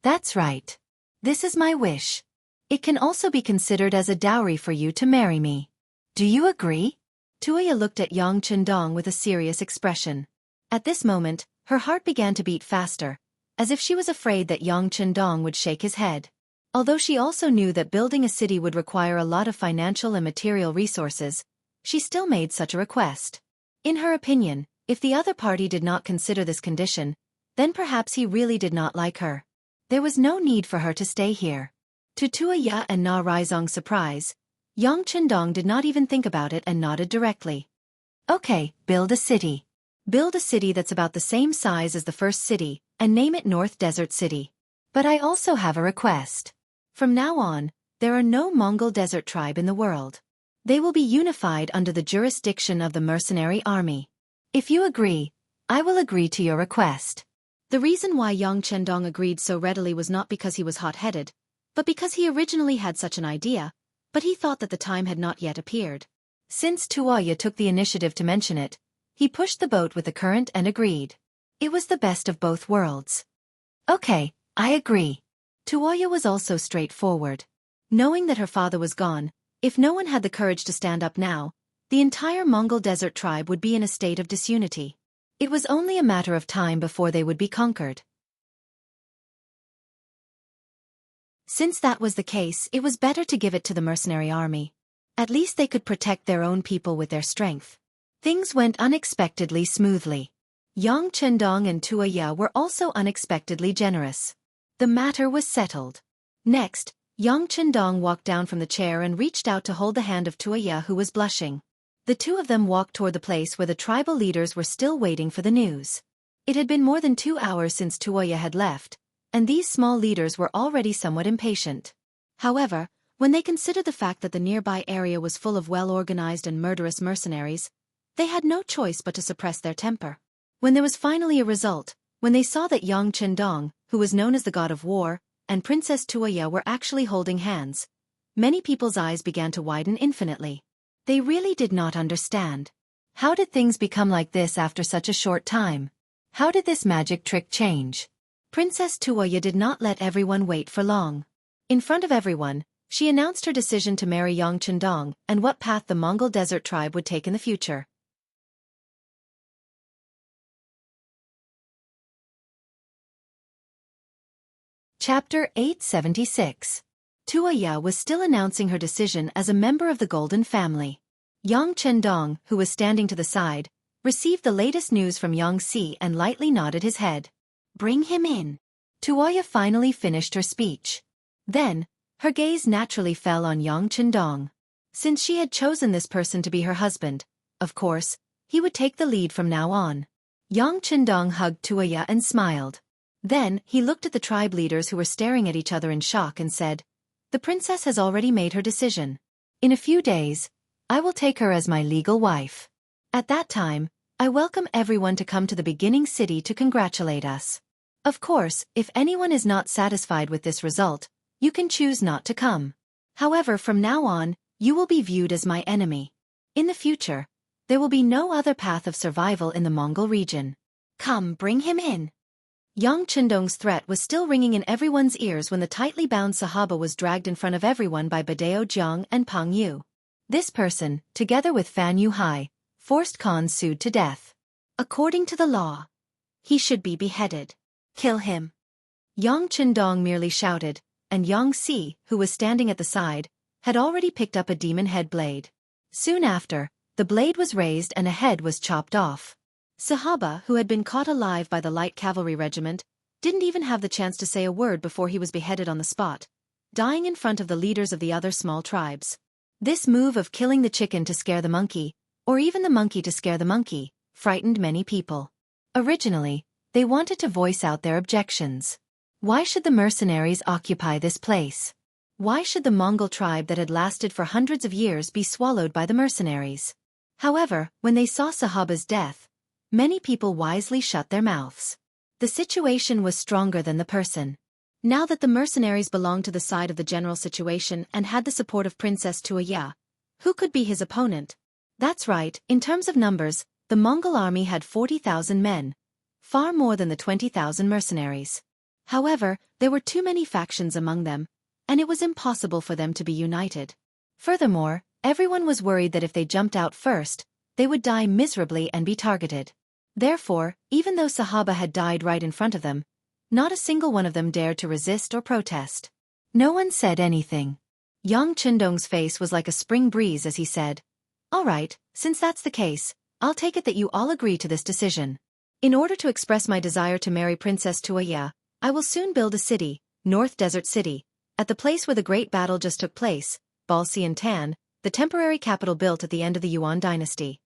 That's right. This is my wish. It can also be considered as a dowry for you to marry me. Do you agree? Tuoya looked at Yang Chendong with a serious expression. At this moment, her heart began to beat faster, as if she was afraid that Yang Chendong would shake his head. Although she also knew that building a city would require a lot of financial and material resources, she still made such a request. In her opinion, if the other party did not consider this condition, then perhaps he really did not like her. There was no need for her to stay here. To Tuoya and Na Raizong's surprise, Yang Chendong did not even think about it and nodded directly. Okay, build a city. Build a city that's about the same size as the first city, and name it North Desert City. But I also have a request. From now on, there are no Mongol desert tribe in the world. They will be unified under the jurisdiction of the mercenary army. If you agree, I will agree to your request. The reason why Yang Chendong agreed so readily was not because he was hot-headed, but because he originally had such an idea, but he thought that the time had not yet appeared. Since Tuoya took the initiative to mention it, he pushed the boat with the current and agreed. It was the best of both worlds. Okay, I agree. Tuoya was also straightforward. Knowing that her father was gone, if no one had the courage to stand up now, the entire Mongol desert tribe would be in a state of disunity. It was only a matter of time before they would be conquered. Since that was the case, it was better to give it to the mercenary army. At least they could protect their own people with their strength. Things went unexpectedly smoothly. Yang Chendong and Tuoya were also unexpectedly generous. The matter was settled. Next, Yang Chendong walked down from the chair and reached out to hold the hand of Tuoya, who was blushing. The two of them walked toward the place where the tribal leaders were still waiting for the news. It had been more than 2 hours since Tuoya had left, and these small leaders were already somewhat impatient. However, when they considered the fact that the nearby area was full of well-organized and murderous mercenaries, they had no choice but to suppress their temper. When there was finally a result, when they saw that Yang Chendong, who was known as the god of war, and Princess Tuoya were actually holding hands, many people's eyes began to widen infinitely. They really did not understand. How did things become like this after such a short time? How did this magic trick change? Princess Tuoya did not let everyone wait for long. In front of everyone, she announced her decision to marry Yang Chendong and what path the Mongol desert tribe would take in the future. Chapter 876. Tuoya was still announcing her decision as a member of the Golden Family. Yang Chendong, who was standing to the side, received the latest news from Xianxia and lightly nodded his head. Bring him in. Tuoya finally finished her speech. Then, her gaze naturally fell on Yang Chendong. Since she had chosen this person to be her husband, of course, he would take the lead from now on. Yang Chendong hugged Tuoya and smiled. Then, he looked at the tribe leaders who were staring at each other in shock and said, "The princess has already made her decision. In a few days, I will take her as my legal wife. At that time, I welcome everyone to come to the beginning city to congratulate us. Of course, if anyone is not satisfied with this result, you can choose not to come. However, from now on, you will be viewed as my enemy. In the future, there will be no other path of survival in the Mongol region. Come, bring him in." Yang Chendong's threat was still ringing in everyone's ears when the tightly bound Sahaba was dragged in front of everyone by Badao Jiang and Pang Yu. This person, together with Fan Yuhai, forced Khan Sud to death. According to the law, he should be beheaded. Kill him. Yang Chendong merely shouted, and Xianxia, who was standing at the side, had already picked up a demon head blade. Soon after, the blade was raised and a head was chopped off. Sahaba, who had been caught alive by the light cavalry regiment, didn't even have the chance to say a word before he was beheaded on the spot, dying in front of the leaders of the other small tribes. This move of killing the chicken to scare the monkey, or even the monkey to scare the monkey, frightened many people. Originally, they wanted to voice out their objections. Why should the mercenaries occupy this place? Why should the Mongol tribe that had lasted for hundreds of years be swallowed by the mercenaries? However, when they saw Sahaba's death, many people wisely shut their mouths. The situation was stronger than the person. Now that the mercenaries belonged to the side of the general situation and had the support of Princess Tuoya, who could be his opponent? That's right, in terms of numbers, the Mongol army had 40,000 men, far more than the 20,000 mercenaries. However, there were too many factions among them, and it was impossible for them to be united. Furthermore, everyone was worried that if they jumped out first, they would die miserably and be targeted. Therefore, even though Sahaba had died right in front of them, not a single one of them dared to resist or protest. No one said anything. Yang Chendong's face was like a spring breeze as he said, "All right, since that's the case, I'll take it that you all agree to this decision. In order to express my desire to marry Princess Tuoya, I will soon build a city, North Desert City, at the place where the great battle just took place, Balxian-Tan, the temporary capital built at the end of the Yuan dynasty.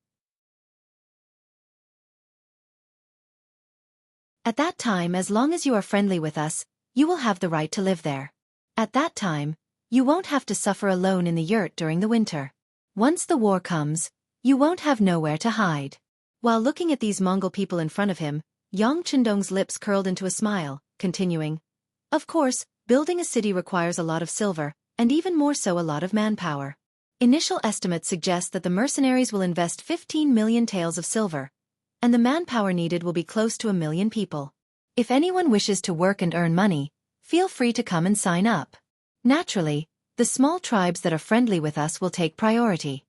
At that time, as long as you are friendly with us, you will have the right to live there. At that time, you won't have to suffer alone in the yurt during the winter. Once the war comes, you won't have nowhere to hide." While looking at these Mongol people in front of him, Yang Chendong's lips curled into a smile, continuing, "Of course, building a city requires a lot of silver, and even more so a lot of manpower. Initial estimates suggest that the mercenaries will invest 15 million taels of silver, and the manpower needed will be close to 1 million people. If anyone wishes to work and earn money, feel free to come and sign up. Naturally, the small tribes that are friendly with us will take priority."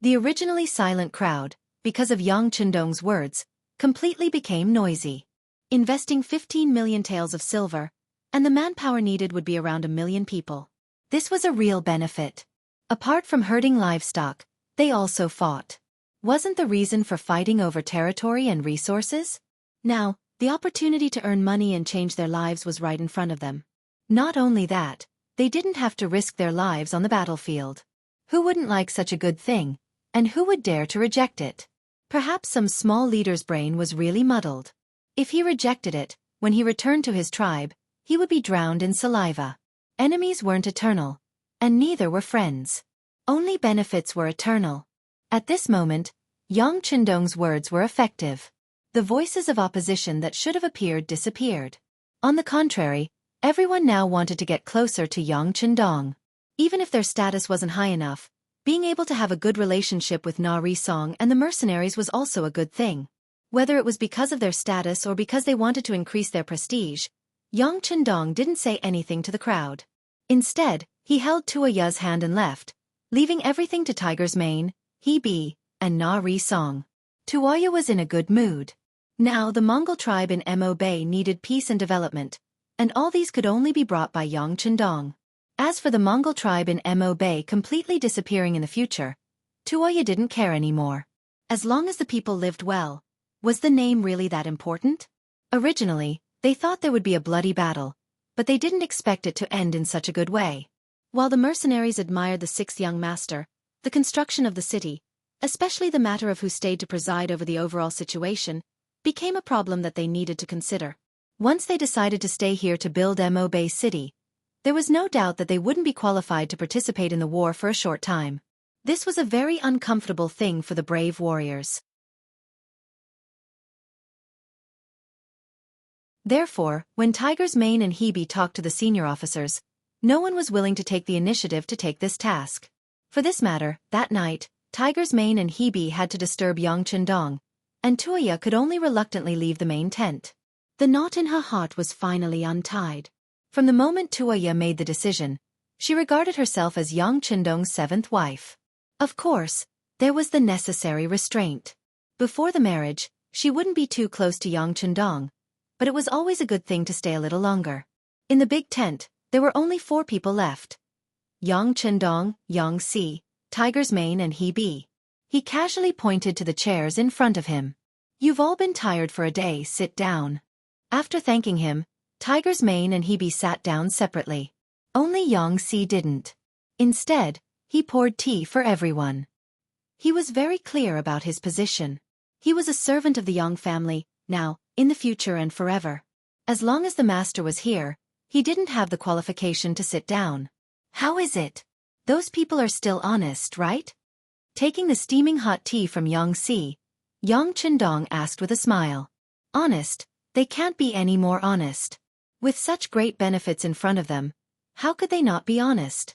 The originally silent crowd, because of Yang Chendong's words, completely became noisy. Investing 15 million taels of silver, and the manpower needed would be around 1 million people. This was a real benefit. Apart from herding livestock, they also fought. Wasn't the reason for fighting over territory and resources? Now, the opportunity to earn money and change their lives was right in front of them. Not only that, they didn't have to risk their lives on the battlefield. Who wouldn't like such a good thing, and who would dare to reject it? Perhaps some small leader's brain was really muddled. If he rejected it, when he returned to his tribe, he would be drowned in saliva. Enemies weren't eternal, and neither were friends. Only benefits were eternal. At this moment, Yang Chendong's words were effective. The voices of opposition that should have appeared disappeared. On the contrary, everyone now wanted to get closer to Yang Chendong. Even if their status wasn't high enough, being able to have a good relationship with Na Risong and the mercenaries was also a good thing. Whether it was because of their status or because they wanted to increase their prestige, Yang Chendong didn't say anything to the crowd. Instead, he held Tuoya's hand and left, leaving everything to Tiger's Mane, Hebe, and Na Risong. Tuoya was in a good mood. Now the Mongol tribe in Mo Bay needed peace and development, and all these could only be brought by Yang Chendong. As for the Mongol tribe in Mo Bay completely disappearing in the future, Tuoya didn't care anymore. As long as the people lived well, was the name really that important? Originally, they thought there would be a bloody battle, but they didn't expect it to end in such a good way. While the mercenaries admired the sixth young master, the construction of the city, especially the matter of who stayed to preside over the overall situation, became a problem that they needed to consider. Once they decided to stay here to build Mo Bay City, there was no doubt that they wouldn't be qualified to participate in the war for a short time. This was a very uncomfortable thing for the brave warriors. Therefore, when Tiger's Mane and Hebe talked to the senior officers, no one was willing to take the initiative to take this task. For this matter, that night, Tiger's Mane and Hebe had to disturb Yang Chendong, and Tuoya could only reluctantly leave the main tent. The knot in her heart was finally untied. From the moment Tuoya made the decision, she regarded herself as Yang Chendong's seventh wife. Of course, there was the necessary restraint. Before the marriage, she wouldn't be too close to Yang Chendong, but it was always a good thing to stay a little longer. In the big tent, there were only 4 people left. Yang Chendong, Yang Si, Tiger's Mane and Hebe. He casually pointed to the chairs in front of him. "You've all been tired for a day, sit down." After thanking him, Tiger's Mane and Hebe sat down separately. Only Yang Si didn't. Instead, he poured tea for everyone. He was very clear about his position. He was a servant of the Yang family, now, in the future and forever. As long as the master was here, he didn't have the qualification to sit down. "How is it? Those people are still honest, right?" Taking the steaming hot tea from Yang Si, Yang Chendong asked with a smile. "Honest? They can't be any more honest. With such great benefits in front of them, how could they not be honest?"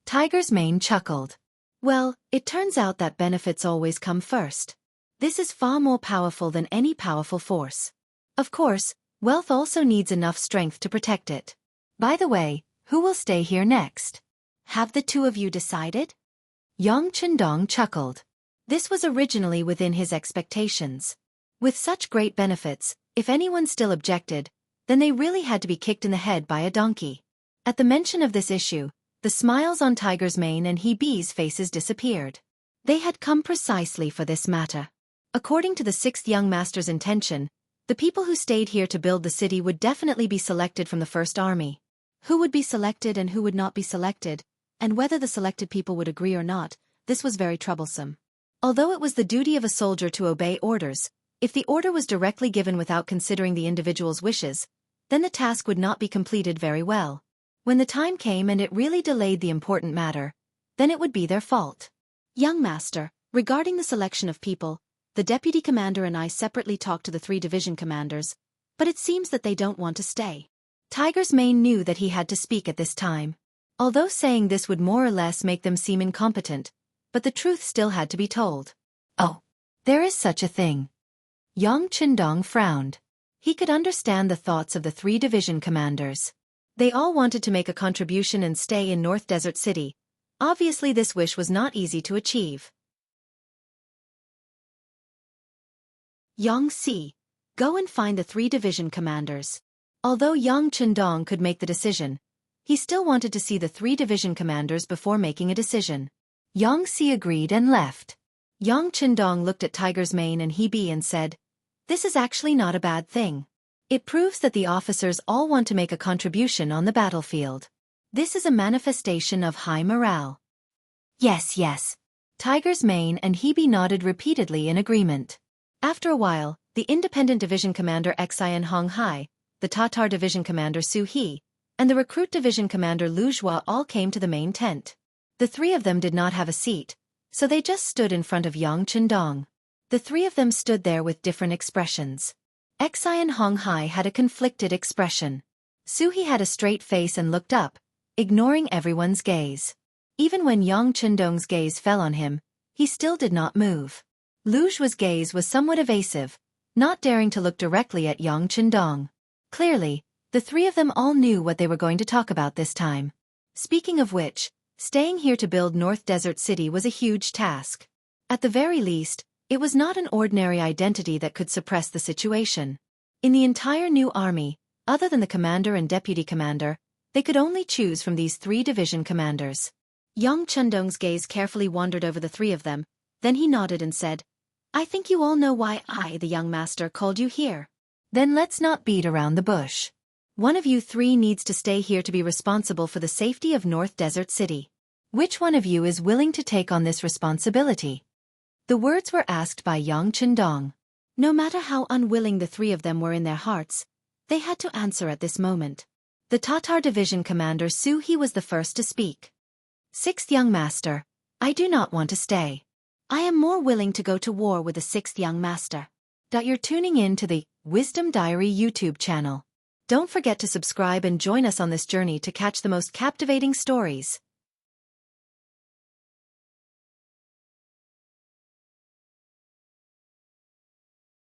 Tiger's Mane chuckled. "Well, it turns out that benefits always come first. This is far more powerful than any powerful force. Of course, wealth also needs enough strength to protect it. By the way, who will stay here next? Have the 2 of you decided?" Yang Chendong chuckled. This was originally within his expectations. With such great benefits, if anyone still objected, then they really had to be kicked in the head by a donkey. At the mention of this issue, the smiles on Tiger's Mane and Hebe's faces disappeared. They had come precisely for this matter. According to the 6th young master's intention, the people who stayed here to build the city would definitely be selected from the first army. Who would be selected and who would not be selected, and whether the selected people would agree or not, this was very troublesome. Although it was the duty of a soldier to obey orders, if the order was directly given without considering the individual's wishes, then the task would not be completed very well. When the time came and it really delayed the important matter, then it would be their fault. "Young master, regarding the selection of people, the deputy commander and I separately talked to the 3 division commanders, but it seems that they don't want to stay." Tiger's Mane knew that he had to speak at this time. Although saying this would more or less make them seem incompetent, but the truth still had to be told. "Oh, there is such a thing." Yang Chendong frowned. He could understand the thoughts of the 3 division commanders. They all wanted to make a contribution and stay in North Desert City. Obviously this wish was not easy to achieve. "Yang Si, go and find the 3 division commanders." Although Yang Chendong could make the decision, He still wanted to see the 3 division commanders before making a decision. Xianxia agreed and left. Yang Qindong looked at Tiger's Mane and Hebe and said, "This is actually not a bad thing. It proves that the officers all want to make a contribution on the battlefield. This is a manifestation of high morale." "Yes, yes." Tiger's Mane and Hebe nodded repeatedly in agreement. After a while, the Independent Division Commander Xian Honghai, the Tatar Division Commander Su He, and the Recruit Division Commander Lu Zhua all came to the main tent. The 3 of them did not have a seat, so they just stood in front of Yang Qindong. The 3 of them stood there with different expressions. Xian Honghai had a conflicted expression. Su He had a straight face and looked up, ignoring everyone's gaze. Even when Yang Qindong's gaze fell on him, he still did not move. Lu Zhua's gaze was somewhat evasive, not daring to look directly at Yang Qindong. Clearly, the 3 of them all knew what they were going to talk about this time. Speaking of which, staying here to build North Desert City was a huge task. At the very least, it was not an ordinary identity that could suppress the situation. In the entire new army, other than the commander and deputy commander, they could only choose from these 3 division commanders. Yang Qindong's gaze carefully wandered over the 3 of them, then he nodded and said, "I think you all know why I, the young master, called you here. Then let's not beat around the bush. One of you 3 needs to stay here to be responsible for the safety of North Desert City. Which one of you is willing to take on this responsibility?" The words were asked by Yang Qindong. No matter how unwilling the 3 of them were in their hearts, they had to answer at this moment. The Tatar Division Commander Su He was the first to speak. "6th Young Master, I do not want to stay. I am more willing to go to war with the 6th Young Master." You're tuning in to the Wisdom Diary YouTube channel. Don't forget to subscribe and join us on this journey to catch the most captivating stories.